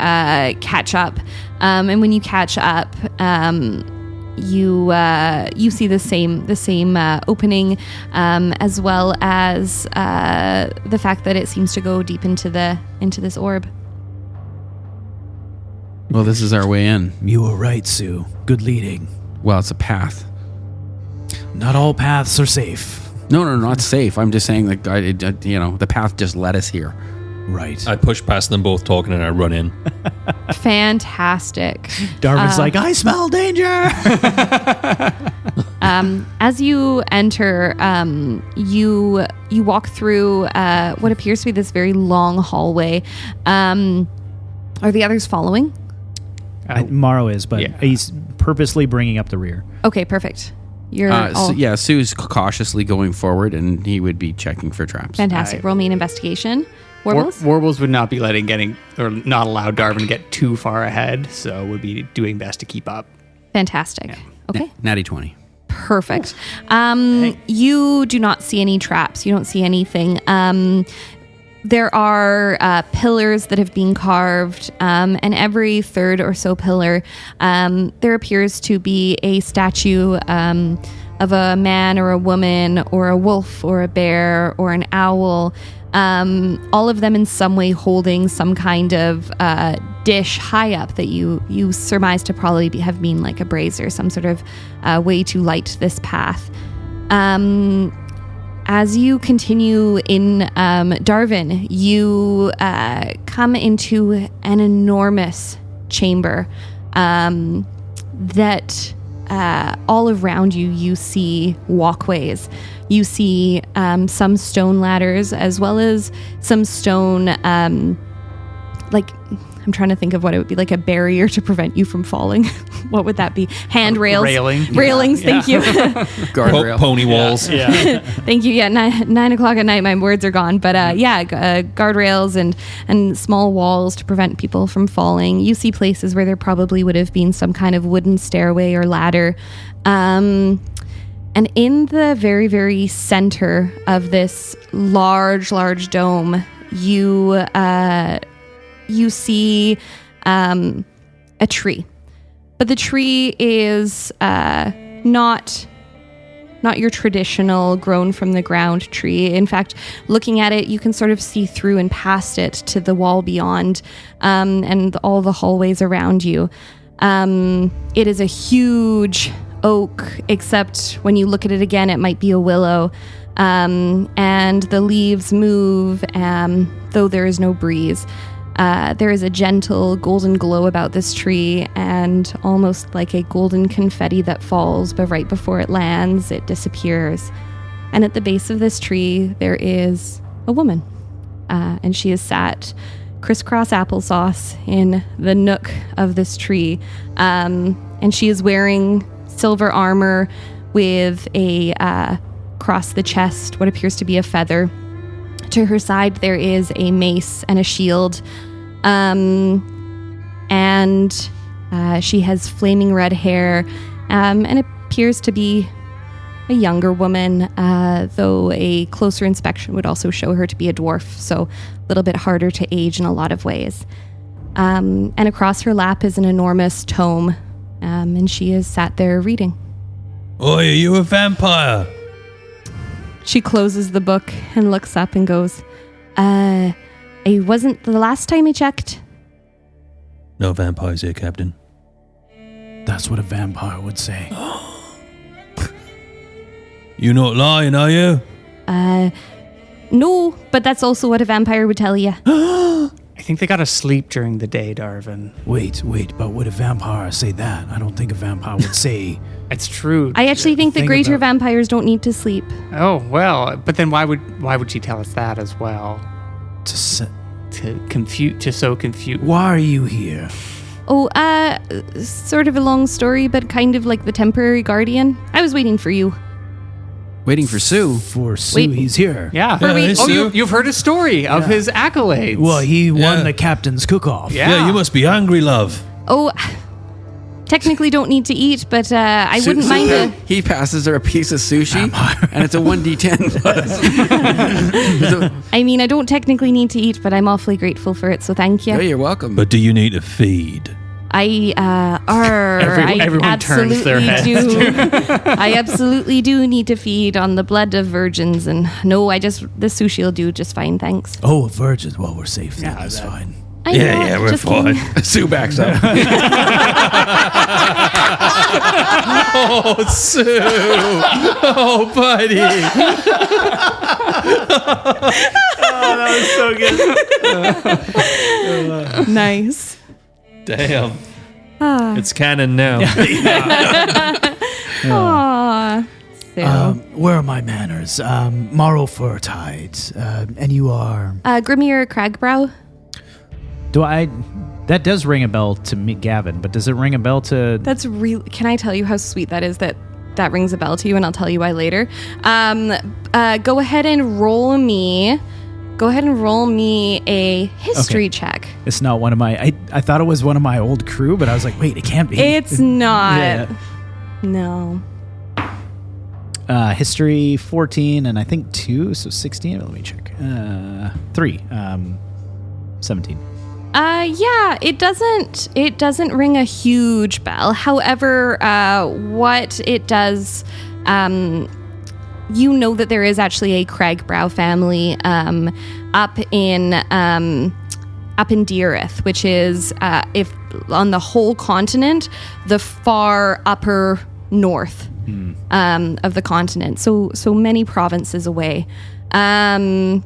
catch up. And when you catch up, you see the same opening, as well as the fact that it seems to go deep into this orb. Well, this is our way in. You were right, Sue. Good leading. Well, it's a path. Not all paths are safe. No, not safe. I'm just saying that the path just led us here. Right. I push past them both talking and I run in. Fantastic. Darvin's like, I smell danger. As you enter, you walk through what appears to be this very long hallway. Are the others following? Morrow is, but Yeah. he's purposely bringing up the rear. Okay, perfect. You're all Sue's cautiously going forward, and he would be checking for traps. fantastic. Roll me an investigation. Warbles? Warbles would not be not allow Darvin to get too far ahead, so would be doing best to keep up. Fantastic. Okay. Natty 20. Perfect. You do not see any traps. You don't see anything. There are pillars that have been carved, and every third or so pillar, there appears to be a statue of a man or a woman or a wolf or a bear or an owl, all of them in some way holding some kind of dish high up that you surmise to probably have been like a brazier, some sort of way to light this path. as you continue in Darwin, you come into an enormous chamber that all around you see walkways. You see some stone ladders as well as some stone, I'm trying to think of what it would be, like a barrier to prevent you from falling. What would that be? Handrails. Railings, thank you. Guardrail. Pony walls. Yeah. Thank you. Yeah, 9 o'clock at night, my words are gone. But guardrails and small walls to prevent people from falling. You see places where there probably would have been some kind of wooden stairway or ladder. And in the very, very center of this large dome, you see a tree. But the tree is not your traditional grown from the ground tree. In fact, looking at it, you can sort of see through and past it to the wall beyond and all the hallways around you. It is a huge oak, except when you look at it again, it might be a willow. And the leaves move, though there is no breeze. There is a gentle golden glow about this tree, and almost like a golden confetti that falls, but right before it lands, it disappears. And at the base of this tree, there is a woman, and she is sat crisscross applesauce in the nook of this tree, and she is wearing silver armor with a across the chest what appears to be a feather. To her side, there is a mace and a shield. And she has flaming red hair, and appears to be a younger woman, though a closer inspection would also show her to be a dwarf, so a little bit harder to age in a lot of ways. And across her lap is an enormous tome, and she is sat there reading. Oi, are you a vampire? She closes the book and looks up and goes, it wasn't the last time I checked. No vampires here, Captain. That's what a vampire would say. You not lying, are you? No, but that's also what a vampire would tell you. I think they got to sleep during the day, Darwin. Wait, but would a vampire say that? I don't think a vampire would say... It's true. I actually think the greater vampires don't need to sleep. Oh, well, but then why would she tell us that as well? To so confuse. Why are you here? Oh, sort of a long story, but kind of like the temporary guardian. I was waiting for you. Waiting for Sue. For Sue, Wait. he's here. Yeah. Hurry. Oh, you've heard a story of his accolades. Well, he won the captain's cook-off. Yeah. You must be hungry, love. Oh, technically don't need to eat, but I wouldn't mind a... He passes her a piece of sushi, and it's a 1d10 plus. I mean, I don't technically need to eat, but I'm awfully grateful for it, so thank you. Oh, you're welcome. But do you need to feed? Everyone turns their heads. I absolutely do need to feed on the blood of virgins, and no, the sushi will do just fine, thanks. Oh, virgins. Well, we're safe then. That's fine. I know, we're just fine. Sue backs up. Oh, Sue. Oh, buddy. Nice. Damn. It's canon now. Aww. So, Where are my manners? Morrow Furtide. And you are... Grimmier Cragbrow. That does ring a bell to me, Gavin, but does it ring a bell to... That's really... Can I tell you how sweet that is that rings a bell to you, and I'll tell you why later. Go ahead and roll me a history check. It's not one of my... I thought it was one of my old crew, but I was like, wait, it can't be. It's not. Yeah. No. History 14 and I think 2, so 16. Let me check. 3. 17. Yeah, it doesn't ring a huge bell. However, what it does, you know that there is actually a Cragbrow family up in Deereth, which is if on the whole continent, the far upper north of the continent, so many provinces away. And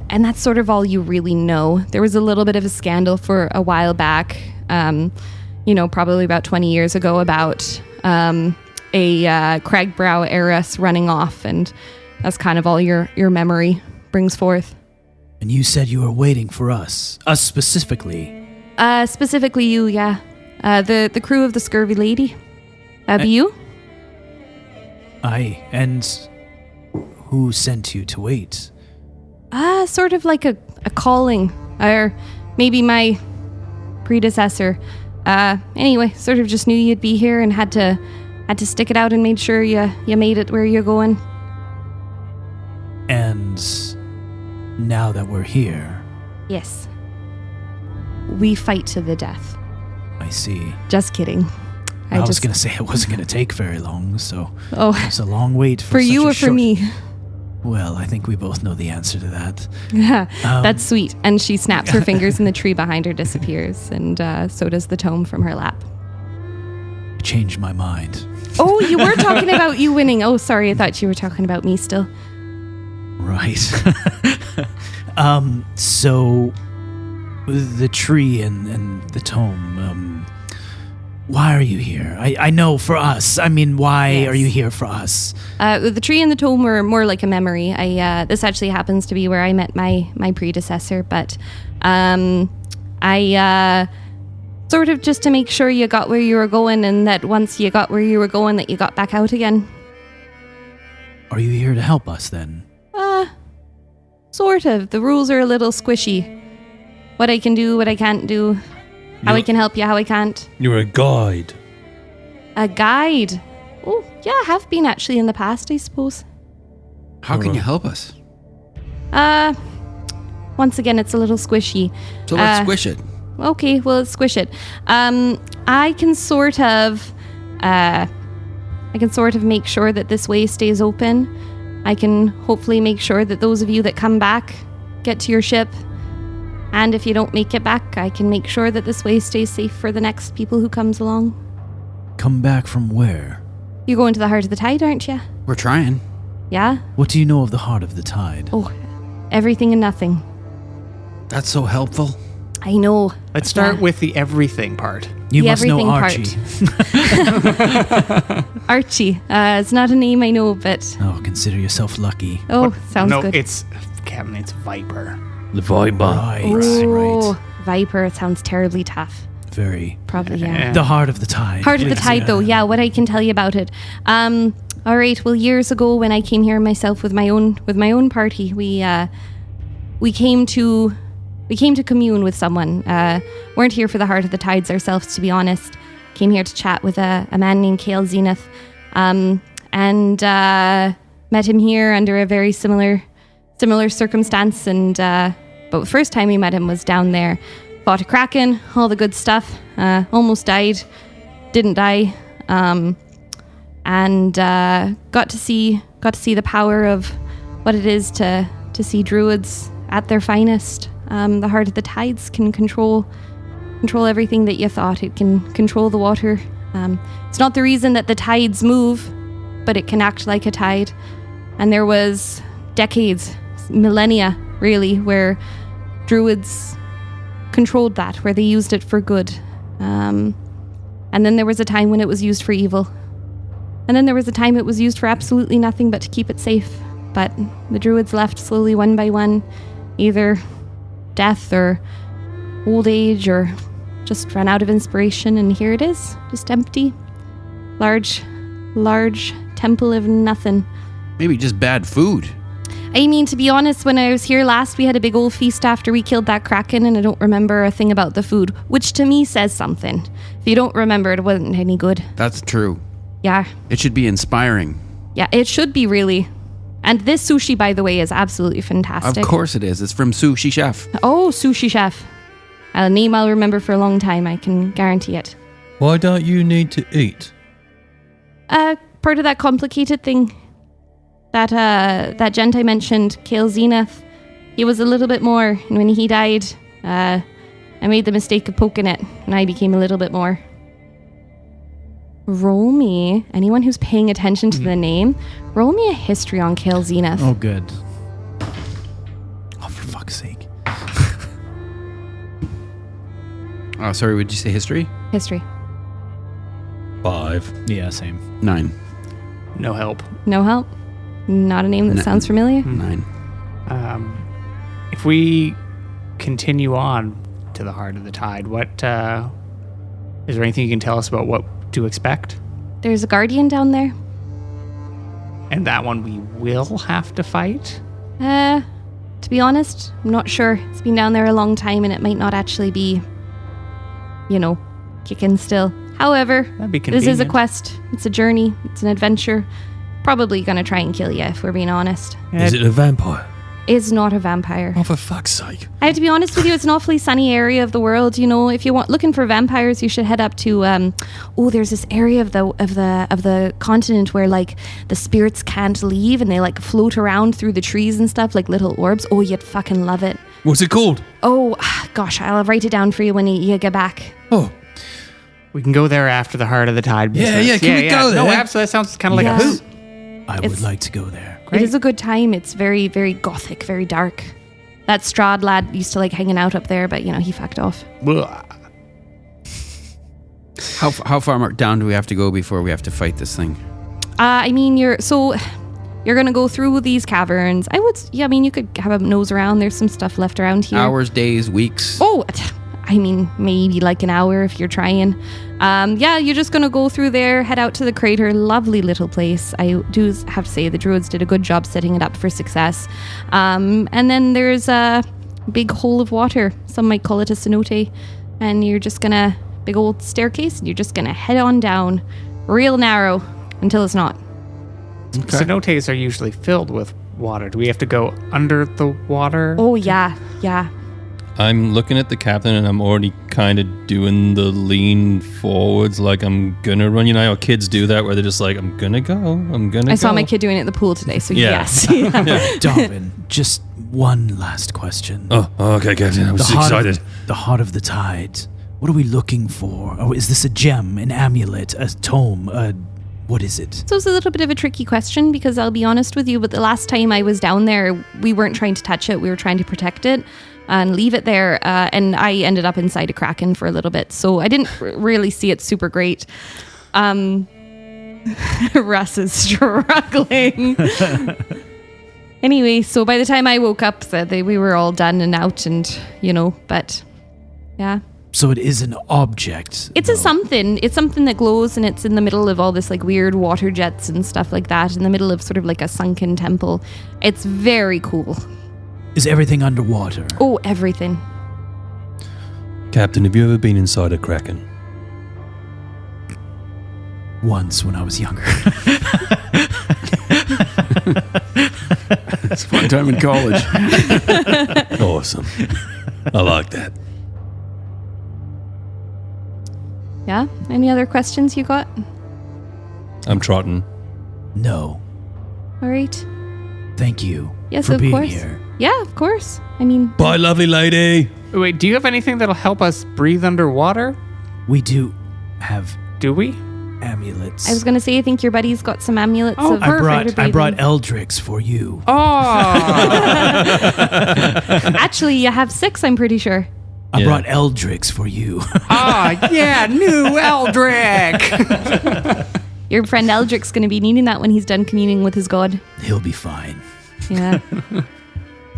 that's sort of all you really know. There was a little bit of a scandal for a while back, probably about 20 years ago, about a Cragbrow heiress running off, and that's kind of all your memory brings forth. And you said you were waiting for us specifically. Specifically you, yeah. The crew of the Scurvy Lady. That'd be you? Aye, and who sent you to wait? Sort of like a calling, or maybe my predecessor. Anyway, sort of just knew you'd be here and had to stick it out and made sure you made it where you're going. And now that we're here... Yes. We fight to the death. I see. Just kidding. I was going to say it wasn't going to take very long, so it's a long wait for you such a or for me? Well, I think we both know the answer to that. Yeah, that's sweet. And she snaps her fingers and the tree behind her disappears, and so does the tome from her lap. I changed my mind. Oh, you were talking about you winning. Oh, sorry, I thought you were talking about me still. Right. So the tree and the tome, why are you here? I know for us. I mean, why are you here for us? The tree and the tome were more like a memory. This actually happens to be where I met my predecessor, but I sort of just to make sure you got where you were going, and that once you got where you were going, that you got back out again. Are you here to help us then? Sort of. The rules are a little squishy. What I can do, what I can't do. How I can help you, how I can't. You're a guide. A guide? Oh, yeah, I have been actually in the past, I suppose. How can you help us? Once again, it's a little squishy. So let's squish it. Okay, well, let's squish it. I can sort of make sure that this way stays open. I can hopefully make sure that those of you that come back get to your ship. And if you don't make it back, I can make sure that this way stays safe for the next people who comes along. Come back from where? You're going to the Heart of the Tide, aren't you? We're trying. Yeah? What do you know of the Heart of the Tide? Oh, everything and nothing. That's so helpful. I know. Let's start with the everything part. You The must know everything Archie. Archie. It's not a name I know, but... Oh, consider yourself lucky. Oh, sounds no, good. it's Captain. It's Viper. The Viper. Right, Oh, right. Viper. It sounds terribly tough. Very. Probably, yeah. The Heart of the Tide. Heart of the please. Tide, though. Yeah, what I can tell you about it. All right. Well, years ago, when I came here myself with my own party, we came to commune with someone. Weren't here for the Heart of the Tides ourselves, to be honest. Came here to chat with a man named Kale Zenith, and met him here under a very similar circumstance. And but the first time we met him was down there. Fought a kraken, all the good stuff. Almost died, didn't die, and got to see the power of what it is to see druids at their finest. The Heart of the Tides can control everything that you thought. It can control the water. It's not the reason that the tides move, but it can act like a tide. And there was decades, millennia, really, where druids controlled that, where they used it for good. And then there was a time when it was used for evil. And then there was a time it was used for absolutely nothing but to keep it safe. But the druids left slowly, one by one, either death or old age or just ran out of inspiration, and here it is, just empty. Large temple of nothing. Maybe just bad food. I mean, to be honest, when I was here last, we had a big old feast after we killed that kraken, and I don't remember a thing about the food, which to me says something. If you don't remember, it wasn't any good. That's true. Yeah. It should be inspiring. Yeah, it should be, really. And this sushi, by the way, is absolutely fantastic. Of course it is. It's from Sushi Chef. Oh, Sushi Chef. A name I'll remember for a long time, I can guarantee it. Why don't you need to eat? Part of that complicated thing that gent I mentioned, Kale Zenith, he was a little bit more, and when he died, I made the mistake of poking it, and I became a little bit more. roll me, anyone who's paying attention to the name, roll me a history on Kale Zenith. Oh, good. Oh, for fuck's sake. Oh, sorry, would you say history? History. 5. Yeah, same. 9. No help. No help? Not a name that sounds familiar? 9. If we continue on to the heart of the tide, what is there anything you can tell us about what to expect? There's a guardian down there. And that one we will have to fight? To be honest, I'm not sure. It's been down there a long time and it might not actually be, kicking still. However, That'd be this is a convenient. quest. It's a journey. It's an adventure. Probably gonna try and kill you if we're being honest. Is it a vampire? Is not a vampire. Oh, for fuck's sake. I have to be honest with you, it's an awfully sunny area of the world. If you want looking for vampires, you should head up to there's this area of the continent where like the spirits can't leave and they like float around through the trees and stuff like little orbs. Oh, you'd fucking love it. What's it called? Oh gosh, I'll write it down for you when you get back. Oh, We can go there after the heart of the tide. Yeah, business. yeah, can we go No, there? absolutely. That sounds kind of like Yeah. a hoot. I would It's- like to go there. It is a good time. It's very, very gothic, very dark. That Strahd lad used to like hanging out up there, but he fucked off. How far down do we have to go before we have to fight this thing? You're gonna go through these caverns. You could have a nose around. There's some stuff left around here. Hours, days, weeks? Oh, maybe like an hour if you're trying. You're just gonna go through there, head out to the crater. Lovely little place. I do have to say the druids did a good job setting it up for success. And then there's a big hole of water. Some might call it a cenote. And you're just gonna, big old staircase, and you're just gonna head on down, real narrow, until it's not. Cenotes are usually filled with water. Do we have to go under the water? Oh yeah. I'm looking at the captain and I'm already kind of doing the lean forwards like I'm gonna run. You know how kids do that where they're just like, I'm gonna go. I saw my kid doing it at the pool today, so Yeah. yes. Darwin, just one last question. Oh, okay, Captain. I was excited. The heart of the tide. What are we looking for? Oh, is this a gem, an amulet, a tome? What is it? So it's a little bit of a tricky question because I'll be honest with you, but the last time I was down there, we weren't trying to touch it. We were trying to protect it and leave it there. And I ended up inside a kraken for a little bit. So I didn't really see it super great. Russ is struggling. Anyway, so by the time I woke up, we were all done and out and, but yeah. So it is an object. It's a something. It's something that glows, and it's in the middle of all this like weird water jets and stuff like that, in the middle of sort of like a sunken temple. It's very cool. Is everything underwater? Oh, everything. Captain, have you ever been inside a kraken? Once when I was younger. It's one time in college. Awesome. I like that. Yeah? Any other questions you got? I'm trotting. No. All right. Thank you Yes, for of being course. here. Yeah, of course. I mean, Bye, lovely lady. Wait, do you have anything that'll help us breathe underwater? We do have Do we? amulets. I was going to say, I think your buddy's got some amulets Oh, of I brought breathing. Eldrics for you. Oh, Actually, you have 6, I'm pretty sure. I Yeah. brought Eldrics for you. yeah, new Eldric. Your friend Eldric's going to be needing that when he's done communing with his god. He'll be fine. Yeah.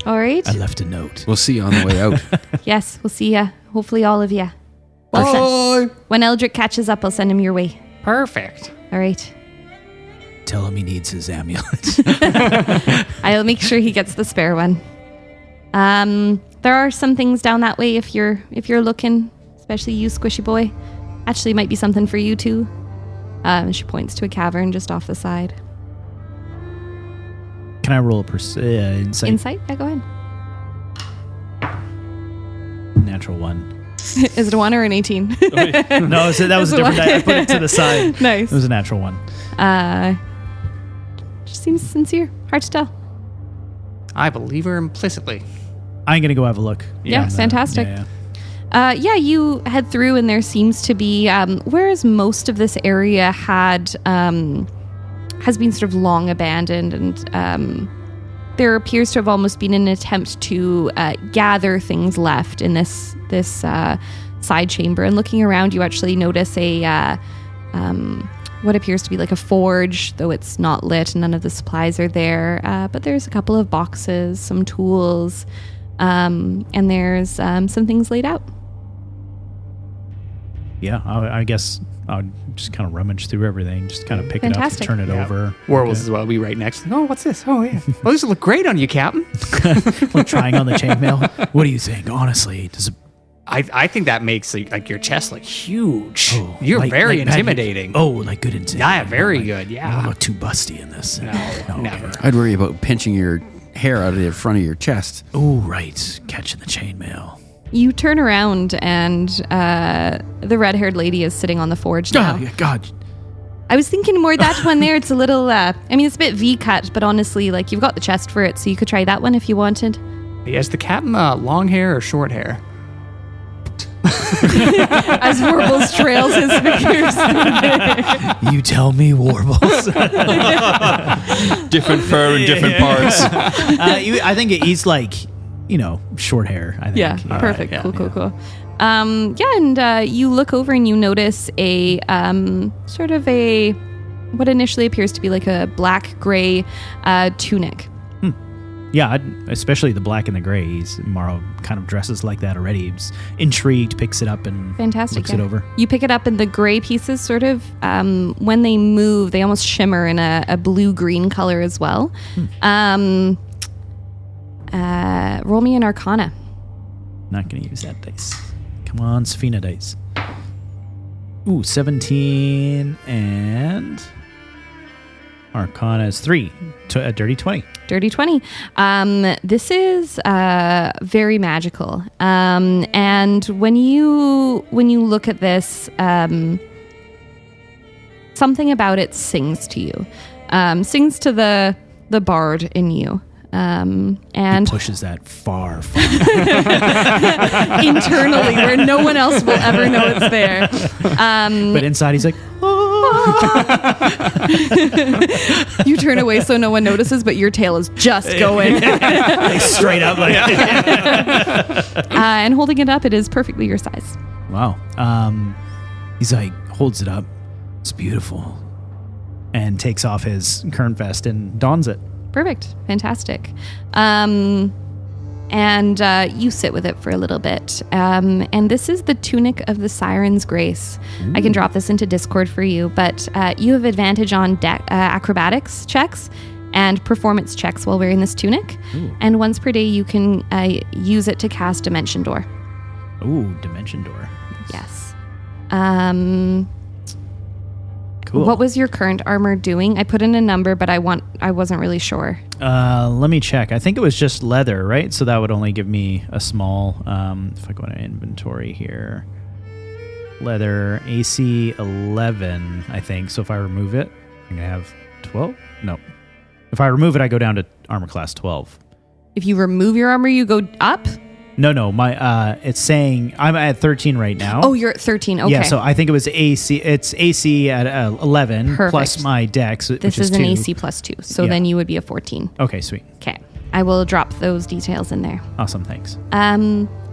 All right. I left a note. We'll see you on the way out. Yes, we'll see ya. Hopefully all of ya. When Eldric catches up, I'll send him your way. Perfect. All right. Tell him he needs his amulet. I'll make sure he gets the spare one. There are some things down that way if you're looking, especially you, squishy boy. Actually, might be something for you too. She points to a cavern just off the side. Can I roll a insight? Insight? Yeah, go ahead. Natural 1. Is it a 1 or an 18? No, that was a different die. I put it to the side. Nice. It was a natural 1. Just seems sincere. Hard to tell. I believe her implicitly. I'm going to go have a look. Yeah, fantastic. Yeah. You head through, and there seems to be, whereas most of this area has been sort of long abandoned, and there appears to have almost been an attempt to gather things left in this side chamber. And looking around, you actually notice a what appears to be like a forge, though it's not lit. None of the supplies are there, but there's a couple of boxes, some tools, and there's some things laid out. Yeah, I guess I would just kind of rummage through everything, just kind of pick Fantastic. it up, turn it over. Warbles is what we right next. Oh, what's this? Oh, yeah. Well, this will look great on you, Captain. Like trying on the chainmail. What do you think? Honestly, does it? I think that makes like your chest look huge. Oh, You're like- very like intimidating. Like good intimidating. Yeah, very Like, good, yeah. I don't look too busty in this. No, never. I'd worry about pinching your hair out of the front of your chest. Oh, right. Catching the chainmail. You turn around, and the red-haired lady is sitting on the forge now. Oh, yeah, God. I was thinking more that one there. It's a little, it's a bit V-cut, but honestly, like, you've got the chest for it, so you could try that one if you wanted. Is the Captain long hair or short hair? As Warbles trails his fingers through there. You tell me, Warbles. Different fur in different parts. I think he's like, short hair. I think. Yeah, perfect. Cool. And you look over and you notice a sort of what initially appears to be like a black-gray tunic. Yeah, especially the black and the gray. Morrow kind of dresses like that already. He's intrigued, picks it up and Fantastic. looks it over. You pick it up, and the gray pieces sort of, when they move, they almost shimmer in a blue-green color as well. Roll me an Arcana. Not going to use that dice. Come on, Sphena dice. Ooh, 17 and Arcana is 3. A dirty 20. Dirty 20. This is very magical. And when you look at this, something about it sings to you. Sings to the bard in you. And Pushes that far. internally, where no one else will ever know it's there. But inside he's like, You turn away so no one notices, but your tail is just going. straight up like And holding it up, it is perfectly your size. Wow. He's like, holds it up. It's beautiful. And takes off his current vest and dons it. Perfect. Fantastic. And you sit with it for a little bit. And this is the Tunic of the Siren's Grace. I can drop this into Discord for you, but you have advantage on acrobatics checks and performance checks while wearing this tunic. And once per day, you can use it to cast Dimension Door. Ooh, Dimension Door. Yes. Cool. What was your current armor doing? I put in a number, but I wasn't really sure. Let me check. I think it was just leather, right? So that would only give me a small, if I go into inventory here, leather, AC 11, I think. So if I remove it, I'm going to have 12? No. If I remove it, I go down to armor class 12. If you remove your armor, you go up? No, my it's saying I'm at 13 right now. Oh, you're at 13. Okay. Yeah, so I think it was AC. It's AC at 11 Perfect. plus my dex, This which is is an 2. AC plus 2, so Yeah. then you would be a 14. Okay, sweet. Okay. I will drop those details in there. Awesome, thanks.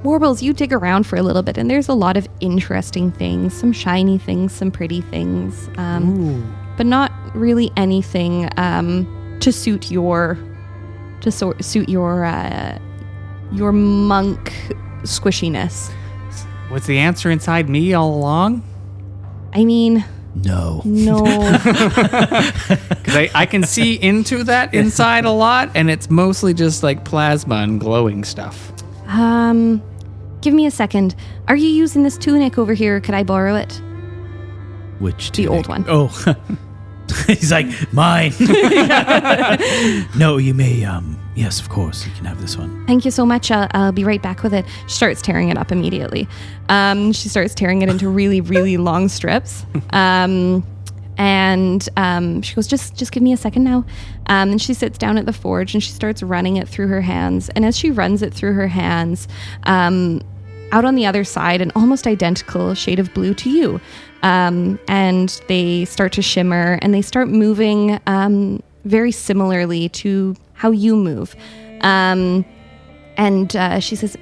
Warbles, you dig around for a little bit, and there's a lot of interesting things, some shiny things, some pretty things, but not really anything to suit your monk squishiness. Was the answer inside me all along? I mean, No. no. Because I can see into that inside a lot, and it's mostly just like plasma and glowing stuff. Give me a second. Are you using this tunic over here? Could I borrow it? Which The old one. Oh. He's like, mine. No, you may, yes, of course, you can have this one. Thank you so much. I'll be right back with it. She starts tearing it up immediately. She starts tearing it into really, really long strips. And she goes, just give me a second now. And she sits down at the forge and she starts running it through her hands. And as she runs it through her hands, out on the other side, an almost identical shade of blue to you. And they start to shimmer and they start moving very similarly to how you move. And she says,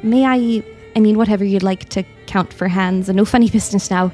may I mean, whatever you'd like to count for hands, and no funny business now.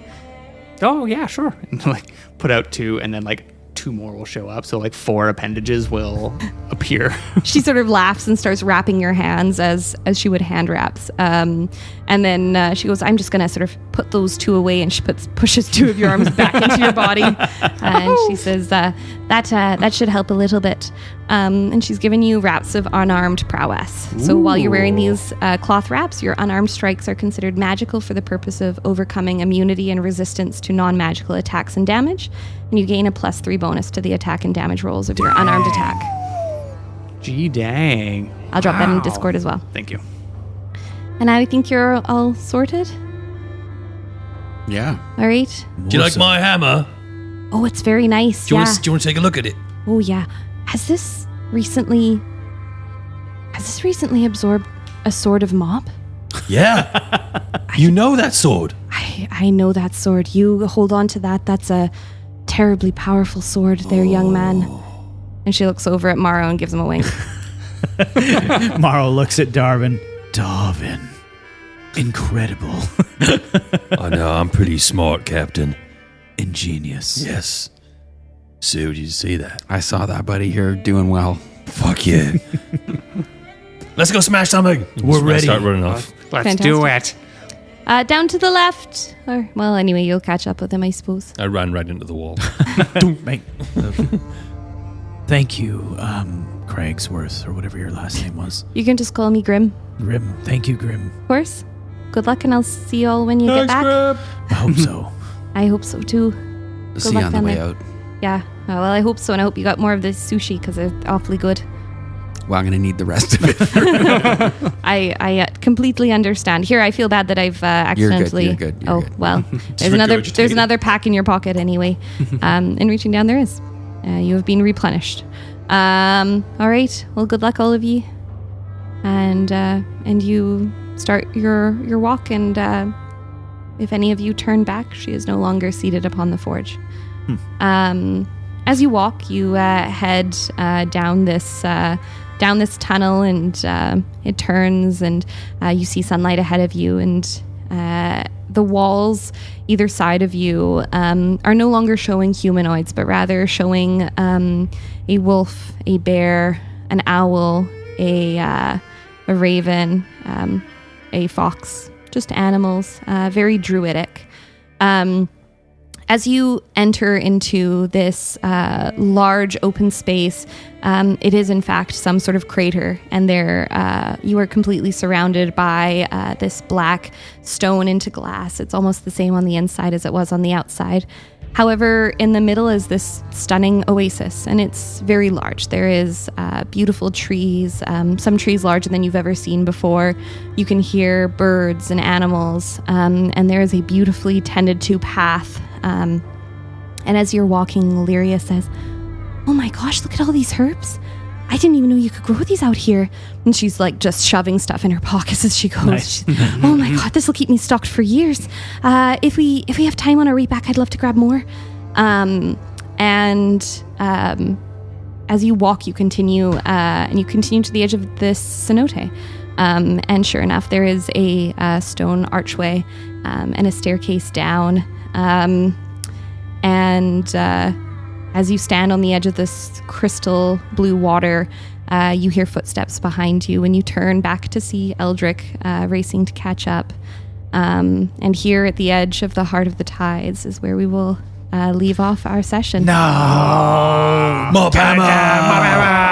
Oh, yeah, sure. And like put out 2, and then like 2 more will show up. So like 4 appendages will appear. She sort of laughs and starts wrapping your hands as she would hand wraps. And then she goes, I'm just going to sort of put those 2 away. And she pushes 2 of your arms back into your body. And she says, that should help a little bit. And she's given you wraps of unarmed prowess. So while you're wearing these cloth wraps, your unarmed strikes are considered magical for the purpose of overcoming immunity and resistance to non-magical attacks and damage. And you gain a +3 bonus to the attack and damage rolls of your unarmed attack. Gee dang. I'll drop that in Discord as well. Thank you. And I think you're all sorted. Yeah. All right. Do you like my hammer? Oh, it's very nice. Do you Yeah. want to take a look at it? Oh, yeah. Has this recently absorbed a sword of mop? Yeah. You know that sword. I know that sword. You hold on to that. That's a terribly powerful sword there, young man. And she looks over at Morrow and gives him a wink. Morrow looks at Darwin. Darwin. Incredible. I know, I'm pretty smart, Captain. Ingenious. Yes. So, did you see that? I saw that, buddy. You're doing well. Fuck yeah. Let's go smash something. We're ready. Start running off. Let's do it. Down to the left. Or, well, anyway, you'll catch up with him, I suppose. I ran right into the wall. Thank you, Craigsworth, or whatever your last name was. You can just call me Grim, Grim. Thank you, Grim. of course. Good luck, and I'll see you all when you get back. I hope so. I hope so, too. See you on the down way there. out. Yeah. Well, I hope so, and I hope you got more of this sushi, because they're awfully good. Well, I'm going to need the rest of it. I completely understand. Here, I feel bad that I've accidentally. You're good. You're good. Well, there's another pack in your pocket anyway. And reaching down, there is. You have been replenished. All right. Well, good luck, all of you. And you start your walk. And if any of you turn back, she is no longer seated upon the forge. As you walk, you head down this tunnel, and it turns, and you see sunlight ahead of you, and the walls either side of you are no longer showing humanoids, but rather showing a wolf, a bear, an owl, a raven, a fox, just animals, very druidic. As you enter into this large open space, it is in fact some sort of crater, and there you are completely surrounded by this black stone into glass. It's almost the same on the inside as it was on the outside. However, in the middle is this stunning oasis, and it's very large. There is beautiful trees, some trees larger than you've ever seen before. You can hear birds and animals, and there is a beautifully tended to path. And as you're walking, Lyria says, "Oh my gosh, look at all these herbs. I didn't even know you could grow these out here." And she's like just shoving stuff in her pockets as she goes. Nice. Oh my god, this will keep me stocked for years. If we have time on our way back, I'd love to grab more. As you walk, you continue to the edge of this cenote. And sure enough, there is a stone archway and a staircase down. As you stand on the edge of this crystal blue water, you hear footsteps behind you, and you turn back to see Eldric racing to catch up. And here at the edge of the Heart of the Tides is where we will leave off our session. Mob hammer!